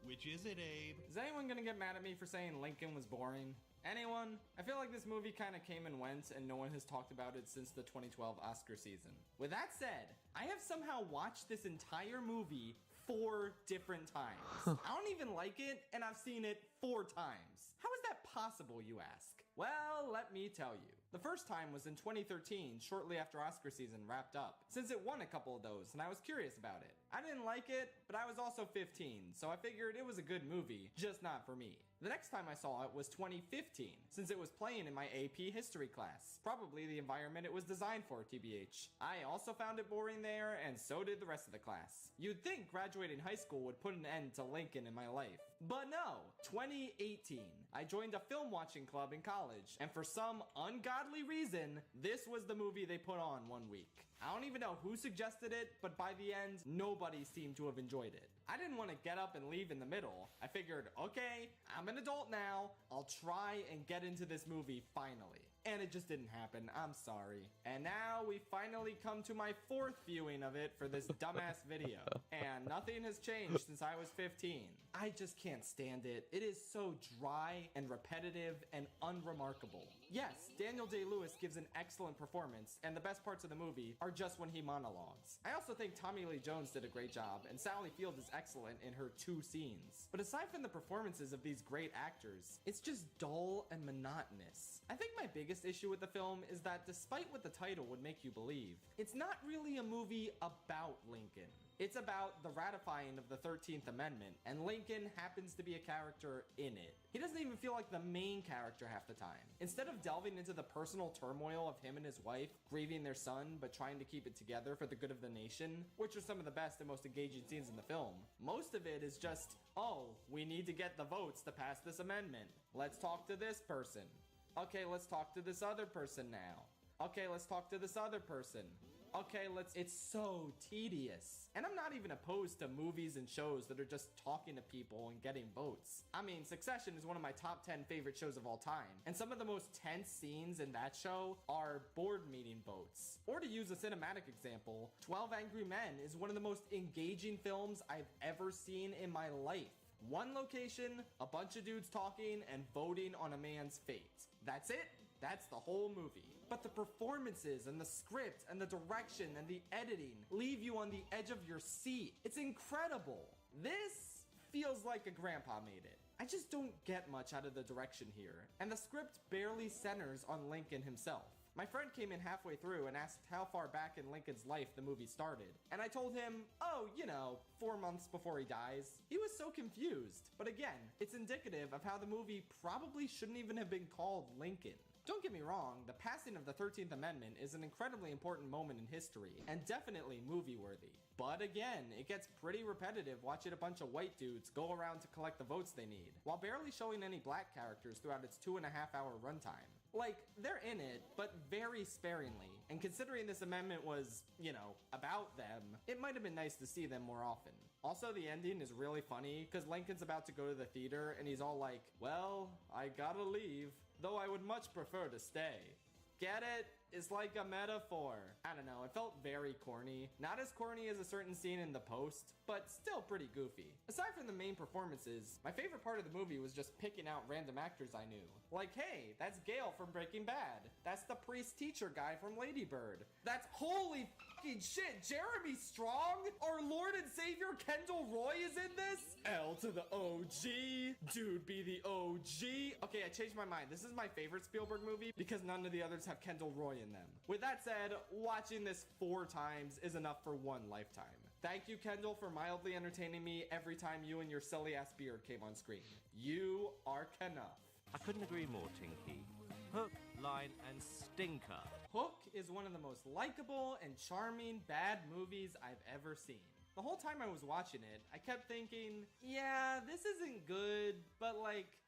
Which is it, Abe? Is anyone gonna get mad at me for saying Lincoln was boring? Anyone? I feel like this movie kind of came and went and no one has talked about it since the 2012 Oscar season. With that said, I have somehow watched this entire movie 4 different times. I don't even like it, and I've seen it 4 times. How is that possible, you ask? Well, let me tell you. The first time was in 2013, shortly after Oscar season wrapped up, since it won a couple of those, and I was curious about it. I didn't like it, but I was also 15, so I figured it was a good movie, just not for me. The next time I saw it was 2015, since it was playing in my AP history class. Probably the environment it was designed for, TBH. I also found it boring there, and so did the rest of the class. You'd think graduating high school would put an end to Lincoln in my life. But no, 2018. I joined a film watching club in college, and for some ungodly reason, this was the movie they put on one week. I don't even know who suggested it, but by the end, nobody seemed to have enjoyed it. I didn't want to get up and leave in the middle. I figured, okay, I'm an adult now, I'll try and get into this movie finally. And it just didn't happen, I'm sorry. And now we finally come to my 4th viewing of it for this dumbass video. And nothing has changed since I was 15. I just can't stand it. It is so dry and repetitive and unremarkable. Yes, Daniel Day-Lewis gives an excellent performance, and the best parts of the movie are just when he monologues. I also think Tommy Lee Jones did a great job, and Sally Field is excellent in her 2 scenes. But aside from the performances of these great actors, it's just dull and monotonous. I think my biggest issue with the film is that despite what the title would make you believe, it's not really a movie about Lincoln. It's about the ratifying of the 13th Amendment, and Lincoln happens to be a character in it. He doesn't even feel like the main character half the time. Instead of delving into the personal turmoil of him and his wife, grieving their son but trying to keep it together for the good of the nation, which are some of the best and most engaging scenes in the film, most of it is just, oh, we need to get the votes to pass this amendment. Let's talk to this person. Okay, let's talk to this other person now. Okay, let's talk to this other person. Okay, it's so tedious. And I'm not even opposed to movies and shows that are just talking to people and getting votes. I mean, Succession is one of my top 10 favorite shows of all time. And some of the most tense scenes in that show are board meeting votes. Or to use a cinematic example, 12 Angry Men is one of the most engaging films I've ever seen in my life. One location, a bunch of dudes talking and voting on a man's fate. That's it. That's the whole movie. But the performances and the script and the direction and the editing leave you on the edge of your seat. It's incredible. This feels like a grandpa made it. I just don't get much out of the direction here. And the script barely centers on Lincoln himself. My friend came in halfway through and asked how far back in Lincoln's life the movie started. And I told him, oh, 4 months before he dies. He was so confused. But again, it's indicative of how the movie probably shouldn't even have been called Lincoln. Don't get me wrong, the passing of the 13th Amendment is an incredibly important moment in history, and definitely movie-worthy. But again, it gets pretty repetitive watching a bunch of white dudes go around to collect the votes they need, while barely showing any black characters throughout its 2.5-hour runtime. Like, they're in it, but very sparingly, and considering this amendment was, about them, it might have been nice to see them more often. Also, the ending is really funny, because Lincoln's about to go to the theater, and he's all like, well, I gotta leave. Though I would much prefer to stay. Get it? It's like a metaphor. I don't know, it felt very corny. Not as corny as a certain scene in The Post, but still pretty goofy. Aside from the main performances, my favorite part of the movie was just picking out random actors I knew. Like, hey, that's Gale from Breaking Bad. That's the priest teacher guy from Lady Bird. That's holy fucking shit, Jeremy Strong? Our Lord and Savior Kendall Roy is in this? L to the OG. Dude be the OG. Okay, I changed my mind. This is my favorite Spielberg movie because none of the others have Kendall Roy in them. With that said, watching this 4 times is enough for one lifetime. Thank you, Kendall, for mildly entertaining me every time you and your silly-ass beard came on screen. You are enough. I couldn't agree more, Tinky. Hook, line, and stinker. Hook is one of the most likable and charming bad movies I've ever seen. The whole time I was watching it, I kept thinking, yeah, this isn't good, but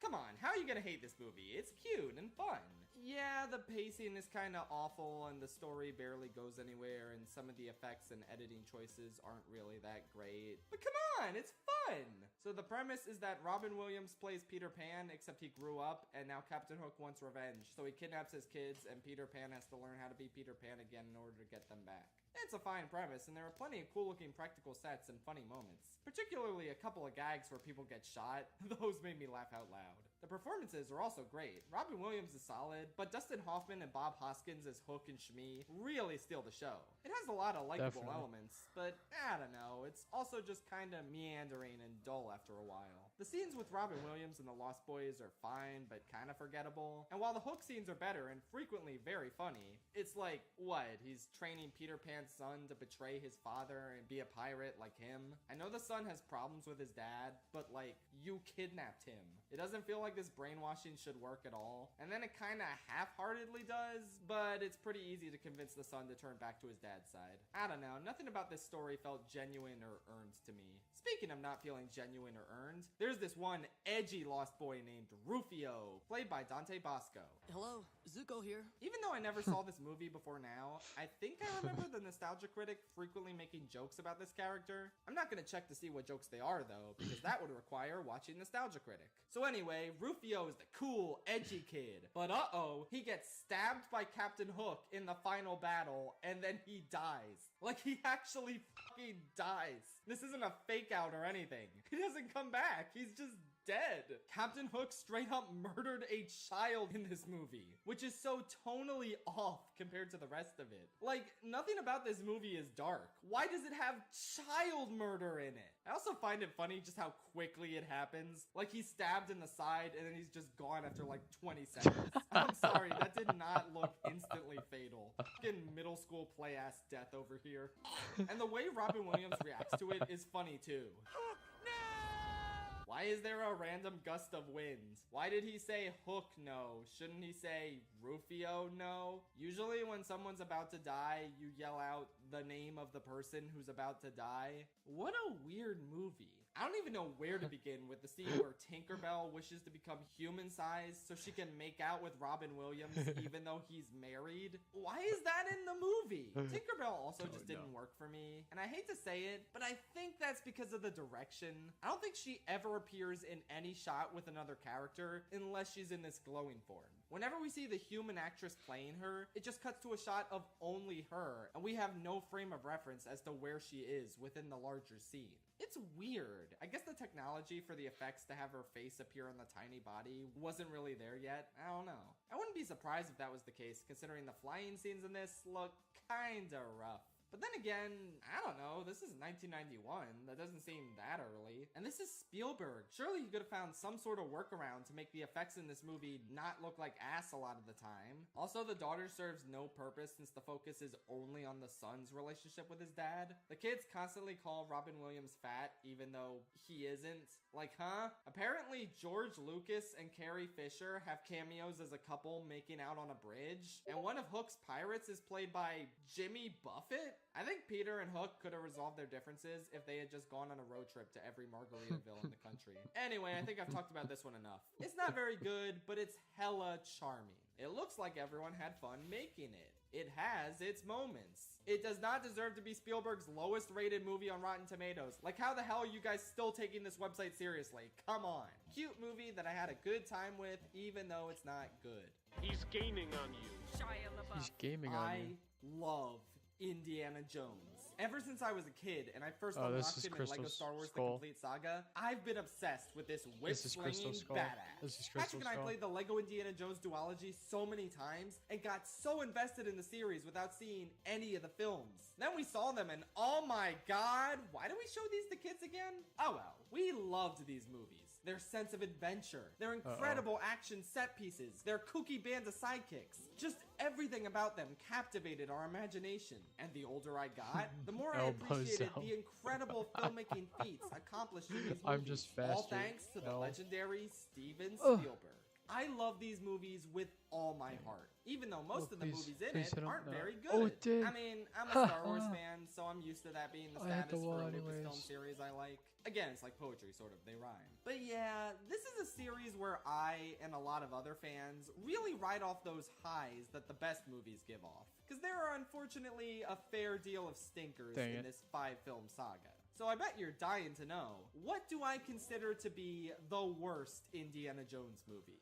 come on, how are you gonna hate this movie? It's cute and fun. Yeah, the pacing is kind of awful and the story barely goes anywhere and some of the effects and editing choices aren't really that great. But come on, it's fun! So the premise is that Robin Williams plays Peter Pan, except he grew up and now Captain Hook wants revenge. So he kidnaps his kids and Peter Pan has to learn how to be Peter Pan again in order to get them back. It's a fine premise, and there are plenty of cool-looking practical sets and funny moments. Particularly a couple of gags where people get shot. Those made me laugh out loud. The performances are also great. Robin Williams is solid, but Dustin Hoffman and Bob Hoskins as Hook and Shmi really steal the show. It has a lot of likable elements, but I don't know, it's also just kind of meandering and dull after a while. The scenes with Robin Williams and the Lost Boys are fine, but kind of forgettable. And while the Hook scenes are better and frequently very funny, it's like, what, he's training Peter Pan's son to betray his father and be a pirate like him? I know the son has problems with his dad, but you kidnapped him. It doesn't feel like this brainwashing should work at all. And then it kind of half-heartedly does, but it's pretty easy to convince the son to turn back to his dad's side. I don't know, nothing about this story felt genuine or earned to me. Speaking of not feeling genuine or earned, there's this one edgy lost boy named Rufio, played by Dante Bosco. Hello, Zuko here. Even though I never saw this movie before now, I think I remember the Nostalgia Critic frequently making jokes about this character. I'm not gonna check to see what jokes they are though, because that would require watching Nostalgia Critic. So anyway, Rufio is the cool, edgy kid. But uh-oh, he gets stabbed by Captain Hook in the final battle, and then he dies. He actually fucking dies. This isn't a fake out or anything. He doesn't come back. He's just dead. Captain Hook straight up murdered a child in this movie, which is so tonally off compared to the rest of it. Like, nothing about this movie is dark. Why does it have child murder in it? I also find it funny just how quickly it happens. Like, he's stabbed in the side and then he's just gone after like 20 seconds. I'm sorry, that did not look instantly fatal. Fucking middle school play ass death over here. And the way Robin Williams reacts to it is funny too. Why is there a random gust of wind? Why did he say Hook no? Shouldn't he say Rufio no? Usually when someone's about to die, you yell out the name of the person who's about to die. What a weird movie. I don't even know where to begin with the scene where Tinkerbell wishes to become human-sized so she can make out with Robin Williams even though he's married. Why is that in the movie? Tinkerbell also just didn't work for me. And I hate to say it, but I think that's because of the direction. I don't think she ever appears in any shot with another character unless she's in this glowing form. Whenever we see the human actress playing her, it just cuts to a shot of only her, and we have no frame of reference as to where she is within the larger scene. It's weird. I guess the technology for the effects to have her face appear on the tiny body wasn't really there yet. I don't know. I wouldn't be surprised if that was the case, considering the flying scenes in this look kinda rough. But then again, I don't know, this is 1991. That doesn't seem that early. And this is Spielberg. Surely he could have found some sort of workaround to make the effects in this movie not look like ass a lot of the time. Also, the daughter serves no purpose since the focus is only on the son's relationship with his dad. The kids constantly call Robin Williams fat, even though he isn't. Like, huh? Apparently, George Lucas and Carrie Fisher have cameos as a couple making out on a bridge. And one of Hook's pirates is played by Jimmy Buffett? I think Peter and Hook could have resolved their differences if they had just gone on a road trip to every Margaritaville in the country. Anyway, I think I've talked about this one enough. It's not very good, but it's hella charming. It looks like everyone had fun making it. It has its moments. It does not deserve to be Spielberg's lowest rated movie on Rotten Tomatoes. Like, how the hell are you guys still taking this website seriously? Come on. Cute movie that I had a good time with, even though it's not good. He's gaming on you. He's gaming on you. I love Indiana Jones. Ever since I was a kid and I first Oh, this unlocked is him in Crystal LEGO Star Wars Skull. The Complete Saga, I've been obsessed with this whip-slinging badass. This is Crystal Patrick and I Skull. played the LEGO Indiana Jones duology so many times and got so invested in the series without seeing any of the films. Then we saw them and oh my god, why do we show these to kids again? Oh well, we loved these movies. Their sense of adventure, their incredible action set pieces, their kooky band of sidekicks. Just everything about them captivated our imagination. And the older I got, the more I appreciated the incredible filmmaking feats accomplished in these movies. I'm just faster. All thanks to the No. legendary Steven Spielberg. I love these movies with all my heart, even though most of the movies in it aren't very good. Oh, it did. I mean, I'm a Star Wars fan, so I'm used to that being the I had status the for wall a Lucasfilm anyways. series I like. Again, it's like poetry, sort of. They rhyme. But yeah, this is a series where I and a lot of other fans really ride off those highs that the best movies give off. Because there are unfortunately a fair deal of stinkers Dang in it. this 5-film saga. So I bet you're dying to know, what do I consider to be the worst Indiana Jones movie?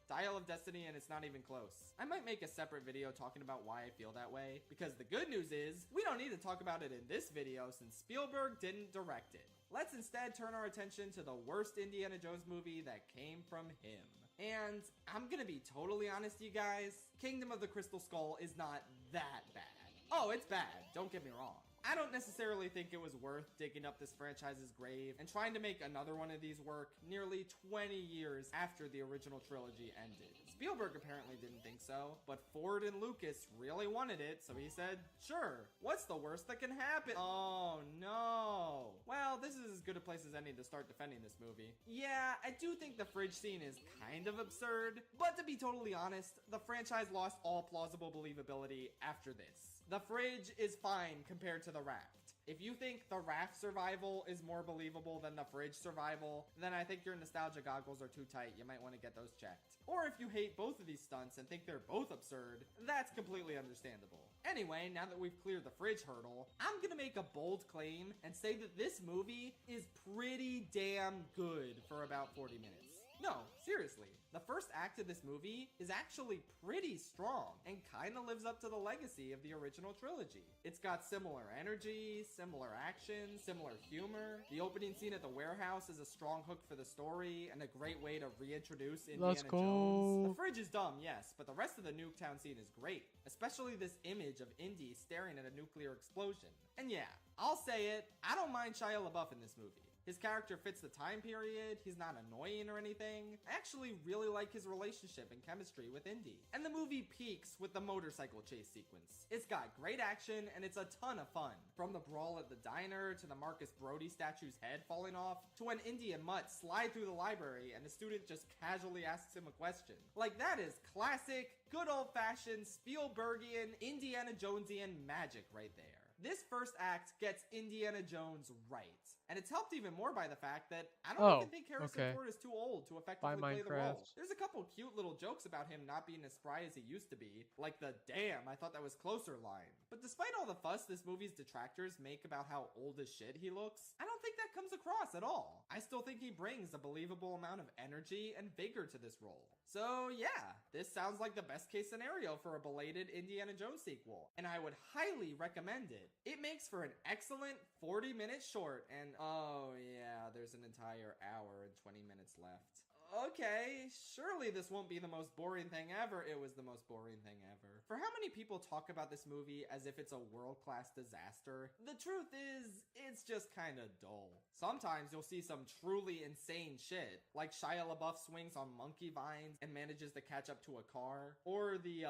Dial of Destiny, and it's not even close. I might make a separate video talking about why I feel that way, because the good news is, we don't need to talk about it in this video since Spielberg didn't direct it. Let's instead turn our attention to the worst Indiana Jones movie that came from him. And I'm gonna be totally honest, you guys, Kingdom of the Crystal Skull is not that bad. Oh, it's bad, don't get me wrong. I don't necessarily think it was worth digging up this franchise's grave and trying to make another one of these work nearly 20 years after the original trilogy ended. Spielberg apparently didn't think so, but Ford and Lucas really wanted it, so he said, sure, what's the worst that can happen? Oh no. Well, this is as good a place as any to start defending this movie. Yeah, I do think the fridge scene is kind of absurd, but to be totally honest, the franchise lost all plausible believability after this. The fridge is fine compared to the raft. If you think the raft survival is more believable than the fridge survival, then I think your nostalgia goggles are too tight. You might want to get those checked. Or if you hate both of these stunts and think they're both absurd, that's completely understandable. Anyway, now that we've cleared the fridge hurdle, I'm gonna make a bold claim and say that this movie is pretty damn good for about 40 minutes. No, seriously, the first act of this movie is actually pretty strong and kinda lives up to the legacy of the original trilogy. It's got similar energy, similar action, similar humor. The opening scene at the warehouse is a strong hook for the story and a great way to reintroduce Indiana Jones. The fridge is dumb, yes, but the rest of the Nuketown scene is great, especially this image of Indy staring at a nuclear explosion. And yeah, I'll say it, I don't mind Shia LaBeouf in this movie. His character fits the time period, he's not annoying or anything. I actually really like his relationship and chemistry with Indy. And the movie peaks with the motorcycle chase sequence. It's got great action and it's a ton of fun. From the brawl at the diner, to the Marcus Brody statue's head falling off, to when Indy and Mutt slide through the library and a student just casually asks him a question. Like, that is classic, good old-fashioned, Spielbergian, Indiana Jonesian magic right there. This first act gets Indiana Jones right. And it's helped even more by the fact that I don't even think Harrison Ford is too old to effectively play the role. There's a couple cute little jokes about him not being as spry as he used to be, like the "damn, I thought that was closer" line. But despite all the fuss this movie's detractors make about how old as shit he looks, I don't think that comes across at all. I still think he brings a believable amount of energy and vigor to this role. So yeah, this sounds like the best case scenario for a belated Indiana Jones sequel, and I would highly recommend it. It makes for an excellent 40-minute short, and oh yeah, there's an entire hour and 20 minutes left. Okay, surely this won't be the most boring thing ever. It was the most boring thing ever. For how many people talk about this movie as if it's a world-class disaster, the truth is, it's just kinda dull. Sometimes you'll see some truly insane shit, like Shia LaBeouf swings on monkey vines and manages to catch up to a car, or the,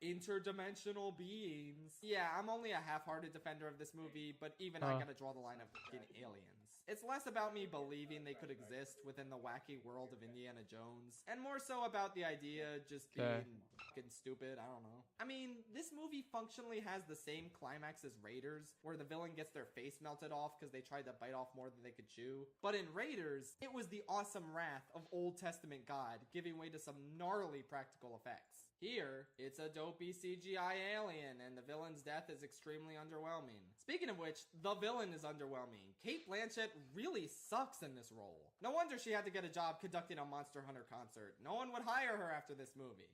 interdimensional beings. Yeah, I'm only a half-hearted defender of this movie, but even I gotta draw the line of fucking aliens. It's less about me believing they could exist within the wacky world of Indiana Jones, and more so about the idea just being fucking stupid, I don't know. I mean, this movie functionally has the same climax as Raiders, where the villain gets their face melted off because they tried to bite off more than they could chew. But in Raiders, it was the awesome wrath of Old Testament God giving way to some gnarly practical effects. Here, it's a dopey CGI alien, and the villain's death is extremely underwhelming. Speaking of which, the villain is underwhelming. Cate Blanchett really sucks in this role. No wonder she had to get a job conducting a Monster Hunter concert. No one would hire her after this movie.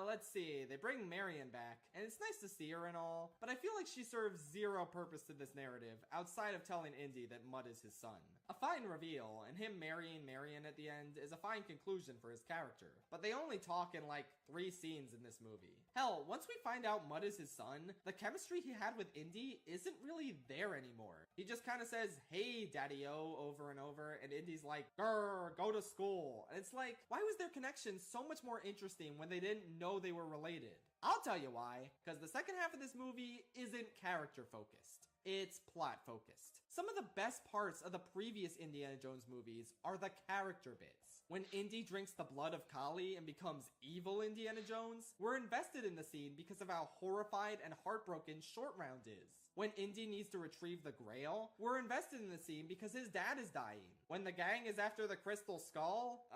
Let's see. They bring Marion back, and it's nice to see her and all, but I feel like she serves zero purpose to this narrative, outside of telling Indy that Mutt is his son. A fine reveal, and him marrying Marion at the end is a fine conclusion for his character, but they only talk in like 3 scenes in this movie. Hell, once we find out Mutt is his son, the chemistry he had with Indy isn't really there anymore. He just kind of says, "Hey, Daddy-O," over and over, and Indy's like, "Grr, go to school." And it's like, why was their connection so much more interesting when they didn't know they were related? I'll tell you why, because the second half of this movie isn't character focused. It's plot focused. Some of the best parts of the previous Indiana Jones movies are the character bits. When Indy drinks the blood of Kali and becomes evil Indiana Jones, we're invested in the scene because of how horrified and heartbroken Short Round is. When Indy needs to retrieve the Grail, we're invested in the scene because his dad is dying. When the gang is after the Crystal Skull,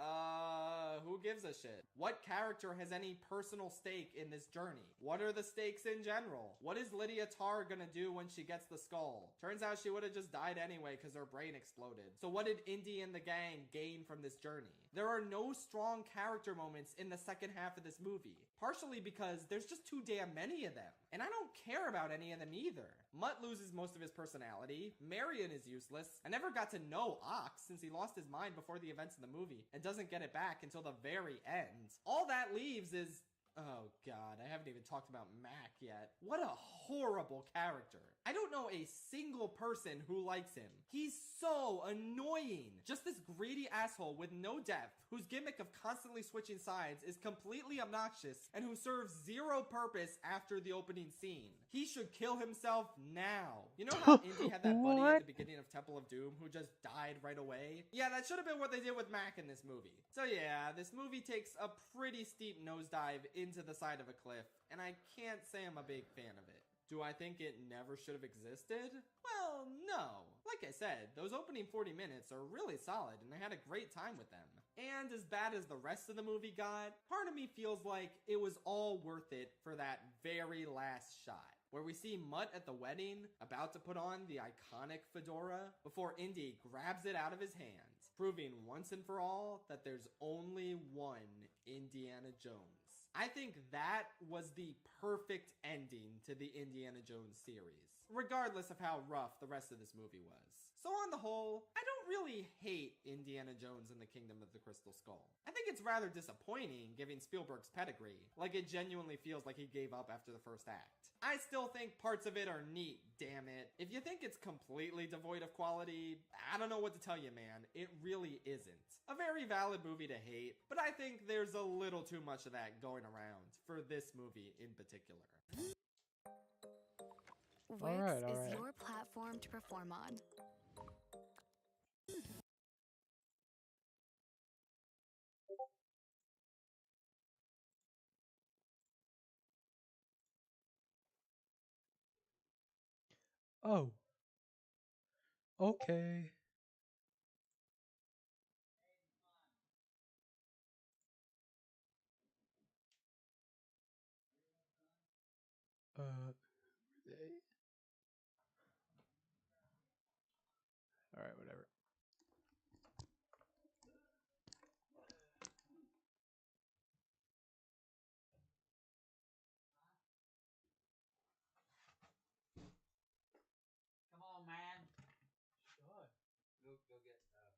who gives a shit? What character has any personal stake in this journey? What are the stakes in general? What is Lydia Tarr gonna do when she gets the skull? Turns out she would have just died anyway because her brain exploded. So what did Indy and the gang gain from this journey? There are no strong character moments in the second half of this movie, partially because there's just too damn many of them. And I don't care about any of them either. Mutt loses most of his personality, Marion is useless, I never got to know Ox since he lost his mind before the events in the movie and doesn't get it back until the very end. All that leaves is... oh god, I haven't even talked about Mac yet. What a horrible character. I don't know a single person who likes him. He's so annoying. Just this greedy asshole with no depth, whose gimmick of constantly switching sides is completely obnoxious, and who serves zero purpose after the opening scene. He should kill himself now. You know how Indy had that buddy at the beginning of Temple of Doom who just died right away? Yeah, that should have been what they did with Mac in this movie. So yeah, this movie takes a pretty steep nosedive into the side of a cliff, and I can't say I'm a big fan of it. Do I think it never should have existed? Well, no. Like I said, those opening 40 minutes are really solid, and I had a great time with them. And as bad as the rest of the movie got, part of me feels like it was all worth it for that very last shot, where we see Mutt at the wedding, about to put on the iconic fedora, before Indy grabs it out of his hand. proving once and for all that there's only one Indiana Jones. I think that was the perfect ending to the Indiana Jones series, regardless of how rough the rest of this movie was. So on the whole, I don't really hate Indiana Jones and the Kingdom of the Crystal Skull. I think it's rather disappointing given Spielberg's pedigree, like it genuinely feels like he gave up after the first act. I still think parts of it are neat, damn it. If you think it's completely devoid of quality, I don't know what to tell you, man. It really isn't. A very valid movie to hate, but I think there's a little too much of that going around for this movie in particular. Wix is your platform to perform on. Oh. Okay. They. All right, whatever. Come on, man. Sure. Go get the bag.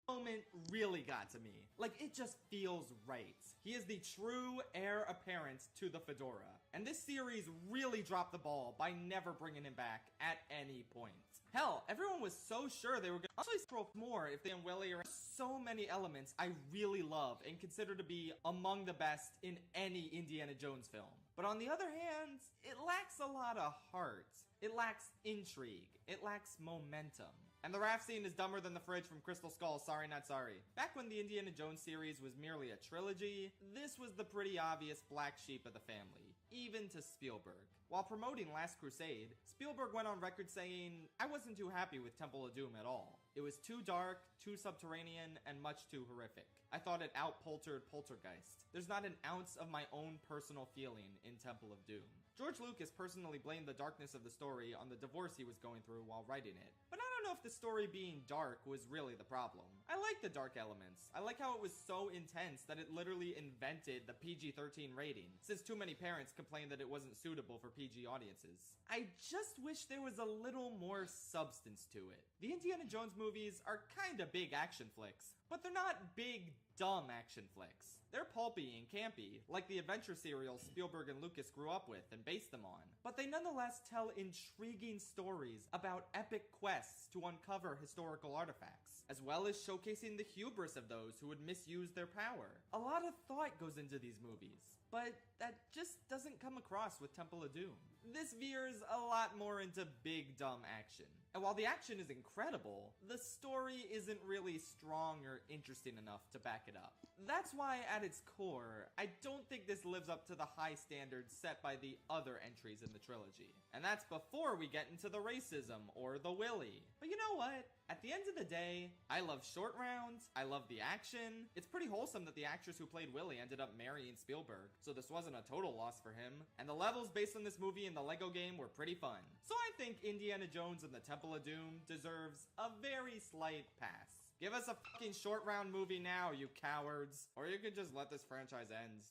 moment really got to me. Like, it just feels right. He is the true heir apparent to the fedora. And this series really dropped the ball by never bringing him back at any point. Hell, everyone was so sure they were going to actually scroll more if they and Willie are so many elements I really love and consider to be among the best in any Indiana Jones film. But on the other hand, it lacks a lot of heart. It lacks intrigue. It lacks momentum. And the raft scene is dumber than the fridge from Crystal Skull, sorry not sorry. Back when the Indiana Jones series was merely a trilogy, this was the pretty obvious black sheep of the family, even to Spielberg. While promoting Last Crusade, Spielberg went on record saying, "I wasn't too happy with Temple of Doom at all. It was too dark, too subterranean, and much too horrific. I thought it outpoltered Poltergeist. There's not an ounce of my own personal feeling in Temple of Doom." George Lucas personally blamed the darkness of the story on the divorce he was going through while writing it. But I don't know if the story being dark was really the problem. I like the dark elements. I like how it was so intense that it literally invented the PG-13 rating, since too many parents complained that it wasn't suitable for PG audiences. I just wish there was a little more substance to it. The Indiana Jones movies are kinda big action flicks, but they're not big, dumb action flicks. They're pulpy and campy, like the adventure serials Spielberg and Lucas grew up with and based them on. But they nonetheless tell intriguing stories about epic quests to uncover historical artifacts, as well as showcasing the hubris of those who would misuse their power. A lot of thought goes into these movies, but that just doesn't come across with Temple of Doom. This veers a lot more into big dumb action. And while the action is incredible, the story isn't really strong or interesting enough to back it up. That's why at its core, I don't think this lives up to the high standards set by the other entries in the trilogy. And that's before we get into the racism or the Willy. But you know what? At the end of the day, I love short rounds, I love the action. It's pretty wholesome that the actress who played Willy ended up marrying Spielberg, so this wasn't a total loss for him. And the levels based on this movie and the Lego game were pretty fun. So I think Indiana Jones and the Temple of Doom deserves a very slight pass. Give us a fucking short round movie now, you cowards. Or you could just let this franchise end.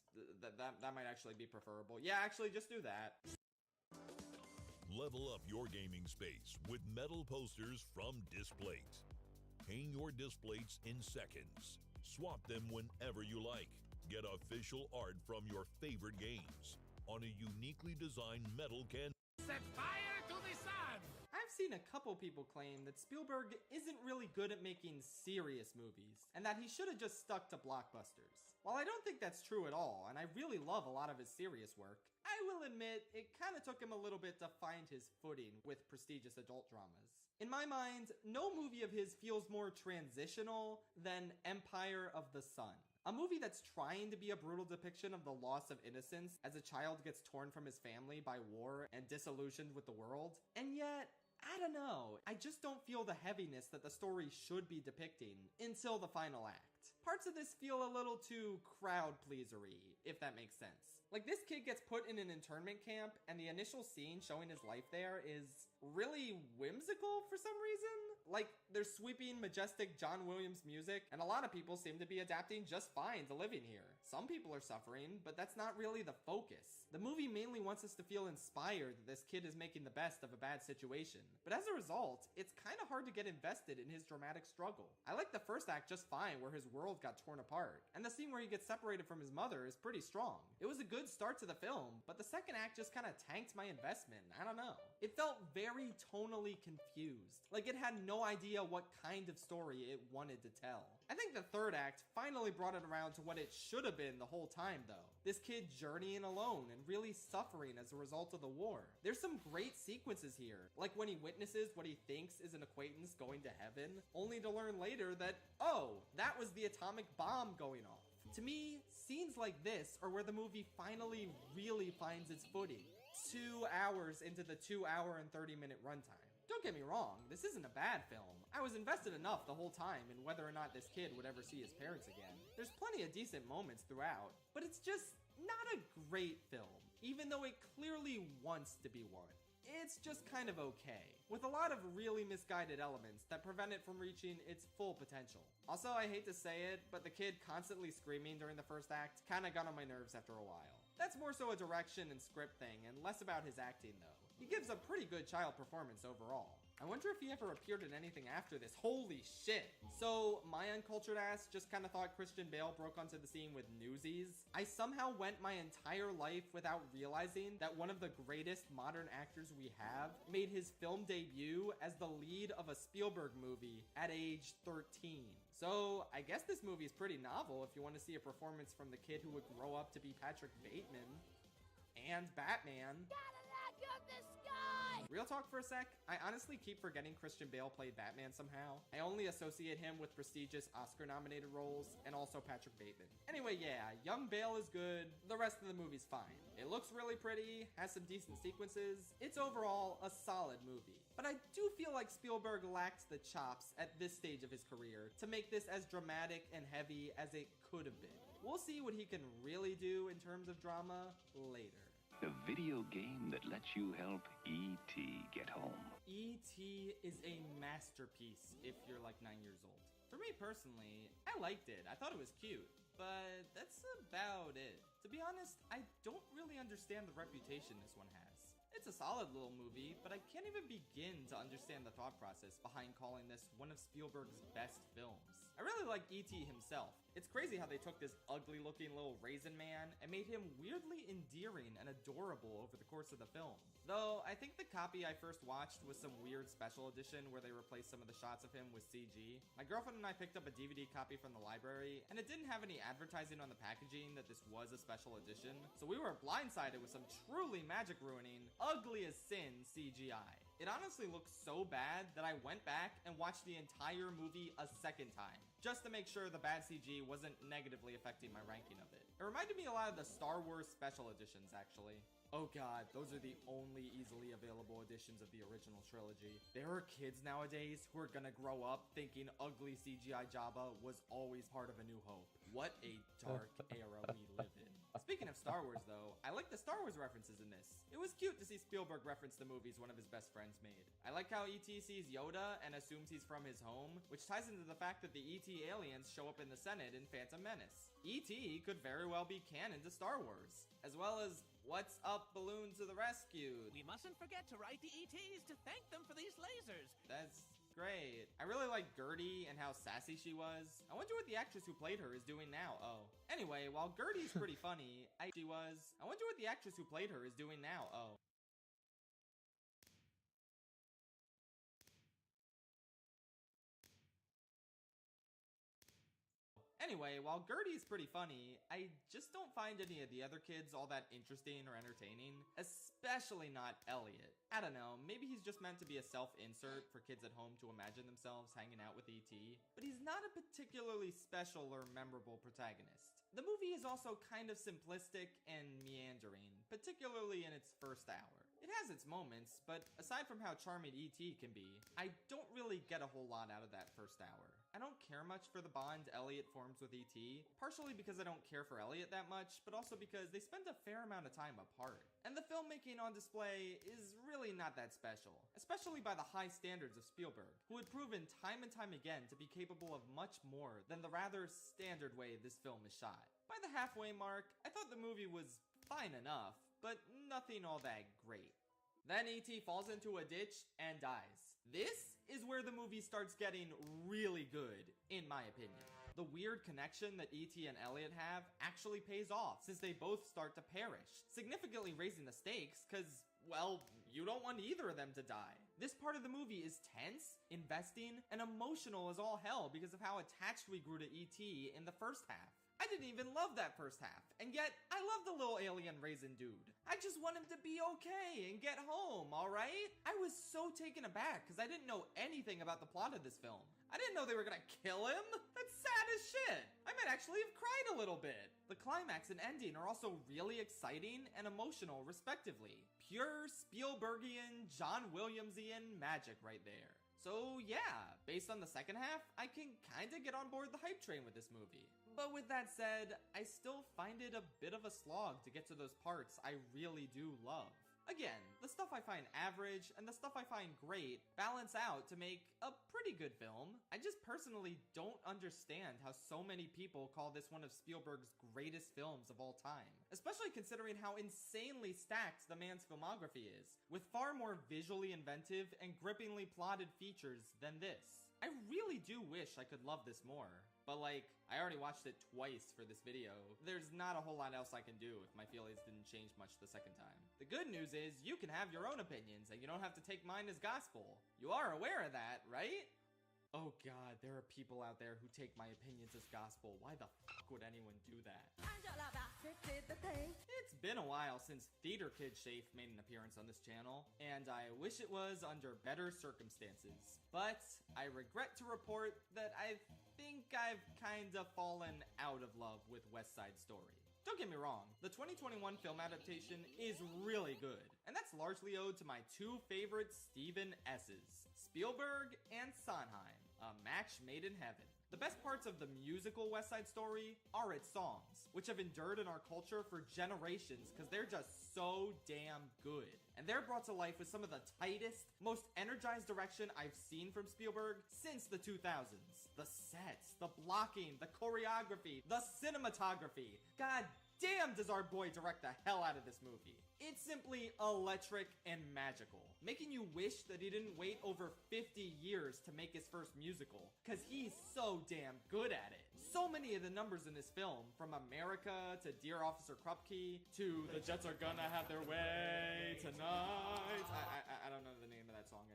That might actually be preferable. Yeah, actually, just do that. Level up your gaming space with metal posters from Displate. Hang your displates in seconds. Swap them whenever you like. Get official art from your favorite games on a uniquely designed metal can. Set fire to the sun! I've seen a couple people claim that Spielberg isn't really good at making serious movies, and that he should have just stuck to blockbusters. While I don't think that's true at all, and I really love a lot of his serious work, I will admit it kinda took him a little bit to find his footing with prestigious adult dramas. In my mind, no movie of his feels more transitional than Empire of the Sun. A movie that's trying to be a brutal depiction of the loss of innocence as a child gets torn from his family by war and disillusioned with the world. And yet, I don't know, I just don't feel the heaviness that the story should be depicting until the final act. Parts of this feel a little too crowd-pleasery, if that makes sense. Like, this kid gets put in an internment camp, and the initial scene showing his life there is really whimsical for some reason. Like, there's sweeping, majestic John Williams music, and a lot of people seem to be adapting just fine to living here. Some people are suffering, but that's not really the focus. The movie mainly wants us to feel inspired that this kid is making the best of a bad situation. But as a result, it's kind of hard to get invested in his dramatic struggle. I like the first act just fine where his world got torn apart, and the scene where he gets separated from his mother is pretty strong. It was a good start to the film, but the second act just kind of tanked my investment. I don't know. It felt very tonally confused, like it had no idea what kind of story it wanted to tell. I think the third act finally brought it around to what it should have been the whole time though. This kid journeying alone and really suffering as a result of the war. There's some great sequences here, like when he witnesses what he thinks is an acquaintance going to heaven, only to learn later that, oh, that was the atomic bomb going off. To me, scenes like this are where the movie finally really finds its footing. 2 hours into the 2-hour and 30-minute runtime. Don't get me wrong, this isn't a bad film. I was invested enough the whole time in whether or not this kid would ever see his parents again. There's plenty of decent moments throughout, but it's just not a great film, even though it clearly wants to be one. It's just kind of okay, with a lot of really misguided elements that prevent it from reaching its full potential. Also, I hate to say it, but the kid constantly screaming during the first act kinda got on my nerves after a while. That's more so a direction and script thing, and less about his acting though. He gives a pretty good child performance overall. I wonder if he ever appeared in anything after this. Holy shit. So, my uncultured ass just kind of thought Christian Bale broke onto the scene with Newsies. I somehow went my entire life without realizing that one of the greatest modern actors we have made his film debut as the lead of a Spielberg movie at age 13. So, I guess this movie is pretty novel if you want to see a performance from the kid who would grow up to be Patrick Bateman and Batman. Real talk for a sec, I honestly keep forgetting Christian Bale played Batman somehow. I only associate him with prestigious Oscar-nominated roles and also Patrick Bateman. Anyway, yeah, young Bale is good. The rest of the movie's fine. It looks really pretty, has some decent sequences. It's overall a solid movie. But I do feel like Spielberg lacks the chops at this stage of his career to make this as dramatic and heavy as it could have been. We'll see what he can really do in terms of drama later. A video game that lets you help E.T. get home. E.T. is a masterpiece if you're like 9 years old. For me personally, I liked it. I thought it was cute, but that's about it. To be honest, I don't really understand the reputation this one has. It's a solid little movie, but I can't even begin to understand the thought process behind calling this one of Spielberg's best films. I really like E.T. himself. It's crazy how they took this ugly-looking little raisin man and made him weirdly endearing and adorable over the course of the film. Though, I think the copy I first watched was some weird special edition where they replaced some of the shots of him with CG. My girlfriend and I picked up a DVD copy from the library, and it didn't have any advertising on the packaging that this was a special edition, so we were blindsided with some truly magic-ruining, ugly as sin CGI. It honestly looks so bad that I went back and watched the entire movie a second time, just to make sure the bad CG wasn't negatively affecting my ranking of it. It reminded me a lot of the Star Wars special editions, actually. Oh god, those are the only easily available editions of the original trilogy. There are kids nowadays who are gonna grow up thinking ugly CGI Jabba was always part of A New Hope. What a dark era we live in. Speaking of Star Wars though, I like the Star Wars references in this. It was cute to see Spielberg reference the movies one of his best friends made. I like how E.T. sees Yoda and assumes he's from his home, which ties into the fact that the E.T. aliens show up in the Senate in Phantom Menace. E.T. could very well be canon to Star Wars, as well as What's Up Balloon to the Rescue. We mustn't forget to write the ETs to thank them for these lasers. That's great. I really like Gertie and how sassy she was. I wonder what the actress who played her is doing now. Oh. Anyway, while Gertie's pretty funny, I wonder what the actress who played her is doing now. Oh. Anyway, while Gertie's pretty funny, I just don't find any of the other kids all that interesting or entertaining, especially not Elliot. I don't know, maybe he's just meant to be a self-insert for kids at home to imagine themselves hanging out with E.T., but he's not a particularly special or memorable protagonist. The movie is also kind of simplistic and meandering, particularly in its first hour. It has its moments, but aside from how charming E.T. can be, I don't really get a whole lot out of that first hour. I don't care much for the bond Elliot forms with E.T., partially because I don't care for Elliot that much, but also because they spend a fair amount of time apart. And the filmmaking on display is really not that special, especially by the high standards of Spielberg, who had proven time and time again to be capable of much more than the rather standard way this film is shot. By the halfway mark, I thought the movie was fine enough, but nothing all that great. Then E.T. falls into a ditch and dies. This is where the movie starts getting really good, in my opinion. The weird connection that E.T. and Elliot have actually pays off, since they both start to perish, significantly raising the stakes, cause, well, you don't want either of them to die. This part of the movie is tense, investing, and emotional as all hell because of how attached we grew to E.T. in the first half. I didn't even love that first half, and yet I love the little alien raisin dude. I just want him to be okay and get home, alright? I was so taken aback because I didn't know anything about the plot of this film. I didn't know they were gonna kill him. That's sad as shit. I might actually have cried a little bit. The climax and ending are also really exciting and emotional, respectively. Pure Spielbergian, John Williamsian magic right there. So yeah, based on the second half, I can kinda get on board the hype train with this movie. But with that said, I still find it a bit of a slog to get to those parts I really do love. Again, the stuff I find average and the stuff I find great balance out to make a pretty good film. I just personally don't understand how so many people call this one of Spielberg's greatest films of all time, especially considering how insanely stacked the man's filmography is, with far more visually inventive and grippingly plotted features than this. I really do wish I could love this more. But like, I already watched it twice for this video. There's not a whole lot else I can do if my feelings didn't change much the second time. The good news is you can have your own opinions and you don't have to take mine as gospel. You are aware of that, right? Oh god, there are people out there who take my opinions as gospel. Why the fuck would anyone do that? It's been a while since Theater Kid Shafe made an appearance on this channel, and I wish it was under better circumstances. But I regret to report that I think I've kinda fallen out of love with West Side Story. Don't get me wrong, the 2021 film adaptation is really good, and that's largely owed to my two favorite Stephen S's, Spielberg and Sondheim, a match made in heaven. The best parts of the musical West Side Story are its songs, which have endured in our culture for generations because they're just so damn good. And they're brought to life with some of the tightest, most energized direction I've seen from Spielberg since the 2000s. The sets, the blocking, the choreography, the cinematography. God damn, does our boy direct the hell out of this movie. It's simply electric and magical, making you wish that he didn't wait over 50 years to make his first musical, cause he's so damn good at it. So many of the numbers in this film, from America to Dear Officer Krupke to The Jets Are Gonna Have Their Way Tonight. I don't know the name of that song. It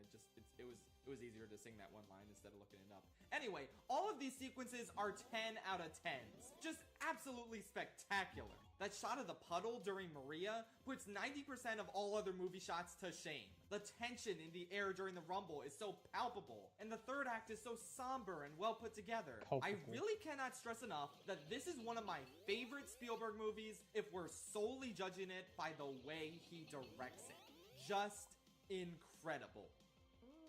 was easier to sing that one line instead of looking it up. Anyway, all of these sequences are 10 out of 10s. Just absolutely spectacular. That shot of the puddle during Maria puts 90% of all other movie shots to shame. The tension in the air during the rumble is so palpable, and the third act is so somber and well put together. I really cannot stress enough that this is one of my favorite Spielberg movies if we're solely judging it by the way he directs it. Just incredible.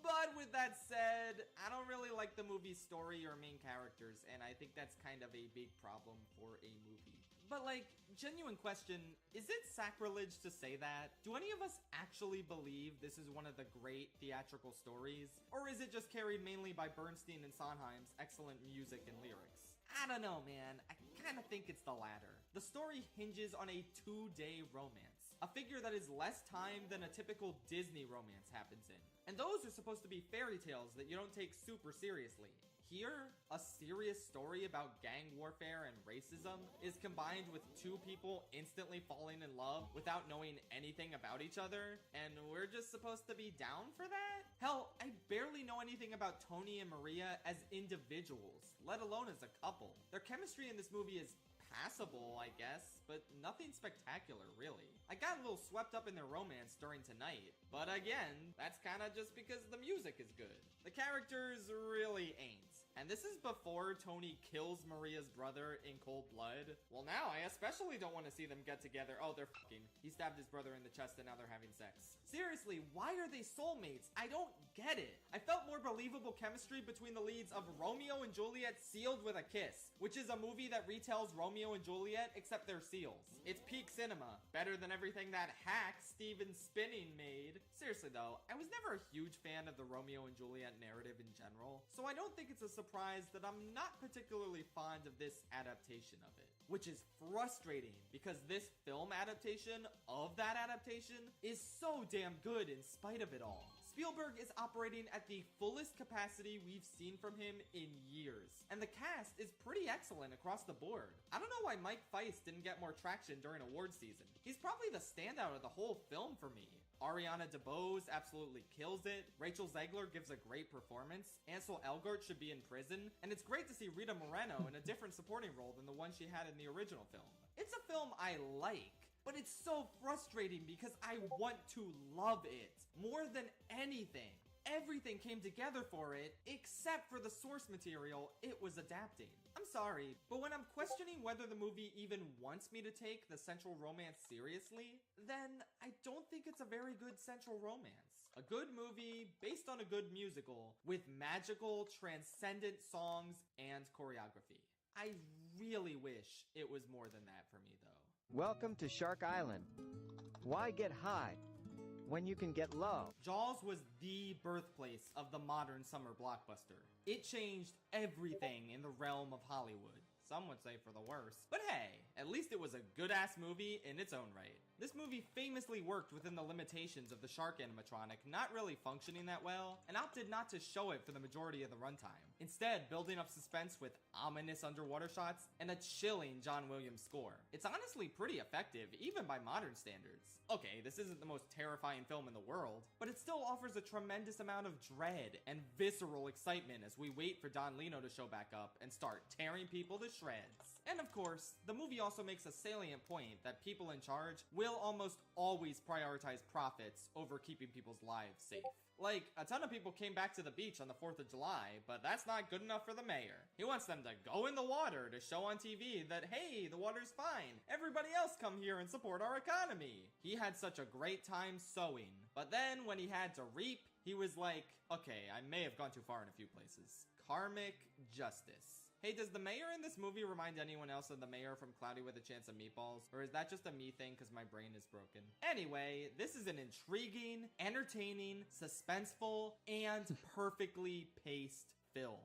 But with that said, I don't really like the movie's story or main characters, and I think that's kind of a big problem for a movie. But like, genuine question, is it sacrilege to say that? Do any of us actually believe this is one of the great theatrical stories? Or is it just carried mainly by Bernstein and Sondheim's excellent music and lyrics? I don't know, man. I kind of think it's the latter. The story hinges on a 2-day romance, a figure that is less time than a typical Disney romance happens in. And those are supposed to be fairy tales that you don't take super seriously. Here, a serious story about gang warfare and racism is combined with two people instantly falling in love without knowing anything about each other, and we're just supposed to be down for that? Hell, I barely know anything about Tony and Maria as individuals, let alone as a couple. Their chemistry in this movie is passable, I guess, but nothing spectacular, really. I got a little swept up in their romance during tonight, but again, that's kinda just because the music is good. The characters really ain't. And this is before Tony kills Maria's brother in cold blood. Well, now I especially don't want to see them get together. Oh, they're fucking. He stabbed his brother in the chest and now they're having sex. Seriously, why are they soulmates? I don't get it. I felt more believable chemistry between the leads of Romeo and Juliet Sealed with a Kiss, which is a movie that retells Romeo and Juliet except they're seals. It's peak cinema. Better than everything that hack Steven Spinning made. Seriously though, I was never a huge fan of the Romeo and Juliet narrative in general, so I don't think it's a surprise that I'm not particularly fond of this adaptation of it. Which is frustrating because this film adaptation of that adaptation is so damn good in spite of it all. Spielberg is operating at the fullest capacity we've seen from him in years, and the cast is pretty excellent across the board. I don't know why Mike Feist didn't get more traction during award season. He's probably the standout of the whole film for me. Ariana DeBose absolutely kills it. Rachel Zegler gives a great performance. Ansel Elgort should be in prison. And it's great to see Rita Moreno in a different supporting role than the one she had in the original film. It's a film I like, but it's so frustrating because I want to love it more than anything. Everything came together for it, except for the source material it was adapting. I'm sorry, but when I'm questioning whether the movie even wants me to take the central romance seriously, then I don't think it's a very good central romance. A good movie based on a good musical with magical, transcendent songs and choreography. I really wish it was more than that for me, though. Welcome to Shark Island. Why get high when you can get love. Jaws was the birthplace of the modern summer blockbuster. It changed everything in the realm of Hollywood. Some would say for the worse. But hey, at least it was a good-ass movie in its own right. This movie famously worked within the limitations of the shark animatronic not really functioning that well, and opted not to show it for the majority of the runtime. Instead, building up suspense with ominous underwater shots and a chilling John Williams score. It's honestly pretty effective, even by modern standards. Okay, this isn't the most terrifying film in the world, but it still offers a tremendous amount of dread and visceral excitement as we wait for Don Lino to show back up and start tearing people to shreds. And of course, the movie also makes a salient point that people in charge will almost always prioritize profits over keeping people's lives safe. Like, a ton of people came back to the beach on the 4th of July, but that's not good enough for the mayor. He wants them to go in the water to show on TV that, hey, the water's fine. Everybody else come here and support our economy. He had such a great time sowing, but then when he had to reap, he was like, okay, I may have gone too far in a few places. Karmic justice. Hey, does the mayor in this movie remind anyone else of the mayor from Cloudy with a Chance of Meatballs? Or is that just a me thing because my brain is broken? Anyway, this is an intriguing, entertaining, suspenseful, and perfectly paced film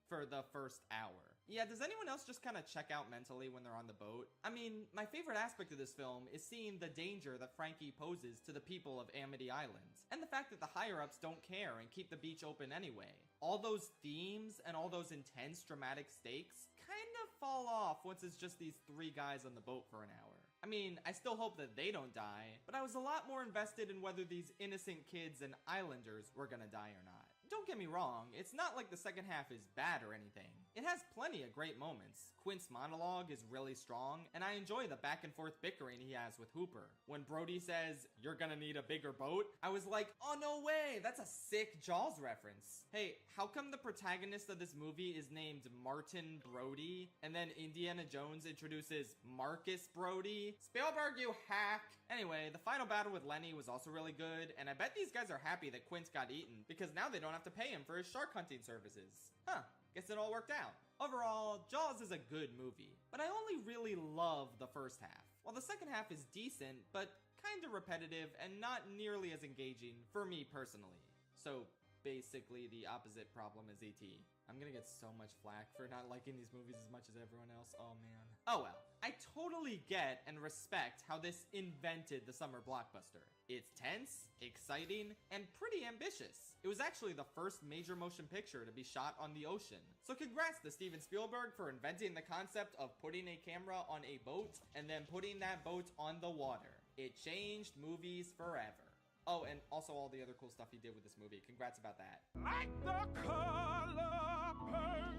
for the first hour. Yeah, does anyone else just kind of check out mentally when they're on the boat? I mean, my favorite aspect of this film is seeing the danger that Frankie poses to the people of Amity Islands, and the fact that the higher-ups don't care and keep the beach open anyway. All those themes and all those intense dramatic stakes kind of fall off once it's just these three guys on the boat for an hour. I mean, I still hope that they don't die, but I was a lot more invested in whether these innocent kids and islanders were gonna die or not. Don't get me wrong, it's not like the second half is bad or anything. It has plenty of great moments. Quint's monologue is really strong, and I enjoy the back and forth bickering he has with Hooper. When Brody says, "You're gonna need a bigger boat," I was like, oh no way, that's a sick Jaws reference. Hey, how come the protagonist of this movie is named Martin Brody, and then Indiana Jones introduces Marcus Brody? Spielberg, you hack! Anyway, the final battle with Lenny was also really good, and I bet these guys are happy that Quint got eaten, because now they don't have to pay him for his shark hunting services. Huh, guess it all worked out. Overall, Jaws is a good movie, but I only really love the first half, while the second half is decent, but kinda repetitive and not nearly as engaging for me personally. So basically the opposite problem as E.T. I'm gonna get so much flack for not liking these movies as much as everyone else. Oh man. Oh well. I totally get and respect how this invented the summer blockbuster. It's tense, exciting, and pretty ambitious. It was actually the first major motion picture to be shot on the ocean. So congrats to Steven Spielberg for inventing the concept of putting a camera on a boat and then putting that boat on the water. It changed movies forever. Oh, and also all the other cool stuff he did with this movie. Congrats about that. Like the color purple.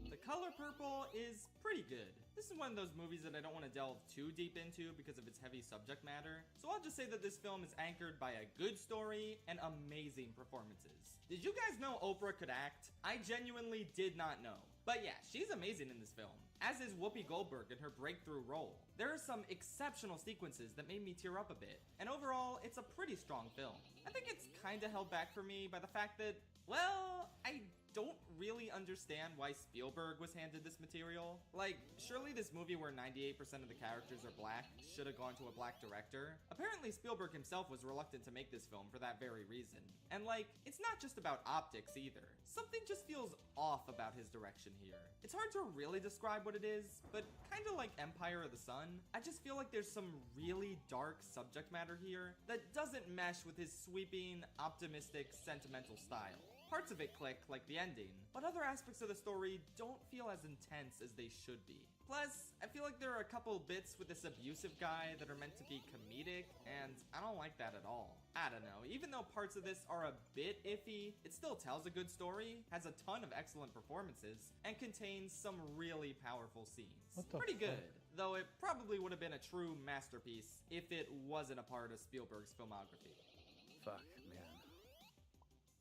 The Color Purple is pretty good. This is one of those movies that I don't want to delve too deep into because of its heavy subject matter, so I'll just say that this film is anchored by a good story and amazing performances. Did you guys know Oprah could act? I genuinely did not know. But yeah, she's amazing in this film, as is Whoopi Goldberg in her breakthrough role. There are some exceptional sequences that made me tear up a bit, and overall, it's a pretty strong film. I think it's kinda held back for me by the fact that, well, I don't really understand why Spielberg was handed this material. Like, surely this movie where 98% of the characters are black should have gone to a black director. Apparently Spielberg himself was reluctant to make this film for that very reason. And like, it's not just about optics either. Something just feels off about his direction here. It's hard to really describe what it is, but kinda like Empire of the Sun, I just feel like there's some really dark subject matter here that doesn't mesh with his sweeping, optimistic, sentimental style. Parts of it click, like the ending, but other aspects of the story don't feel as intense as they should be. Plus, I feel like there are a couple bits with this abusive guy that are meant to be comedic, and I don't like that at all. I don't know, even though parts of this are a bit iffy, it still tells a good story, has a ton of excellent performances, and contains some really powerful scenes. Pretty good, though it probably would have been a true masterpiece if it wasn't a part of Spielberg's filmography. Fuck, man.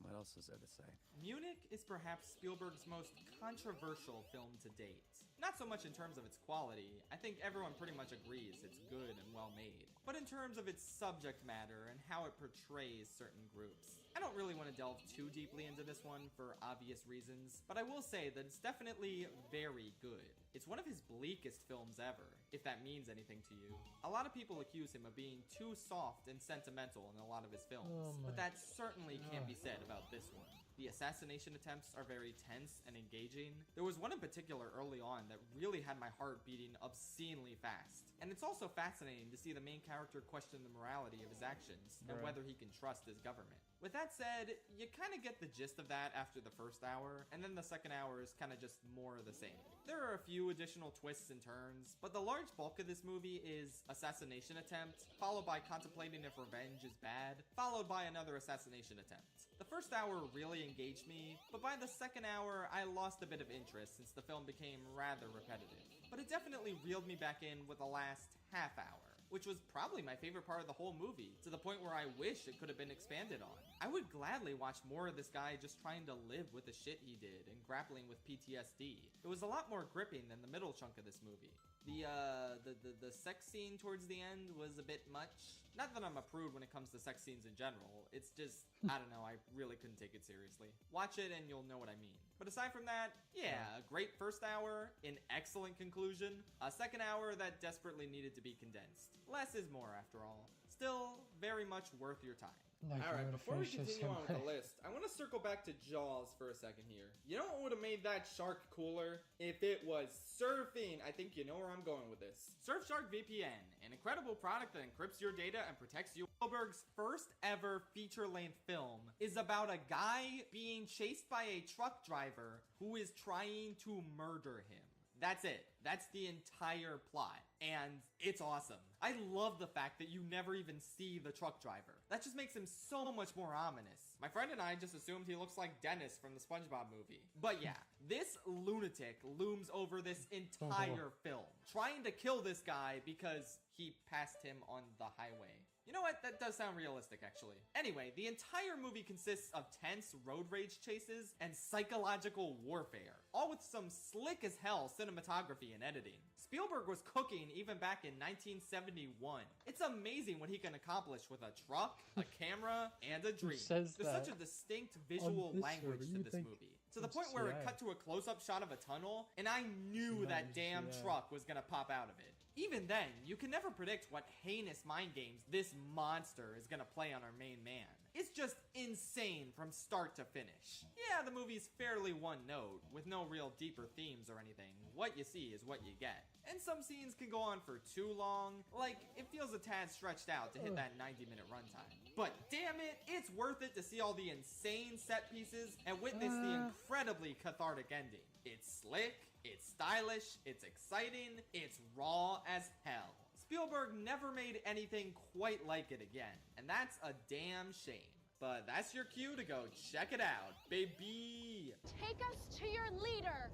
What else is there to say? Munich is perhaps Spielberg's most controversial film to date. Not so much in terms of its quality, I think everyone pretty much agrees it's good and well made, but in terms of its subject matter and how it portrays certain groups. I don't really want to delve too deeply into this one for obvious reasons, but I will say that it's definitely very good. It's one of his bleakest films ever, if that means anything to you. A lot of people accuse him of being too soft and sentimental in a lot of his films, but that certainly can't be said about this one. The assassination attempts are very tense and engaging. There was one in particular early on that really had my heart beating obscenely fast. And it's also fascinating to see the main character question the morality of his actions and whether he can trust his government. With that said, you kind of get the gist of that after the first hour, and then the second hour is kind of just more of the same. There are a few additional twists and turns, but the large bulk of this movie is assassination attempt, followed by contemplating if revenge is bad, followed by another assassination attempt. The first hour really engaged me, but by the second hour, I lost a bit of interest since the film became rather repetitive. But it definitely reeled me back in with the last half hour, which was probably my favorite part of the whole movie, to the point where I wish it could have been expanded on. I would gladly watch more of this guy just trying to live with the shit he did and grappling with PTSD. It was a lot more gripping than the middle chunk of this movie. The sex scene towards the end was a bit much. Not that I'm a prude when it comes to sex scenes in general, it's just, I don't know, I really couldn't take it seriously. Watch it and you'll know what I mean. But aside from that, yeah, a great first hour, an excellent conclusion, a second hour that desperately needed to be condensed. Less is more after all. Still, very much worth your time. Alright, before we continue on with the list, I want to circle back to Jaws for a second here. You know what would have made that shark cooler? If it was surfing. I think you know where I'm going with this. Surfshark VPN, an incredible product that encrypts your data and protects you. Spielberg's first ever feature-length film is about a guy being chased by a truck driver who is trying to murder him. That's it. That's the entire plot. And it's awesome. I love the fact that you never even see the truck driver. That just makes him so much more ominous. My friend and I just assumed he looks like Dennis from the SpongeBob movie. But yeah, this lunatic looms over this entire film, trying to kill this guy because he passed him on the highway. You know what? That does sound realistic, actually. Anyway, the entire movie consists of tense road rage chases and psychological warfare, all with some slick as hell cinematography and editing. Spielberg was cooking even back in 1971. It's amazing what he can accomplish with a truck, a camera, and a dream. There's such a distinct visual language to this movie, to the point where it cut to a close-up shot of a tunnel, and I knew that damn truck was gonna pop out of it. Even then, you can never predict what heinous mind games this monster is gonna play on our main man. It's just insane from start to finish. Yeah, the movie's fairly one note, with no real deeper themes or anything. What you see is what you get. And some scenes can go on for too long, like, it feels a tad stretched out to hit that 90-minute runtime. But damn it, it's worth it to see all the insane set pieces and witness the incredibly cathartic ending. It's slick, it's stylish, it's exciting, it's raw as hell. Spielberg never made anything quite like it again, and that's a damn shame. But that's your cue to go check it out, baby! Take us to your leader!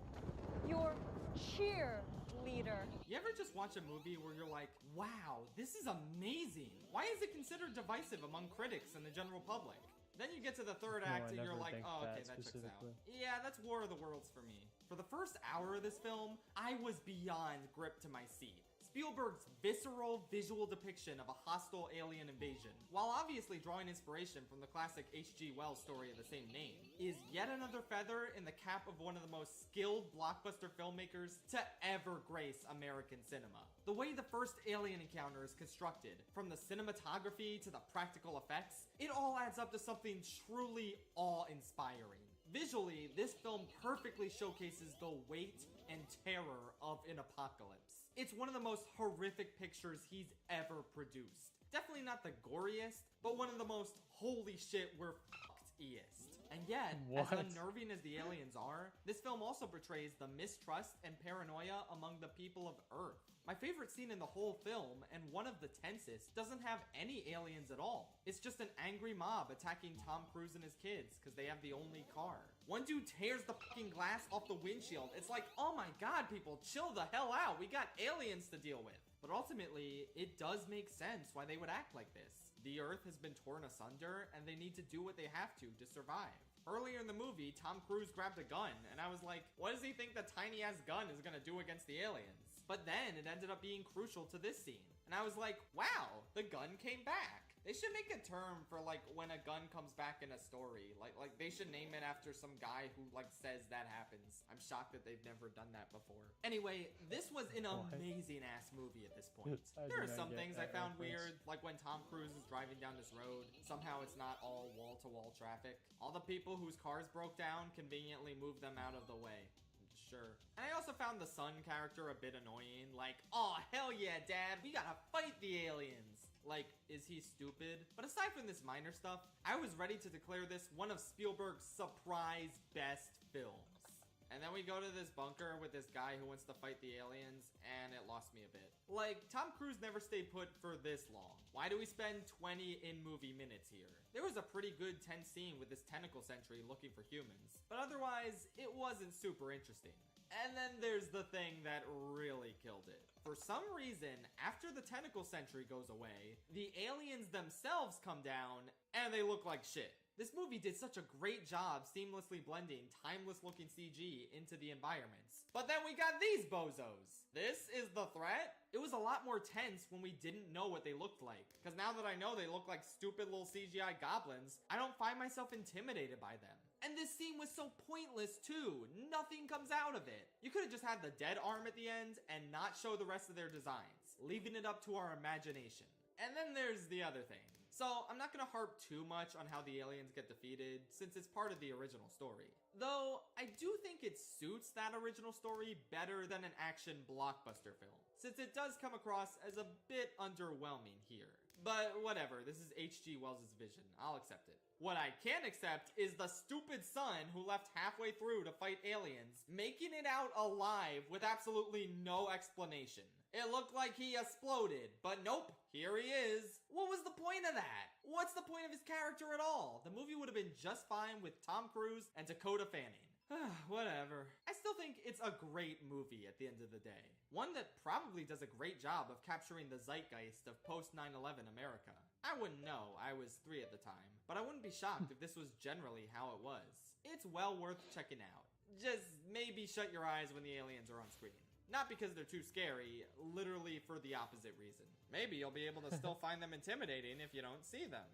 Your cheerleader. You ever just watch a movie where you're like, wow, this is amazing? Why is it considered divisive among critics and the general public? Then you get to the third act and you're like, oh, okay, that checks out. Yeah, that's War of the Worlds for me. For the first hour of this film, I was beyond gripped to my seat. Spielberg's visceral visual depiction of a hostile alien invasion, while obviously drawing inspiration from the classic H.G. Wells story of the same name, is yet another feather in the cap of one of the most skilled blockbuster filmmakers to ever grace American cinema. The way the first alien encounter is constructed, from the cinematography to the practical effects, it all adds up to something truly awe-inspiring. Visually, this film perfectly showcases the weight and terror of an apocalypse. It's one of the most horrific pictures he's ever produced. Definitely not the goriest, but one of the most holy shit we're fucked-iest. And yet, as unnerving as the aliens are, this film also portrays the mistrust and paranoia among the people of Earth. My favorite scene in the whole film, and one of the tensest, doesn't have any aliens at all. It's just an angry mob attacking Tom Cruise and his kids because they have the only car. One dude tears the fucking glass off the windshield. It's like, oh my god, people, chill the hell out. We got aliens to deal with. But ultimately, it does make sense why they would act like this. The Earth has been torn asunder, and they need to do what they have to survive. Earlier in the movie, Tom Cruise grabbed a gun, and I was like, what does he think the tiny-ass gun is gonna do against the aliens? But then it ended up being crucial to this scene. And I was like, wow, the gun came back. They should make a term for like when a gun comes back in a story. Like they should name it after some guy who like says that happens. I'm shocked that they've never done that before. Anyway, this was an amazing ass movie at this point. There are some things I found weird, like when Tom Cruise is driving down this road. Somehow it's not all wall-to-wall traffic. All the people whose cars broke down conveniently moved them out of the way. Sure. And I also found the son character a bit annoying. Like, oh, hell yeah, Dad, we gotta fight the aliens. Like, is he stupid? But aside from this minor stuff, I was ready to declare this one of Spielberg's surprise best films. And then we go to this bunker with this guy who wants to fight the aliens, and it lost me a bit. Like, Tom Cruise never stayed put for this long. Why do we spend 20 in-movie minutes here? There was a pretty good tense scene with this tentacle sentry looking for humans, but otherwise, it wasn't super interesting. And then there's the thing that really killed it. For some reason, after the tentacle sentry goes away, the aliens themselves come down, and they look like shit. This movie did such a great job seamlessly blending timeless-looking CG into the environments. But then we got these bozos. This is the threat? It was a lot more tense when we didn't know what they looked like. Because now that I know they look like stupid little CGI goblins, I don't find myself intimidated by them. And this scene was so pointless too. Nothing comes out of it. You could have just had the dead arm at the end and not show the rest of their designs, leaving it up to our imagination. And then there's the other thing. So, I'm not gonna harp too much on how the aliens get defeated, since it's part of the original story. Though, I do think it suits that original story better than an action blockbuster film, since it does come across as a bit underwhelming here. But whatever, this is H.G. Wells' vision, I'll accept it. What I can't accept is the stupid son who left halfway through to fight aliens, making it out alive with absolutely no explanation. It looked like he exploded, but nope, here he is. What was the point of that? What's the point of his character at all? The movie would have been just fine with Tom Cruise and Dakota Fanning. Whatever. I still think it's a great movie at the end of the day. One that probably does a great job of capturing the zeitgeist of post 9/11 America. I wouldn't know, I was 3 at the time, but I wouldn't be shocked if this was generally how it was. It's well worth checking out. Just maybe shut your eyes when the aliens are on screen. Not because they're too scary, literally for the opposite reason. Maybe you'll be able to still find them intimidating if you don't see them.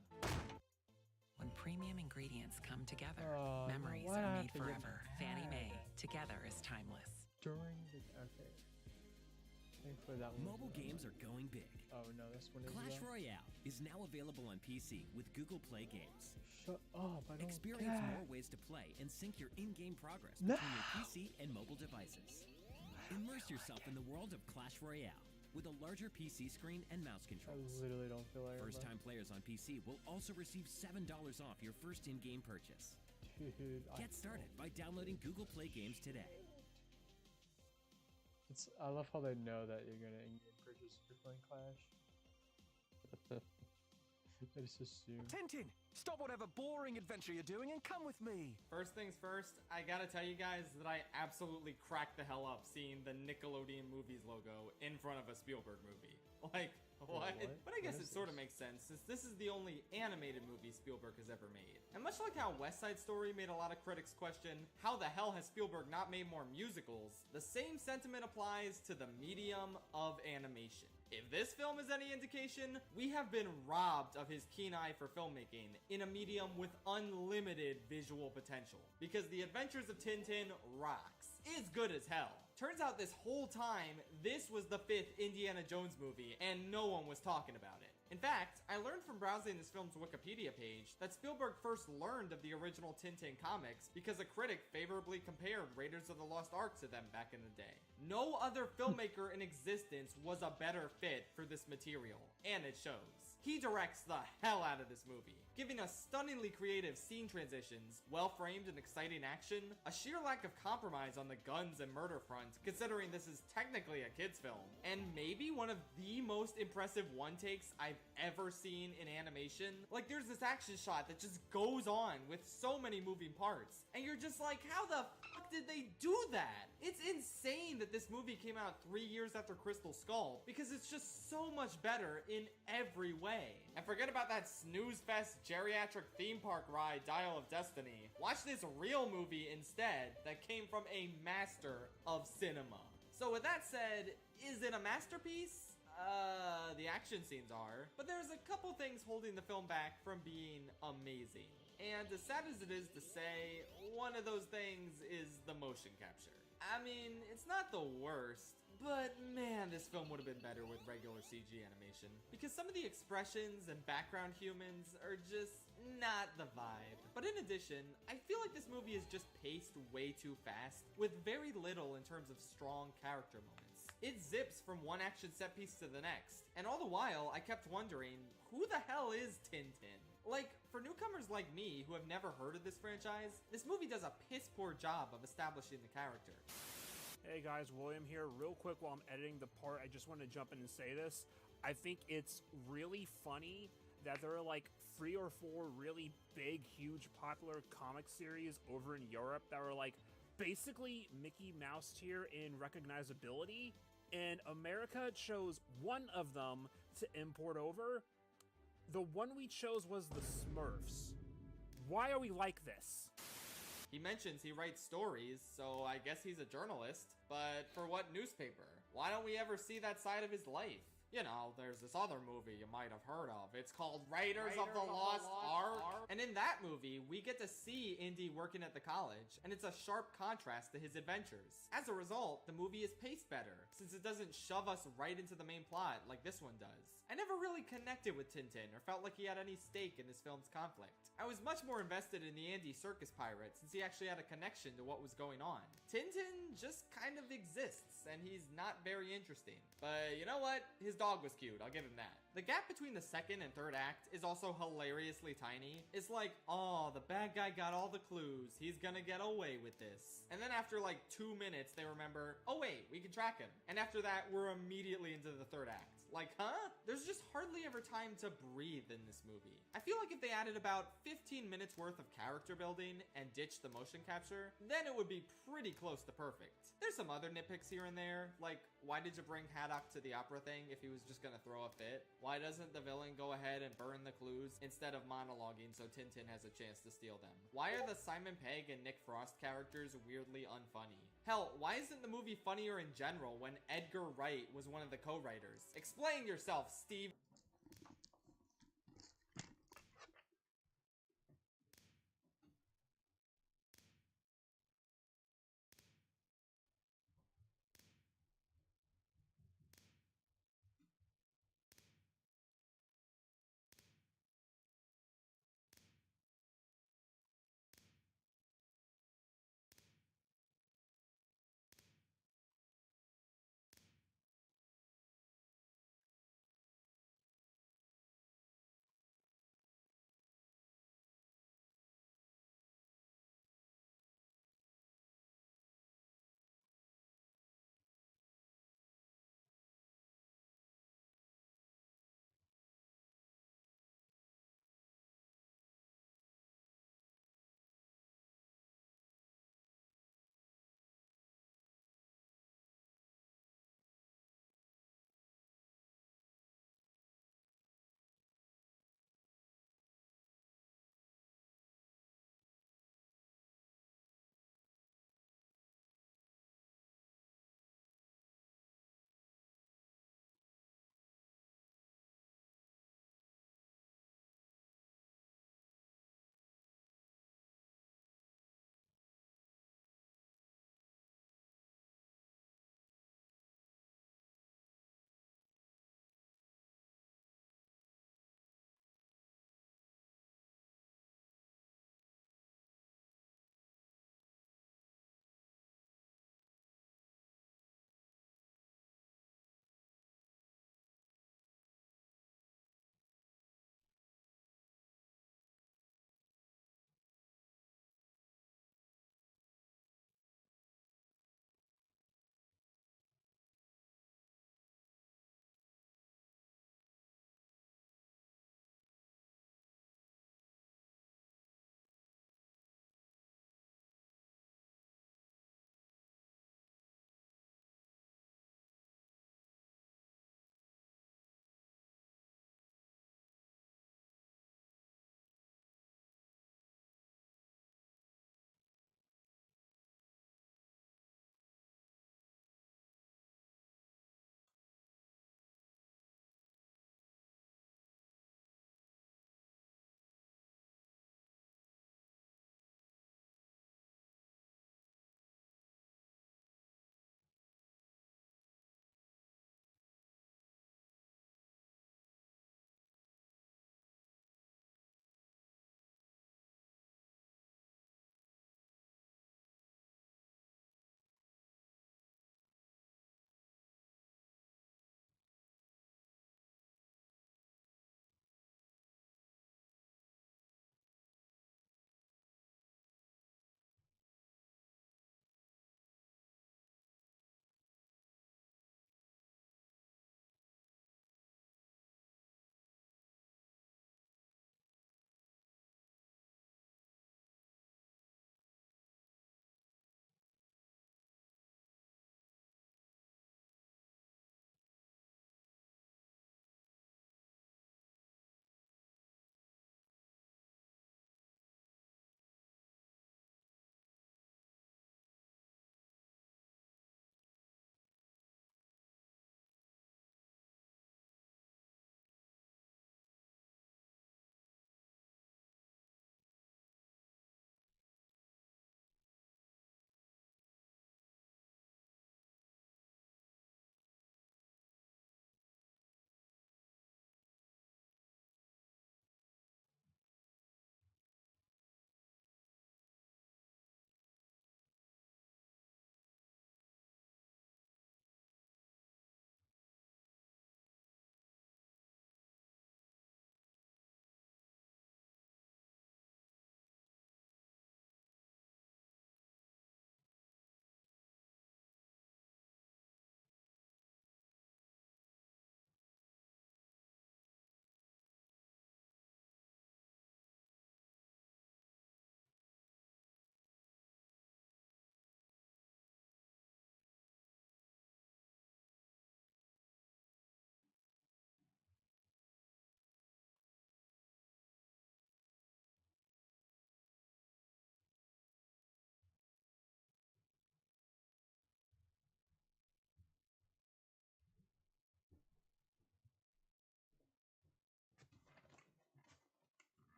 When premium ingredients come together, memories are made forever. Fannie Mae, together is timeless. During the... Okay. Thankfully that one Mobile games are going big. Oh no, this one is... Clash Royale is now available on PC with Google Play Games. Shut up, I don't Experience care. more ways to play and sync your in-game progress between your PC and mobile devices. Immerse yourself in the world of Clash Royale with a larger PC screen and mouse controls. I literally don't feel like it. First-time players on PC will also receive $7 off your first in-game purchase. Dude, Get started by downloading Google Play Games today. I love how they know that you're gonna in-game purchase if you're playing Clash. I just assume. Tintin, stop whatever boring adventure you're doing and come with me. First things first, I gotta tell you guys that I absolutely cracked the hell up seeing the Nickelodeon Movies logo in front of a Spielberg movie. Like, what? But I guess it sort of makes sense, since this is the only animated movie Spielberg has ever made. And much like how West Side Story made a lot of critics question, how the hell has Spielberg not made more musicals? The same sentiment applies to the medium of animation. If this film is any indication, we have been robbed of his keen eye for filmmaking in a medium with unlimited visual potential. Because The Adventures of Tintin rocks. It's good as hell. Turns out this whole time, this was the 5th Indiana Jones movie, and no one was talking about it. In fact, I learned from browsing this film's Wikipedia page that Spielberg first learned of the original Tintin comics because a critic favorably compared Raiders of the Lost Ark to them back in the day. No other filmmaker in existence was a better fit for this material, and it shows. He directs the hell out of this movie, giving us stunningly creative scene transitions, well-framed and exciting action, a sheer lack of compromise on the guns and murder front, considering this is technically a kid's film, and maybe one of the most impressive one-takes I've ever seen in animation. Like, there's this action shot that just goes on with so many moving parts, and you're just like, how the fuck did they do that? It's insane that this movie came out 3 years after Crystal Skull, because it's just so much better in every way. And forget about that snooze-fest geriatric theme park ride, Dial of Destiny. Watch this real movie instead that came from a master of cinema. So with that said, is it a masterpiece? The action scenes are, but there's a couple things holding the film back from being amazing. And as sad as it is to say, one of those things is the motion capture. I mean, it's not the worst, but man, this film would have been better with regular CG animation, because some of the expressions and background humans are just not the vibe. But in addition, I feel like this movie is just paced way too fast, with very little in terms of strong character moments. It zips from one action set piece to the next, and all the while, I kept wondering, who the hell is Tintin? Like, for newcomers like me who have never heard of this franchise, this movie does a piss poor job of establishing the character. Hey guys, William here. Real quick while I'm editing the part, I just want to jump in and say this. I think it's really funny that there are like 3 or 4 really big, huge, popular comic series over in Europe that are like basically Mickey Mouse tier in recognizability, and America chose one of them to import over. The one we chose was the Smurfs. Why are we like this? He mentions he writes stories, so I guess he's a journalist. But for what newspaper? Why don't we ever see that side of his life? You know, there's this other movie you might have heard of. It's called Raiders of the Lost Ark. And in that movie, we get to see Indy working at the college, and it's a sharp contrast to his adventures. As a result, the movie is paced better, since it doesn't shove us right into the main plot like this one does. I never really connected with Tintin or felt like he had any stake in this film's conflict. I was much more invested in the Andy Circus Pirate since he actually had a connection to what was going on. Tintin just kind of exists, and he's not very interesting. But you know what? His dog was cute, I'll give him that. The gap between the second and third act is also hilariously tiny. It's like, oh, the bad guy got all the clues, he's gonna get away with this. And then after like 2 minutes, they remember, oh wait, we can track him. And after that, we're immediately into the third act. Like, huh? There's just hardly ever time to breathe in this movie. I feel like if they added about 15 minutes worth of character building and ditched the motion capture, then it would be pretty close to perfect. There's some other nitpicks here and there, like, why did you bring Haddock to the opera thing if he was just gonna throw a fit? Why doesn't the villain go ahead and burn the clues instead of monologuing so Tintin has a chance to steal them? Why are the Simon Pegg and Nick Frost characters weirdly unfunny? Hell, why isn't the movie funnier in general when Edgar Wright was one of the co-writers? Explain yourself, Steve.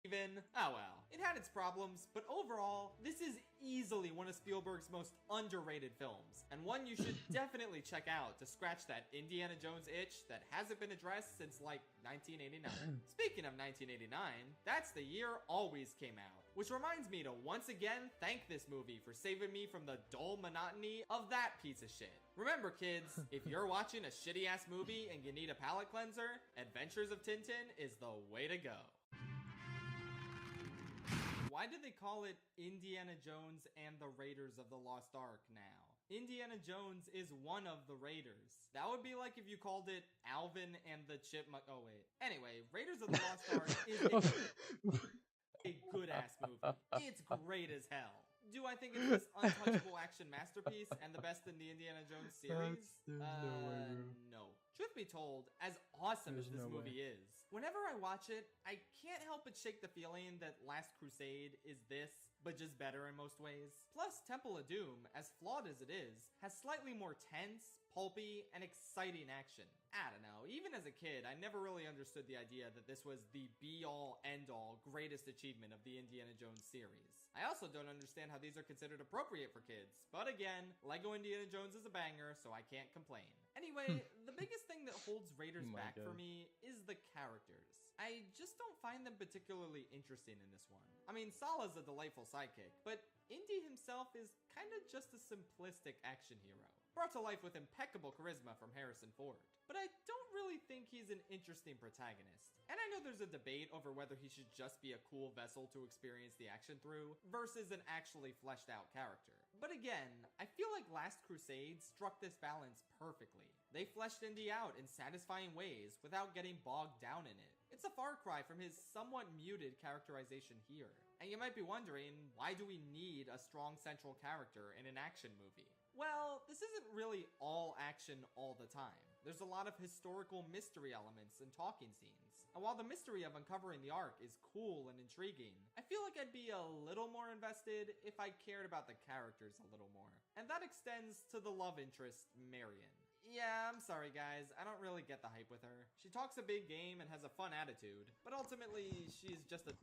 even. Oh well, it had its problems, but overall, this is easily one of Spielberg's most underrated films, and one you should definitely check out to scratch that Indiana Jones itch that hasn't been addressed since like 1989. Speaking of 1989, that's the year Always came out, which reminds me to once again thank this movie for saving me from the dull monotony of that piece of shit. Remember kids, if you're watching a shitty ass movie and you need a palate cleanser, Adventures of Tintin is the way to go. Why do they call it Indiana Jones and the Raiders of the Lost Ark now? Indiana Jones is one of the Raiders. That would be like if you called it Alvin and the Chipmunk. Oh wait. Anyway, Raiders of the Lost Ark is a good ass movie. It's great as hell. Do I think it's this untouchable action masterpiece and the best in the Indiana Jones series? No. Truth be told, as awesome as this movie is, whenever I watch it, I can't help but shake the feeling that Last Crusade is this, but just better in most ways. Plus, Temple of Doom, as flawed as it is, has slightly more tense, pulpy, and exciting action. I don't know, even as a kid, I never really understood the idea that this was the be-all, end-all, greatest achievement of the Indiana Jones series. I also don't understand how these are considered appropriate for kids, but again, Lego Indiana Jones is a banger, so I can't complain. Anyway, the biggest thing that holds Raiders back for me is the characters. I just don't find them particularly interesting in this one. I mean, Salah's a delightful sidekick, but Indy himself is kind of just a simplistic action hero, brought to life with impeccable charisma from Harrison Ford. But I don't really think he's an interesting protagonist. And I know there's a debate over whether he should just be a cool vessel to experience the action through versus an actually fleshed out character. But again, I feel like Last Crusade struck this balance perfectly. They fleshed Indy out in satisfying ways without getting bogged down in it. It's a far cry from his somewhat muted characterization here. And you might be wondering, why do we need a strong central character in an action movie? Well, this isn't really all action all the time. There's a lot of historical mystery elements and talking scenes. And while the mystery of uncovering the Ark is cool and intriguing, I feel like I'd be a little more invested if I cared about the characters a little more. And that extends to the love interest, Marion. Yeah, I'm sorry guys, I don't really get the hype with her. She talks a big game and has a fun attitude, but ultimately she's just a...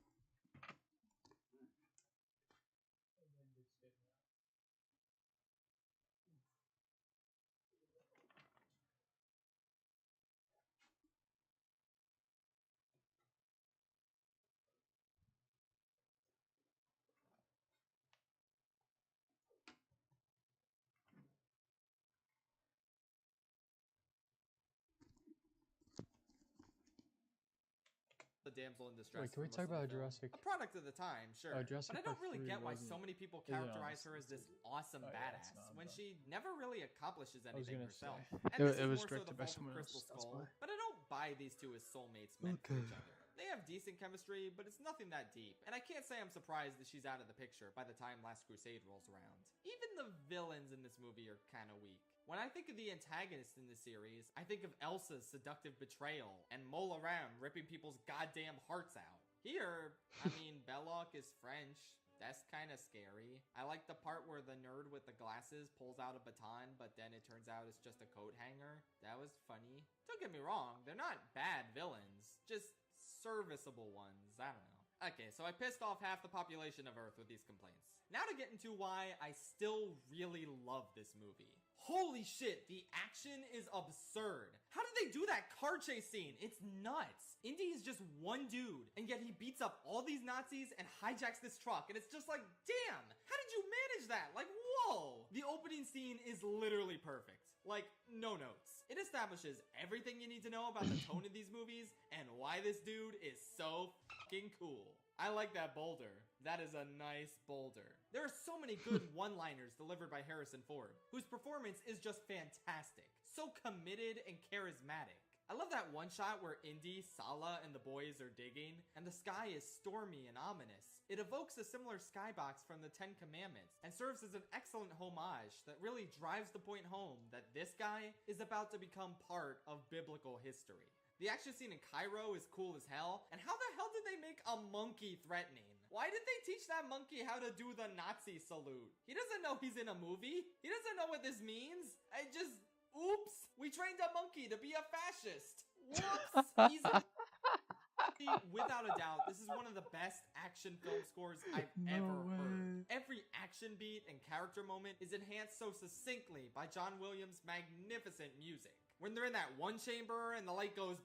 the damsel in distress. Wait, can we talk about Jurassic? A product of the time, sure. Jurassic but I don't Park really 3 get why wasn't- so many people isn't on characterize this her as this list. awesome Oh, yeah, badass it's not, when but- she never really accomplishes anything gonna herself. say. And this It is was more so directed the by fault of someone Crystal else, that's Skull, why. but I don't buy these two as soulmates meant for each other. They have decent chemistry, but it's nothing that deep. And I can't say I'm surprised that she's out of the picture by the time Last Crusade rolls around. Even the villains in this movie are kind of weak. When I think of the antagonists in the series, I think of Elsa's seductive betrayal and Mola Ram ripping people's goddamn hearts out. Here, I mean, Belloc is French. That's kind of scary. I like the part where the nerd with the glasses pulls out a baton, but then it turns out it's just a coat hanger. That was funny. Don't get me wrong, they're not bad villains, just serviceable ones. I don't know. Okay, so I pissed off half the population of Earth with these complaints. Now to get into why I still really love this movie. Holy shit, the action is absurd. How did they do that car chase scene? It's nuts. Indy is just one dude, and yet he beats up all these Nazis and hijacks this truck, and it's just like, damn, how did you manage that? Like, whoa. The opening scene is literally perfect. Like, no notes. It establishes everything you need to know about the tone of these movies and why this dude is so fucking cool. I like that boulder. That is a nice boulder. There are so many good one-liners delivered by Harrison Ford, whose performance is just fantastic. So committed and charismatic. I love that one shot where Indy, Salah, and the boys are digging, and the sky is stormy and ominous. It evokes a similar skybox from the Ten Commandments, and serves as an excellent homage that really drives the point home that this guy is about to become part of biblical history. The action scene in Cairo is cool as hell, and how the hell did they make a monkey threatening? Why did they teach that monkey how to do the Nazi salute? He doesn't know he's in a movie. He doesn't know what this means. Oops, we trained a monkey to be a fascist. Whoops, he's a Without a doubt, this is one of the best action film scores I've ever heard. Every action beat and character moment is enhanced so succinctly by John Williams' magnificent music. When they're in that one chamber and the light goes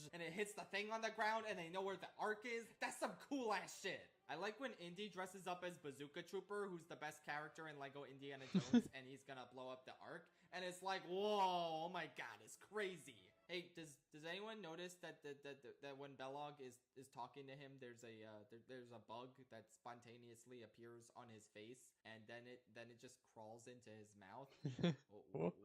and it hits the thing on the ground and they know where the arc is, that's some cool ass shit. I like when Indy dresses up as Bazooka Trooper, who's the best character in Lego Indiana Jones, and he's gonna blow up the arc. And it's like, whoa, oh my god, it's crazy. Hey, does anyone notice that when Belloq is talking to him, there's a bug that spontaneously appears on his face, and then it just crawls into his mouth? What?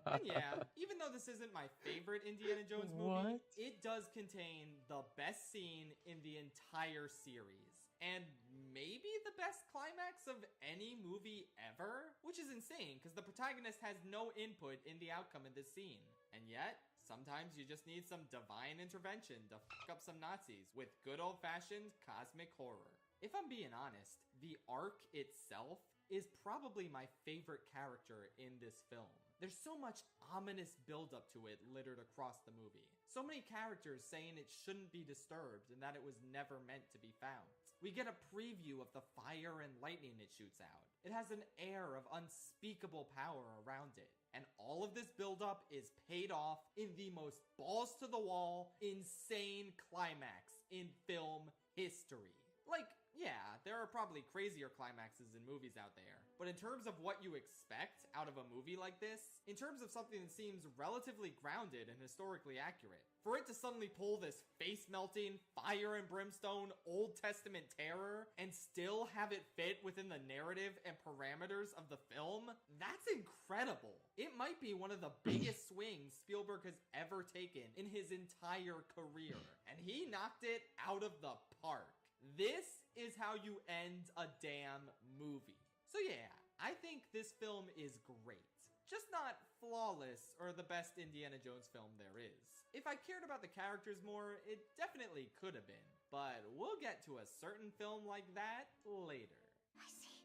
And yeah, even though this isn't my favorite Indiana Jones movie, it does contain the best scene in the entire series. And maybe the best climax of any movie ever? Which is insane, because the protagonist has no input in the outcome of this scene. And yet, sometimes you just need some divine intervention to fuck up some Nazis with good old-fashioned cosmic horror. If I'm being honest, the arc itself is probably my favorite character in this film. There's so much ominous buildup to it littered across the movie. So many characters saying it shouldn't be disturbed and that it was never meant to be found. We get a preview of the fire and lightning it shoots out. It has an air of unspeakable power around it. And all of this buildup is paid off in the most balls-to-the-wall, insane climax in film history. Like, yeah, there are probably crazier climaxes in movies out there. But in terms of what you expect out of a movie like this, in terms of something that seems relatively grounded and historically accurate, for it to suddenly pull this face-melting, fire and brimstone, Old Testament terror, and still have it fit within the narrative and parameters of the film, that's incredible. It might be one of the biggest swings Spielberg has ever taken in his entire career, and he knocked it out of the park. This is how you end a damn movie. So yeah, I think this film is great. Just not flawless or the best Indiana Jones film there is. If I cared about the characters more, it definitely could have been. But we'll get to a certain film like that later. I see.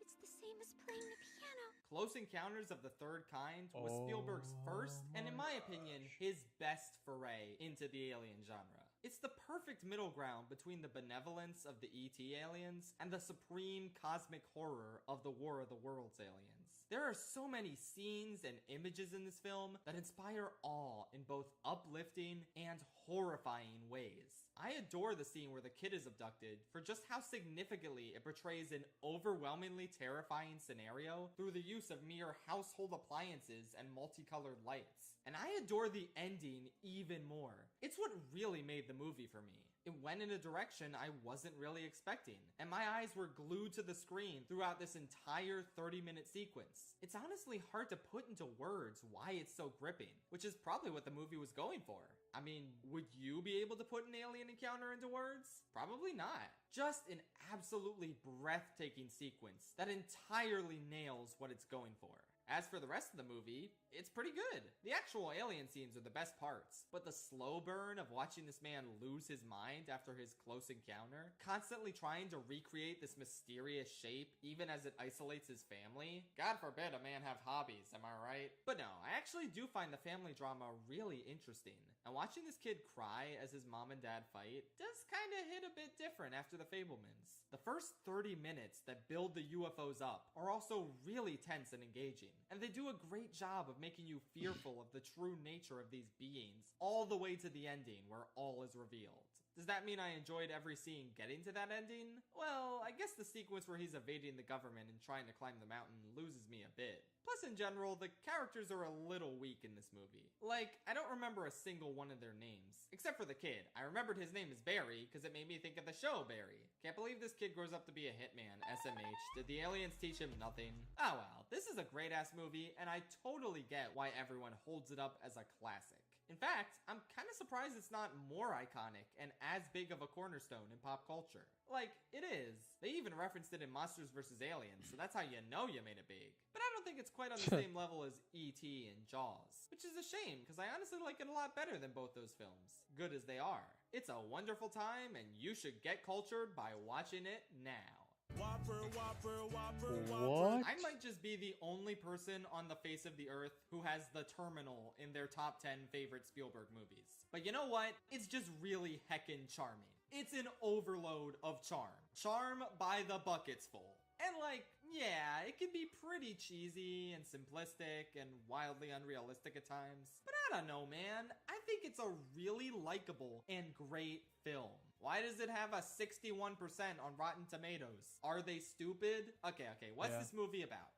It's the same as playing the piano. Close Encounters of the Third Kind was Spielberg's first, and in my opinion, his best foray into the alien genre. It's the perfect middle ground between the benevolence of the E.T. aliens and the supreme cosmic horror of the War of the Worlds aliens. There are so many scenes and images in this film that inspire awe in both uplifting and horrifying ways. I adore the scene where the kid is abducted for just how significantly it portrays an overwhelmingly terrifying scenario through the use of mere household appliances and multicolored lights. And I adore the ending even more. It's what really made the movie for me. It went in a direction I wasn't really expecting, and my eyes were glued to the screen throughout this entire 30-minute sequence. It's honestly hard to put into words why it's so gripping, which is probably what the movie was going for. I mean, would you be able to put an alien encounter into words? Probably not. Just an absolutely breathtaking sequence that entirely nails what it's going for. As for the rest of the movie, it's pretty good. The actual alien scenes are the best parts, but the slow burn of watching this man lose his mind after his close encounter, constantly trying to recreate this mysterious shape even as it isolates his family. God forbid a man have hobbies, am I right? But no, I actually do find the family drama really interesting. And watching this kid cry as his mom and dad fight does kind of hit a bit different after the Fabelmans. The first 30 minutes that build the UFOs up are also really tense and engaging, and they do a great job of making you fearful of the true nature of these beings, all the way to the ending where all is revealed. Does that mean I enjoyed every scene getting to that ending? Well, I guess the sequence where he's evading the government and trying to climb the mountain loses me a bit. Plus, in general, the characters are a little weak in this movie. Like, I don't remember a single one of their names. Except for the kid. I remembered his name is Barry, because it made me think of the show Barry. Can't believe this kid grows up to be a hitman, SMH. Did the aliens teach him nothing? Oh well, this is a great-ass movie, and I totally get why everyone holds it up as a classic. In fact, I'm kind of surprised it's not more iconic and as big of a cornerstone in pop culture. Like, it is. They even referenced it in Monsters vs. Aliens, so that's how you know you made it big. But I don't think it's quite on the same level as E.T. and Jaws, which is a shame, because I honestly like it a lot better than both those films, good as they are. It's a wonderful time, and you should get cultured by watching it now. What? I might just be the only person on the face of the earth who has The Terminal in their top 10 favorite Spielberg movies. But you know what? It's just really heckin' charming. It's an overload of charm. Charm by the buckets full. And like, yeah, it can be pretty cheesy and simplistic and wildly unrealistic at times. But I don't know, man. I think it's a really likable and great film. Why does it have a 61% on Rotten Tomatoes? Are they stupid? Okay, what's this movie about?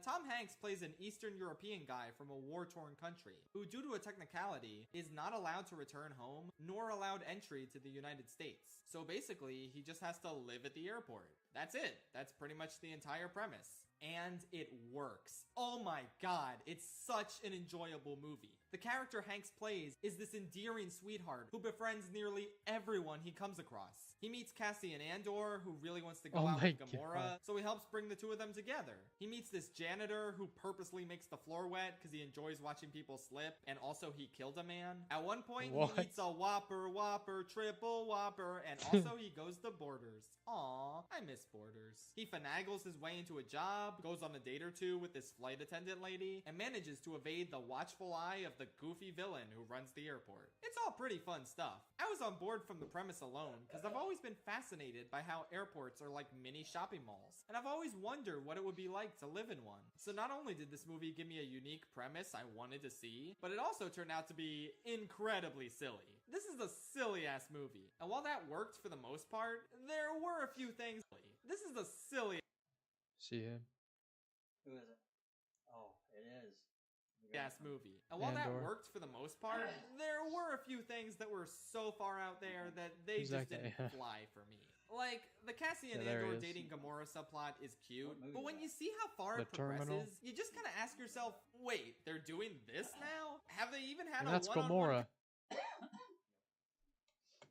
Tom Hanks plays an Eastern European guy from a war-torn country who, due to a technicality, is not allowed to return home nor allowed entry to the United States. So basically, he just has to live at the airport. That's it. That's pretty much the entire premise. And it works. Oh my god, it's such an enjoyable movie. The character Hanks plays is this endearing sweetheart who befriends nearly everyone he comes across. He meets Cassian Andor, who really wants to go out with Gamora, so he helps bring the two of them together. He meets this janitor who purposely makes the floor wet because he enjoys watching people slip, and also he killed a man. At one point, he eats a Whopper, Triple Whopper, and also he goes to Borders. Aw, I miss Borders. He finagles his way into a job, goes on a date or two with this flight attendant lady, and manages to evade the watchful eye of the goofy villain who runs the airport. It's all pretty fun stuff. I was on board from the premise alone because I've always been fascinated by how airports are like mini shopping malls, and I've always wondered what it would be like to live in one. So not only did this movie give me a unique premise I wanted to see, but it also turned out to be incredibly silly. This is a silly ass movie, and while that worked for the most part, there were a few things. This is a silly See him? Who is it? Oh, it is. ass movie. And while that worked for the most part, there were a few things that were so far out there that they just didn't fly for me. Like, the Cassian Andor dating Gamora subplot is cute, but when you see how far it progresses, you just kind of ask yourself, wait, they're doing this now? Have they even had a one-on-one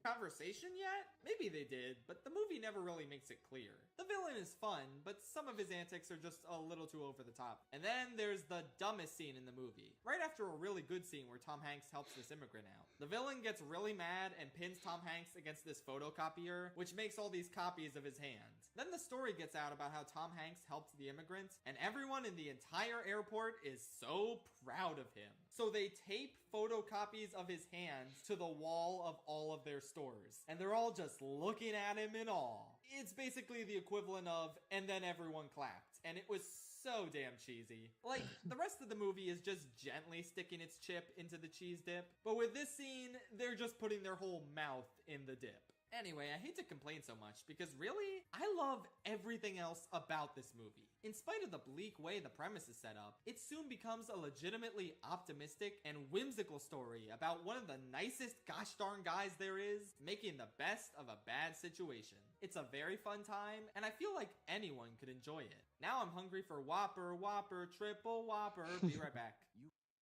conversation yet? Maybe they did, but the movie never really makes it clear. The villain is fun, but some of his antics are just a little too over the top. And then there's the dumbest scene in the movie. Right after a really good scene where Tom Hanks helps this immigrant out, the villain gets really mad and pins Tom Hanks against this photocopier, which makes all these copies of his hand. Then the story gets out about how Tom Hanks helped the immigrants, and everyone in the entire airport is so proud of him. So they tape photocopies of his hands to the wall of all of their stores, and they're all just looking at him in awe. It's basically the equivalent of, and then everyone clapped, and it was so damn cheesy. Like, the rest of the movie is just gently sticking its chip into the cheese dip, but with this scene, they're just putting their whole mouth in the dip. Anyway, I hate to complain so much because really, I love everything else about this movie. In spite of the bleak way the premise is set up, it soon becomes a legitimately optimistic and whimsical story about one of the nicest gosh darn guys there is, making the best of a bad situation. It's a very fun time, and I feel like anyone could enjoy it. Now I'm hungry for Whopper, Triple Whopper. Be right back.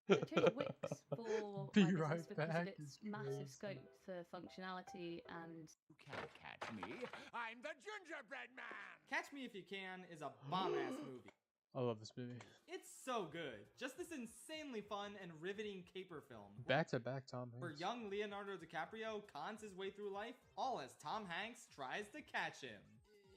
I chose Wix for Be my right business because back of its massive scope for functionality and... You can't catch me. I'm the gingerbread man! Catch Me If You Can is a bomb-ass movie. I love this movie. It's so good. Just this insanely fun and riveting caper film. Back to back Tom Hanks. Where young Leonardo DiCaprio cons his way through life, all as Tom Hanks tries to catch him.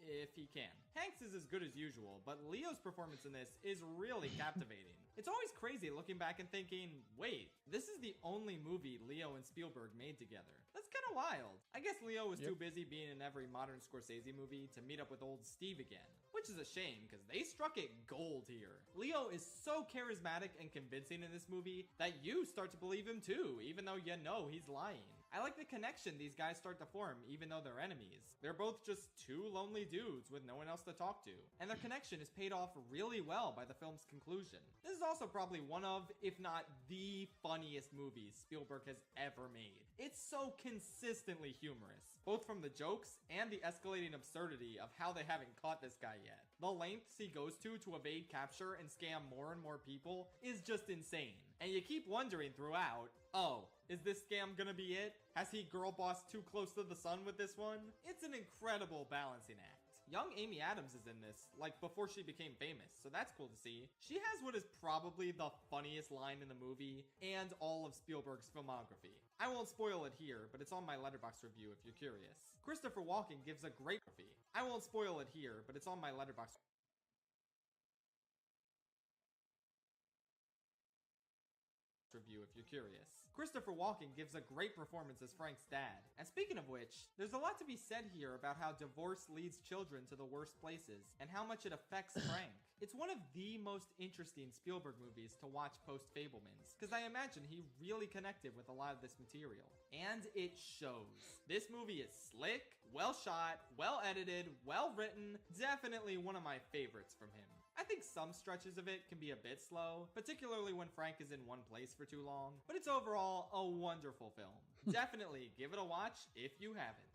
If he can. Hanks is as good as usual, but Leo's performance in this is really captivating. It's always crazy looking back and thinking, wait, this is the only movie Leo and Spielberg made together. That's kind of wild. I guess Leo was too busy being in every modern Scorsese movie to meet up with old Steve again, which is a shame because they struck it gold here. Leo is so charismatic and convincing in this movie that you start to believe him too, even though you know he's lying. I like the connection these guys start to form even though they're enemies. They're both just two lonely dudes with no one else to talk to, and their connection is paid off really well by the film's conclusion. This is also probably one of, if not the funniest movies Spielberg has ever made. It's so consistently humorous, both from the jokes and the escalating absurdity of how they haven't caught this guy yet. The lengths he goes to evade capture and scam more and more people is just insane. And you keep wondering throughout, oh, is this scam gonna be it? Has he girl bossed too close to the sun with this one? It's an incredible balancing act. Young Amy Adams is in this, like before she became famous, so that's cool to see. She has what is probably the funniest line in the movie and all of Spielberg's filmography. I won't spoil it here, but it's on my Letterboxd review if you're curious. Christopher Walken gives a great review. I won't spoil it here, but it's on my Letterboxd review if you're curious. Christopher Walken gives a great performance as Frank's dad. And speaking of which, there's a lot to be said here about how divorce leads children to the worst places and how much it affects Frank. It's one of the most interesting Spielberg movies to watch post-Fabelmans, because I imagine he really connected with a lot of this material. And it shows. This movie is slick, well shot, well edited, well written, definitely one of my favorites from him. I think some stretches of it can be a bit slow, particularly when Frank is in one place for too long, but it's overall a wonderful film. Definitely give it a watch if you haven't.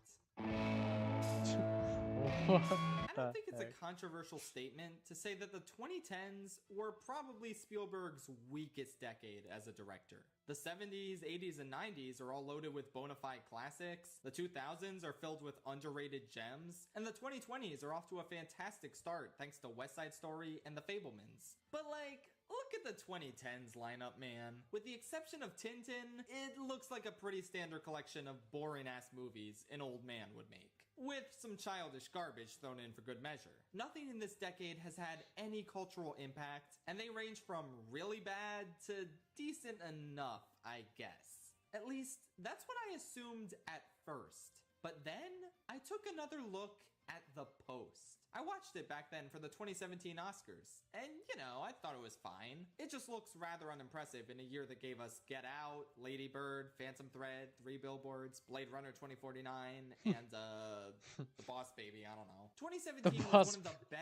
I don't think it's a controversial statement to say that the 2010s were probably Spielberg's weakest decade as a director. The 70s, 80s, and 90s are all loaded with bona fide classics, the 2000s are filled with underrated gems, and the 2020s are off to a fantastic start thanks to West Side Story and The Fabelmans. But look at the 2010s lineup, man. With the exception of Tintin, it looks like a pretty standard collection of boring-ass movies an old man would make, with some childish garbage thrown in for good measure. Nothing in this decade has had any cultural impact, and they range from really bad to decent enough, I guess. At least, that's what I assumed at first. But then, I took another look at The Post. I watched it back then for the 2017 Oscars, and I thought it was fine. It just looks rather unimpressive in a year that gave us Get Out, Lady Bird, Phantom Thread, 3 Billboards, Blade Runner 2049, and The Boss Baby, I don't know. 2017 was one of the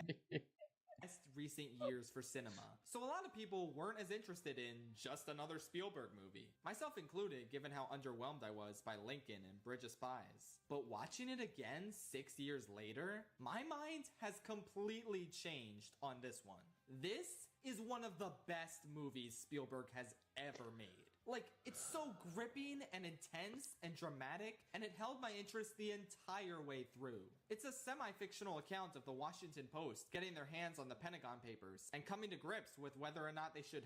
best recent years for cinema, so a lot of people weren't as interested in just another Spielberg movie, myself included, given how underwhelmed I was by Lincoln and Bridge of Spies. But watching it again 6 years later, my mind has completely changed on this one. This is one of the best movies Spielberg has ever made. It's so gripping and intense and dramatic, and it held my interest the entire way through. It's a semi-fictional account of the Washington Post getting their hands on the Pentagon Papers and coming to grips with whether or not they should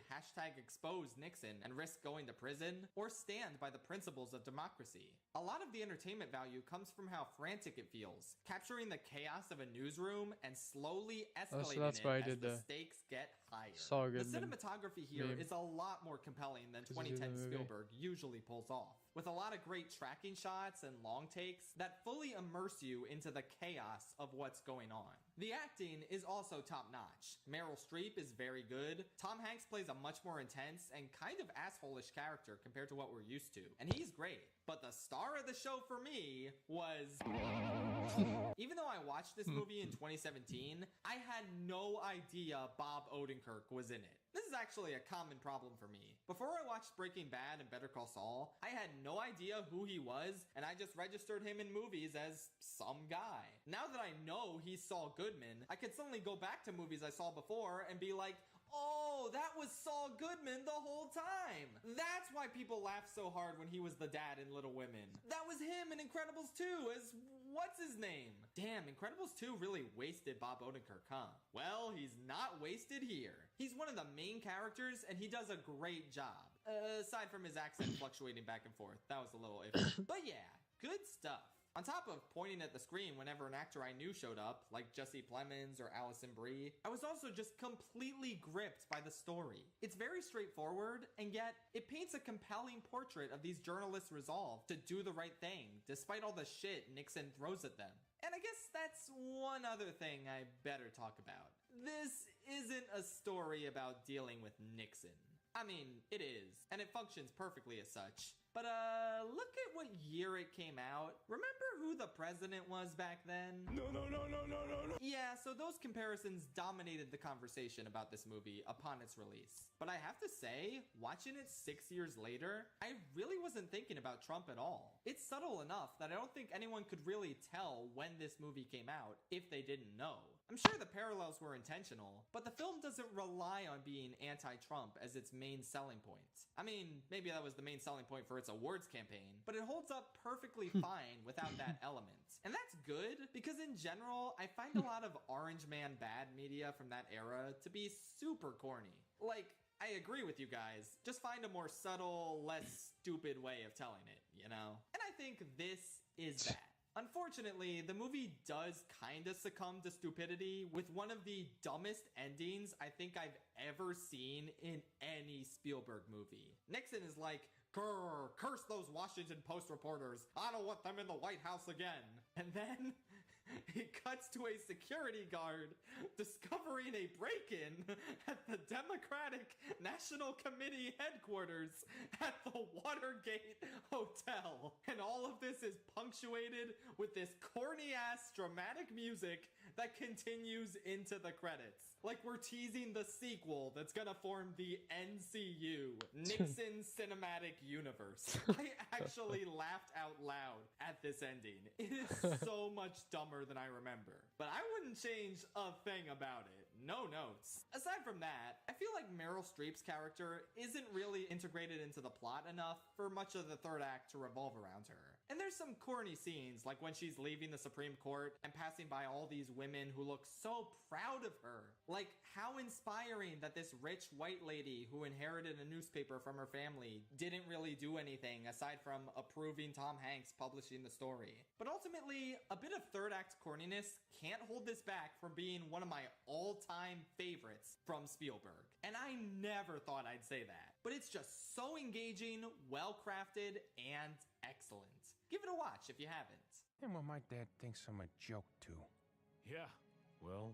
#expose Nixon and risk going to prison, or stand by the principles of democracy. A lot of the entertainment value comes from how frantic it feels, capturing the chaos of a newsroom and slowly escalating as the stakes get higher. The cinematography here is a lot more compelling than 2010 Spielberg usually pulls off, with a lot of great tracking shots and long takes that fully immerse you into the chaos of what's going on. The acting is also top-notch. Meryl Streep is very good. Tom Hanks plays a much more intense and kind of asshole-ish character compared to what we're used to, and he's great. But the star of the show for me was... Even though I watched this movie in 2017, I had no idea Bob Odenkirk was in it. This is actually a common problem for me. Before I watched Breaking Bad and Better Call Saul, I had no idea who he was, and I just registered him in movies as some guy. Now that I know he's Saul Goodman, I could suddenly go back to movies I saw before and be like, oh, that was Saul Goodman the whole time. That's why people laughed so hard when he was the dad in Little Women. That was him in Incredibles 2 as what's his name? Damn, Incredibles 2 really wasted Bob Odenkirk, huh? Well, he's not wasted here. He's one of the main characters, and he does a great job. Aside from his accent fluctuating back and forth, that was a little iffy. But yeah, good stuff. On top of pointing at the screen whenever an actor I knew showed up, like Jesse Plemons or Alison Brie, I was also just completely gripped by the story. It's very straightforward, and yet it paints a compelling portrait of these journalists' resolve to do the right thing, despite all the shit Nixon throws at them. And I guess that's one other thing I better talk about. This isn't a story about dealing with Nixon. I mean, it is, and it functions perfectly as such. But look at what year it came out. Remember who the president was back then? No. Yeah, so those comparisons dominated the conversation about this movie upon its release. But I have to say, watching it 6 years later, I really wasn't thinking about Trump at all. It's subtle enough that I don't think anyone could really tell when this movie came out if they didn't know. I'm sure the parallels were intentional, but the film doesn't rely on being anti-Trump as its main selling point. I mean, maybe that was the main selling point for its awards campaign, but it holds up perfectly fine without that element. And that's good because in general, I find a lot of Orange Man bad media from that era to be super corny. Like, I agree with you guys. Just find a more subtle, less stupid way of telling it, you know? And I think this is that. Unfortunately, the movie does kind of succumb to stupidity with one of the dumbest endings I think I've ever seen in any Spielberg movie. Nixon is like, "Grr, curse those Washington Post reporters. I don't want them in the White House again." And then it cuts to a security guard discovering a break-in at the Democratic National Committee headquarters at the Watergate Hotel. And all of this is punctuated with this corny-ass dramatic music that continues into the credits. Like we're teasing the sequel that's gonna form the NCU, Nixon Cinematic Universe. I actually laughed out loud at this ending. It is so much dumber than I remember. But I wouldn't change a thing about it. No notes. Aside from that, I feel like Meryl Streep's character isn't really integrated into the plot enough for much of the third act to revolve around her. And there's some corny scenes, like when she's leaving the Supreme Court and passing by all these women who look so proud of her. Like, how inspiring that this rich white lady who inherited a newspaper from her family didn't really do anything aside from approving Tom Hanks publishing the story. But ultimately, a bit of third act corniness can't hold this back from being one of my all-time favorites from Spielberg. And I never thought I'd say that. But it's just so engaging, well-crafted, and excellent. Give it a watch if you haven't. And what my dad thinks I'm a joke too. Yeah, well,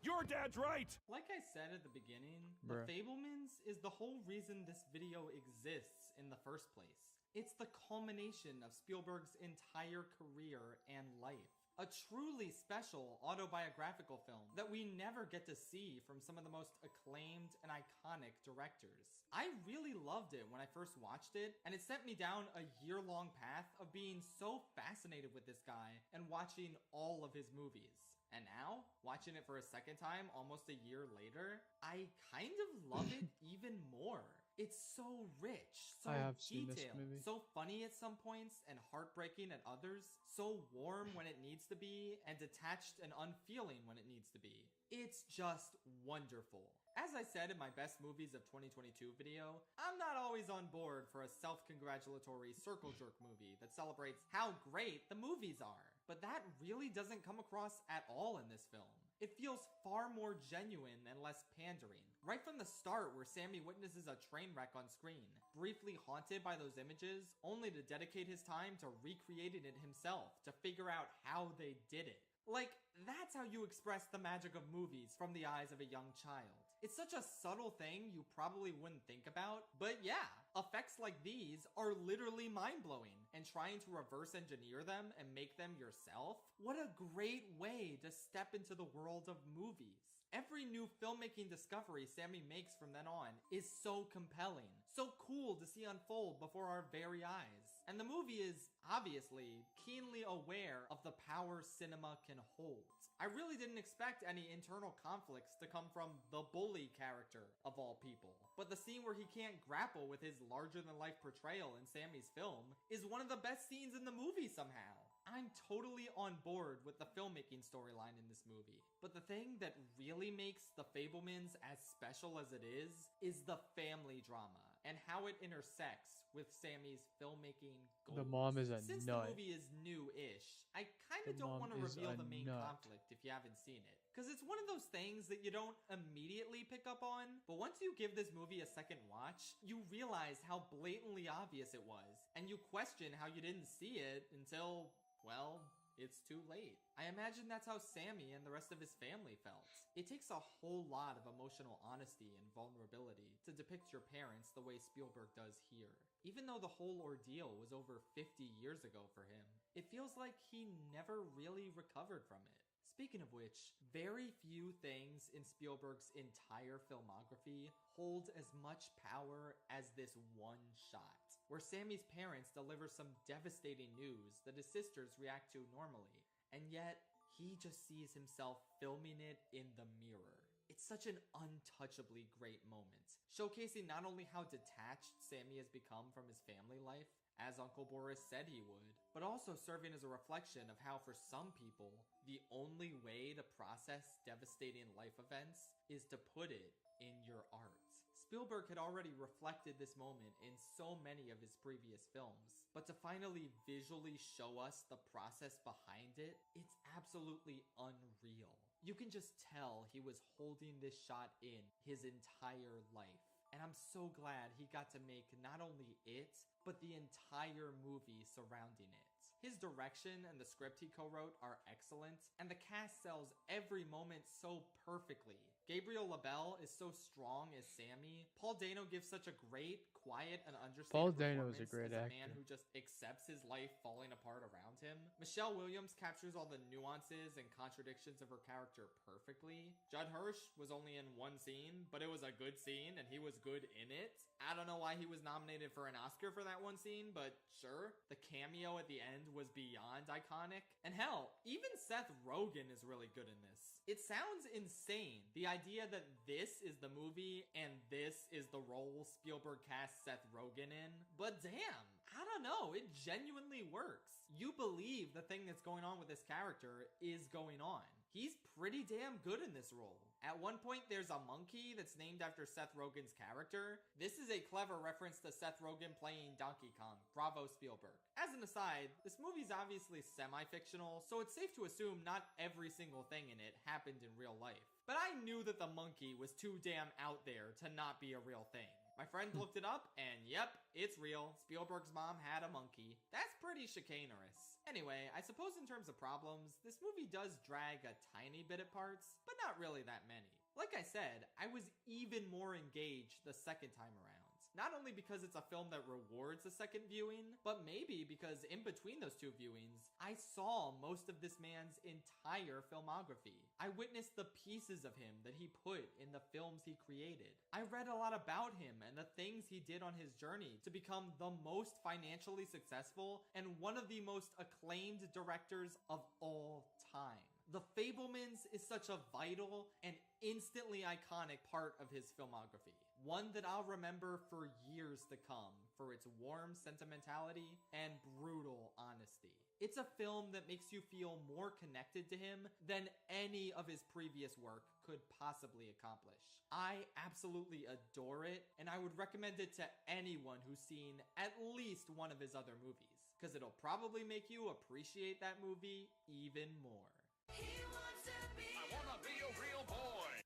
your dad's right! Like I said at the beginning, Bruh. The Fablemans is the whole reason this video exists in the first place. It's the culmination of Spielberg's entire career and life. A truly special autobiographical film that we never get to see from some of the most acclaimed and iconic directors. I really loved it when I first watched it, and it sent me down a year-long path of being so fascinated with this guy and watching all of his movies. And now, watching it for a second time almost a year later, I kind of love it even more. It's so rich, so I have seen this detailed, movie. so funny at some points and heartbreaking at others, so warm when it needs to be and detached and unfeeling when it needs to be. It's just wonderful. As I said in my best movies of 2022 video, I'm not always on board for a self-congratulatory circle jerk movie that celebrates how great the movies are. But that really doesn't come across at all in this film. It feels far more genuine and less pandering. Right from the start, where Sammy witnesses a train wreck on screen, briefly haunted by those images, only to dedicate his time to recreating it himself to figure out how they did it. Like, that's how you express the magic of movies from the eyes of a young child. It's such a subtle thing you probably wouldn't think about, but yeah, effects like these are literally mind-blowing, and trying to reverse engineer them and make them yourself? What a great way to step into the world of movies. Every new filmmaking discovery Sammy makes from then on is so compelling, so cool to see unfold before our very eyes. And the movie is, obviously, keenly aware of the power cinema can hold. I really didn't expect any internal conflicts to come from the bully character, of all people. But the scene where he can't grapple with his larger-than-life portrayal in Sammy's film is one of the best scenes in the movie somehow. I'm totally on board with the filmmaking storyline in this movie. But the thing that really makes The Fablemans as special as it is the family drama and how it intersects with Sammy's filmmaking goals. The mom is a Since nut. the movie is new-ish, I kind of The don't mom want to is reveal a the main nut. conflict if you haven't seen it. Because it's one of those things that you don't immediately pick up on, but once you give this movie a second watch, you realize how blatantly obvious it was, and you question how you didn't see it until, well, it's too late. I imagine that's how Sammy and the rest of his family felt. It takes a whole lot of emotional honesty and vulnerability to depict your parents the way Spielberg does here. Even though the whole ordeal was over 50 years ago for him, it feels like he never really recovered from it. Speaking of which, very few things in Spielberg's entire filmography hold as much power as this one shot, where Sammy's parents deliver some devastating news that his sisters react to normally, and yet he just sees himself filming it in the mirror. It's such an untouchably great moment, showcasing not only how detached Sammy has become from his family life, as Uncle Boris said he would, but also serving as a reflection of how for some people, the only way to process devastating life events is to put it in your art. Spielberg had already reflected this moment in so many of his previous films, but to finally visually show us the process behind it, it's absolutely unreal. You can just tell he was holding this shot in his entire life. And I'm so glad he got to make not only it, but the entire movie surrounding it. His direction and the script he co-wrote are excellent, and the cast sells every moment so perfectly. Gabriel LaBelle is so strong as Sammy. Paul Dano gives such a great, quiet, and understated performance is a great as actor. a man who just accepts his life falling apart around him. Michelle Williams captures all the nuances and contradictions of her character perfectly. Judd Hirsch was only in one scene, but it was a good scene, and he was good in it. I don't know why he was nominated for an Oscar for that one scene, but sure. The cameo at the end was beyond iconic. And hell, even Seth Rogen is really good in this. It sounds insane, the idea that this is the movie and this is the role Spielberg cast Seth Rogen in, but damn, I don't know, it genuinely works. You believe the thing that's going on with this character is going on. He's pretty damn good in this role. At one point, there's a monkey that's named after Seth Rogen's character. This is a clever reference to Seth Rogen playing Donkey Kong. Bravo, Spielberg. As an aside, this movie's obviously semi-fictional, so it's safe to assume not every single thing in it happened in real life. But I knew that the monkey was too damn out there to not be a real thing. My friend looked it up, and yep, it's real. Spielberg's mom had a monkey. That's pretty chicanerous. Anyway, I suppose in terms of problems, this movie does drag a tiny bit at parts, but not really that many. Like I said, I was even more engaged the second time around. Not only because it's a film that rewards a second viewing, but maybe because in between those two viewings, I saw most of this man's entire filmography. I witnessed the pieces of him that he put in the films he created. I read a lot about him and the things he did on his journey to become the most financially successful and one of the most acclaimed directors of all time. The Fabelmans is such a vital and instantly iconic part of his filmography. One that I'll remember for years to come for its warm sentimentality and brutal honesty. It's a film that makes you feel more connected to him than any of his previous work could possibly accomplish. I absolutely adore it, and I would recommend it to anyone who's seen at least one of his other movies, because it'll probably make you appreciate that movie even more.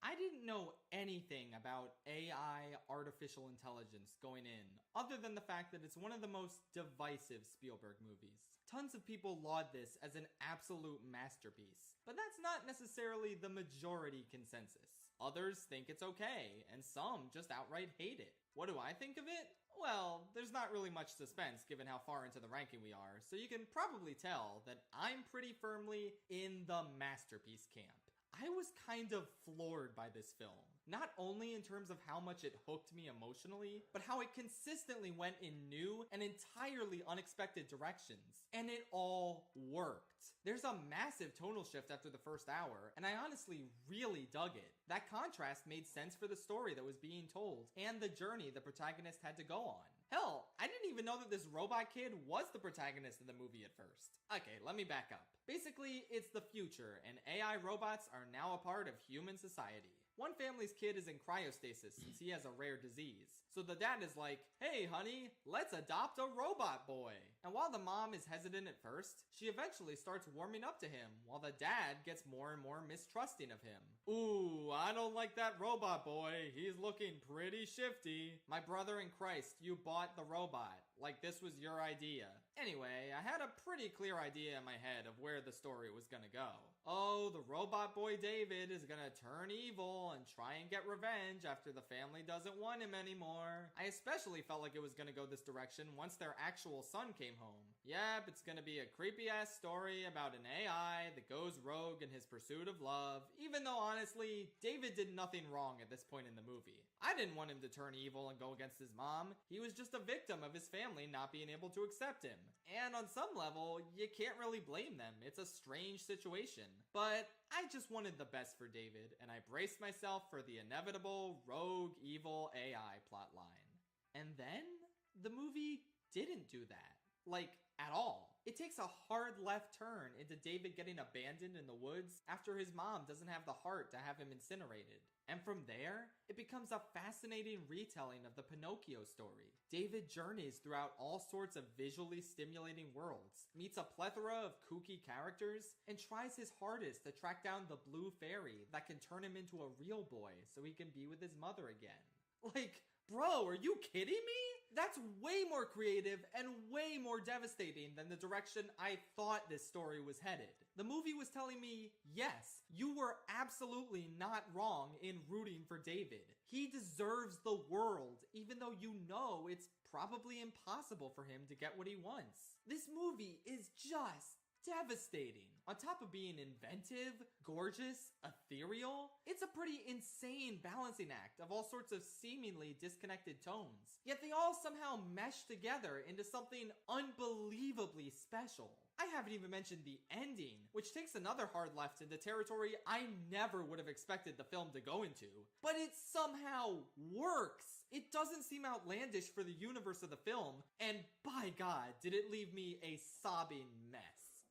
I didn't know anything about AI, artificial intelligence, going in, other than the fact that it's one of the most divisive Spielberg movies. Tons of people laud this as an absolute masterpiece, but that's not necessarily the majority consensus. Others think it's okay, and some just outright hate it. What do I think of it? Well, there's not really much suspense given how far into the ranking we are, so you can probably tell that I'm pretty firmly in the masterpiece camp. I was kind of floored by this film. Not only in terms of how much it hooked me emotionally, but how it consistently went in new and entirely unexpected directions. And it all worked. There's a massive tonal shift after the first hour, and I honestly really dug it. That contrast made sense for the story that was being told, and the journey the protagonist had to go on. Hell, I didn't even know that this robot kid was the protagonist of the movie at first. Okay, let me back up. Basically, it's the future, and AI robots are now a part of human society. One family's kid is in cryostasis since he has a rare disease. So the dad is like, hey honey, let's adopt a robot boy. And while the mom is hesitant at first, she eventually starts warming up to him, while the dad gets more and more mistrusting of him. Ooh, I don't like that robot boy. He's looking pretty shifty. My brother in Christ, you bought the robot. Like this was your idea. Anyway, I had a pretty clear idea in my head of where the story was gonna go. Oh, the robot boy David is gonna turn evil and try and get revenge after the family doesn't want him anymore. I especially felt like it was gonna go this direction once their actual son came home. Yep, it's gonna be a creepy ass story about an AI that goes rogue in his pursuit of love, even though honestly, David did nothing wrong at this point in the movie. I didn't want him to turn evil and go against his mom. He was just a victim of his family not being able to accept him. And on some level, you can't really blame them. It's a strange situation. But I just wanted the best for David, and I braced myself for the inevitable rogue evil AI plotline. And then the movie didn't do that. like, at all. It takes a hard left turn into David getting abandoned in the woods after his mom doesn't have the heart to have him incinerated. And from there, it becomes a fascinating retelling of the Pinocchio story. David journeys throughout all sorts of visually stimulating worlds, meets a plethora of kooky characters, and tries his hardest to track down the blue fairy that can turn him into a real boy so he can be with his mother again. Like, bro, are you kidding me? That's way more creative and way more devastating than the direction I thought this story was headed. The movie was telling me, yes, you were absolutely not wrong in rooting for David. He deserves the world, even though you know it's probably impossible for him to get what he wants. This movie is just devastating. On top of being inventive, gorgeous, ethereal, it's a pretty insane balancing act of all sorts of seemingly disconnected tones. Yet they all somehow mesh together into something unbelievably special. I haven't even mentioned the ending, which takes another hard left into territory I never would have expected the film to go into. But it somehow works! It doesn't seem outlandish for the universe of the film, and by God, did it leave me a sobbing mess.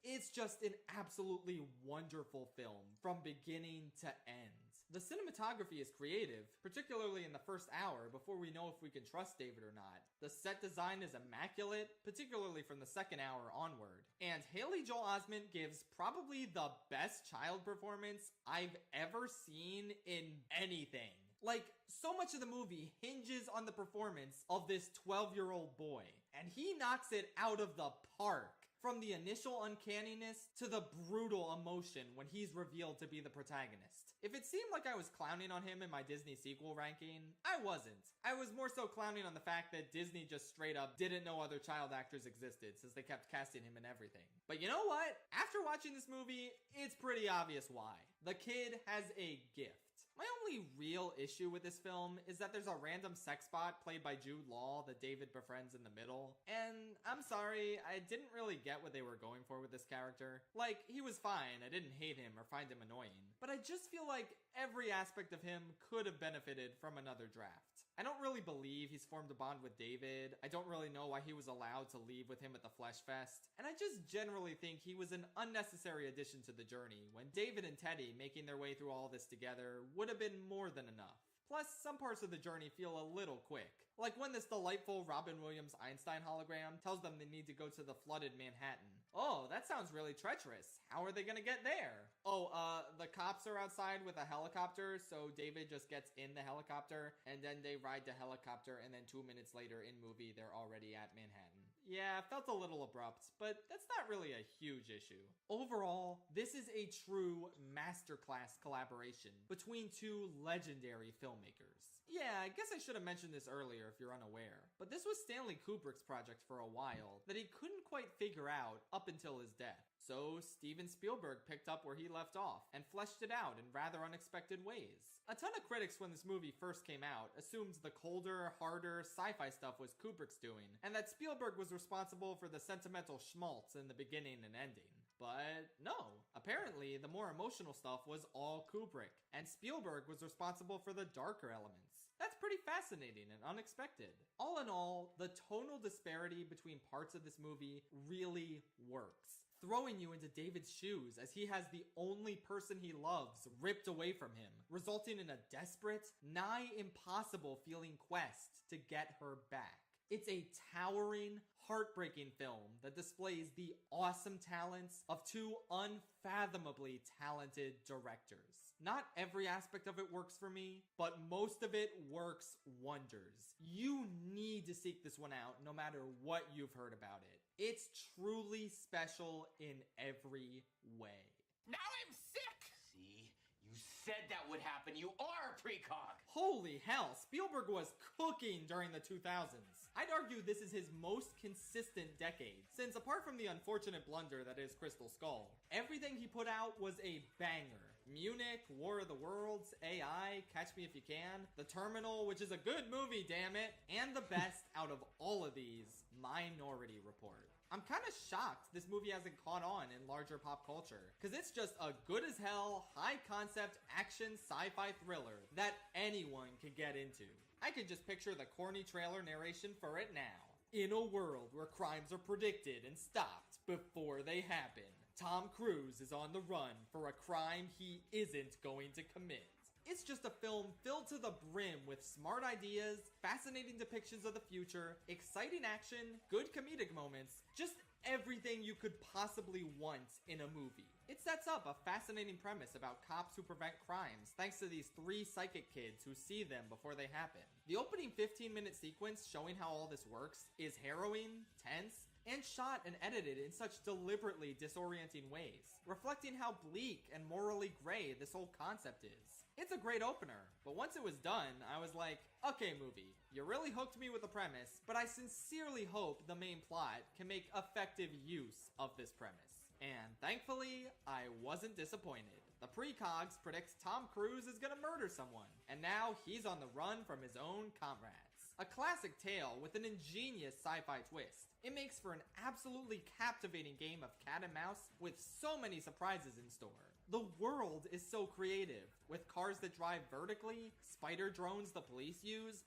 It's just an absolutely wonderful film from beginning to end. The cinematography is creative, particularly in the first hour before we know if we can trust David or not. The set design is immaculate, particularly from the second hour onward. And Haley Joel Osment gives probably the best child performance I've ever seen in anything. Like, so much of the movie hinges on the performance of this 12-year-old boy, and he knocks it out of the park. From the initial uncanniness to the brutal emotion when he's revealed to be the protagonist. If it seemed like I was clowning on him in my Disney sequel ranking, I wasn't. I was more so clowning on the fact that Disney just straight up didn't know other child actors existed since they kept casting him in everything. But you know what? After watching this movie, it's pretty obvious why. The kid has a gift. My only real issue with this film is that there's a random sex bot played by Jude Law that David befriends in the middle. And I'm sorry, I didn't really get what they were going for with this character. Like, he was fine, I didn't hate him or find him annoying. But I just feel like every aspect of him could have benefited from another draft. I don't really believe he's formed a bond with David. I don't really know why he was allowed to leave with him at the Flesh Fest. And I just generally think he was an unnecessary addition to the journey when David and Teddy making their way through all this together would have been more than enough. Plus, some parts of the journey feel a little quick. Like when this delightful Robin Williams Einstein hologram tells them they need to go to the flooded Manhattan. Oh, that sounds really treacherous. How are they gonna get there? Oh, the cops are outside with a helicopter, so David just gets in the helicopter, and then they ride the helicopter, and then 2 minutes later in movie, they're already at Manhattan. Yeah, felt a little abrupt, but that's not really a huge issue. Overall, this is a true masterclass collaboration between two legendary filmmakers. Yeah, I guess I should have mentioned this earlier if you're unaware, but this was Stanley Kubrick's project for a while that he couldn't quite figure out up until his death. So Steven Spielberg picked up where he left off and fleshed it out in rather unexpected ways. A ton of critics when this movie first came out assumed the colder, harder sci-fi stuff was Kubrick's doing, and that Spielberg was responsible for the sentimental schmaltz in the beginning and ending. But no, apparently the more emotional stuff was all Kubrick, and Spielberg was responsible for the darker elements. That's pretty fascinating and unexpected. All in all, the tonal disparity between parts of this movie really works, throwing you into David's shoes as he has the only person he loves ripped away from him, resulting in a desperate, nigh impossible feeling quest to get her back. It's a towering, heartbreaking film that displays the awesome talents of two unfathomably talented directors. Not every aspect of it works for me, but most of it works wonders. You need to seek this one out no matter what you've heard about it. It's truly special in every way. Now I'm sick! See? You said that would happen. You are a precog! Holy hell, Spielberg was cooking during the 2000s. I'd argue this is his most consistent decade, since apart from the unfortunate blunder that is Crystal Skull, everything he put out was a banger. Munich, War of the Worlds, AI, Catch Me If You Can, The Terminal, which is a good movie, damn it, and the best out of all of these, Minority Report. I'm kind of shocked this movie hasn't caught on in larger pop culture, because it's just a good as hell, high concept action sci-fi thriller that anyone can get into. I can just picture the corny trailer narration for it now. In a world where crimes are predicted and stopped before they happen, Tom Cruise is on the run for a crime he isn't going to commit. It's just a film filled to the brim with smart ideas, fascinating depictions of the future, exciting action, good comedic moments, just everything you could possibly want in a movie. It sets up a fascinating premise about cops who prevent crimes thanks to these 3 psychic kids who see them before they happen. The opening 15-minute sequence showing how all this works is harrowing, tense, and shot and edited in such deliberately disorienting ways, reflecting how bleak and morally gray this whole concept is. It's a great opener, but once it was done, I was like, okay movie, you really hooked me with the premise, but I sincerely hope the main plot can make effective use of this premise. And thankfully, I wasn't disappointed. The precogs predicts Tom Cruise is gonna murder someone, and now he's on the run from his own comrades. A classic tale with an ingenious sci-fi twist. It makes for an absolutely captivating game of cat and mouse with so many surprises in store. The world is so creative, with cars that drive vertically, spider drones the police use,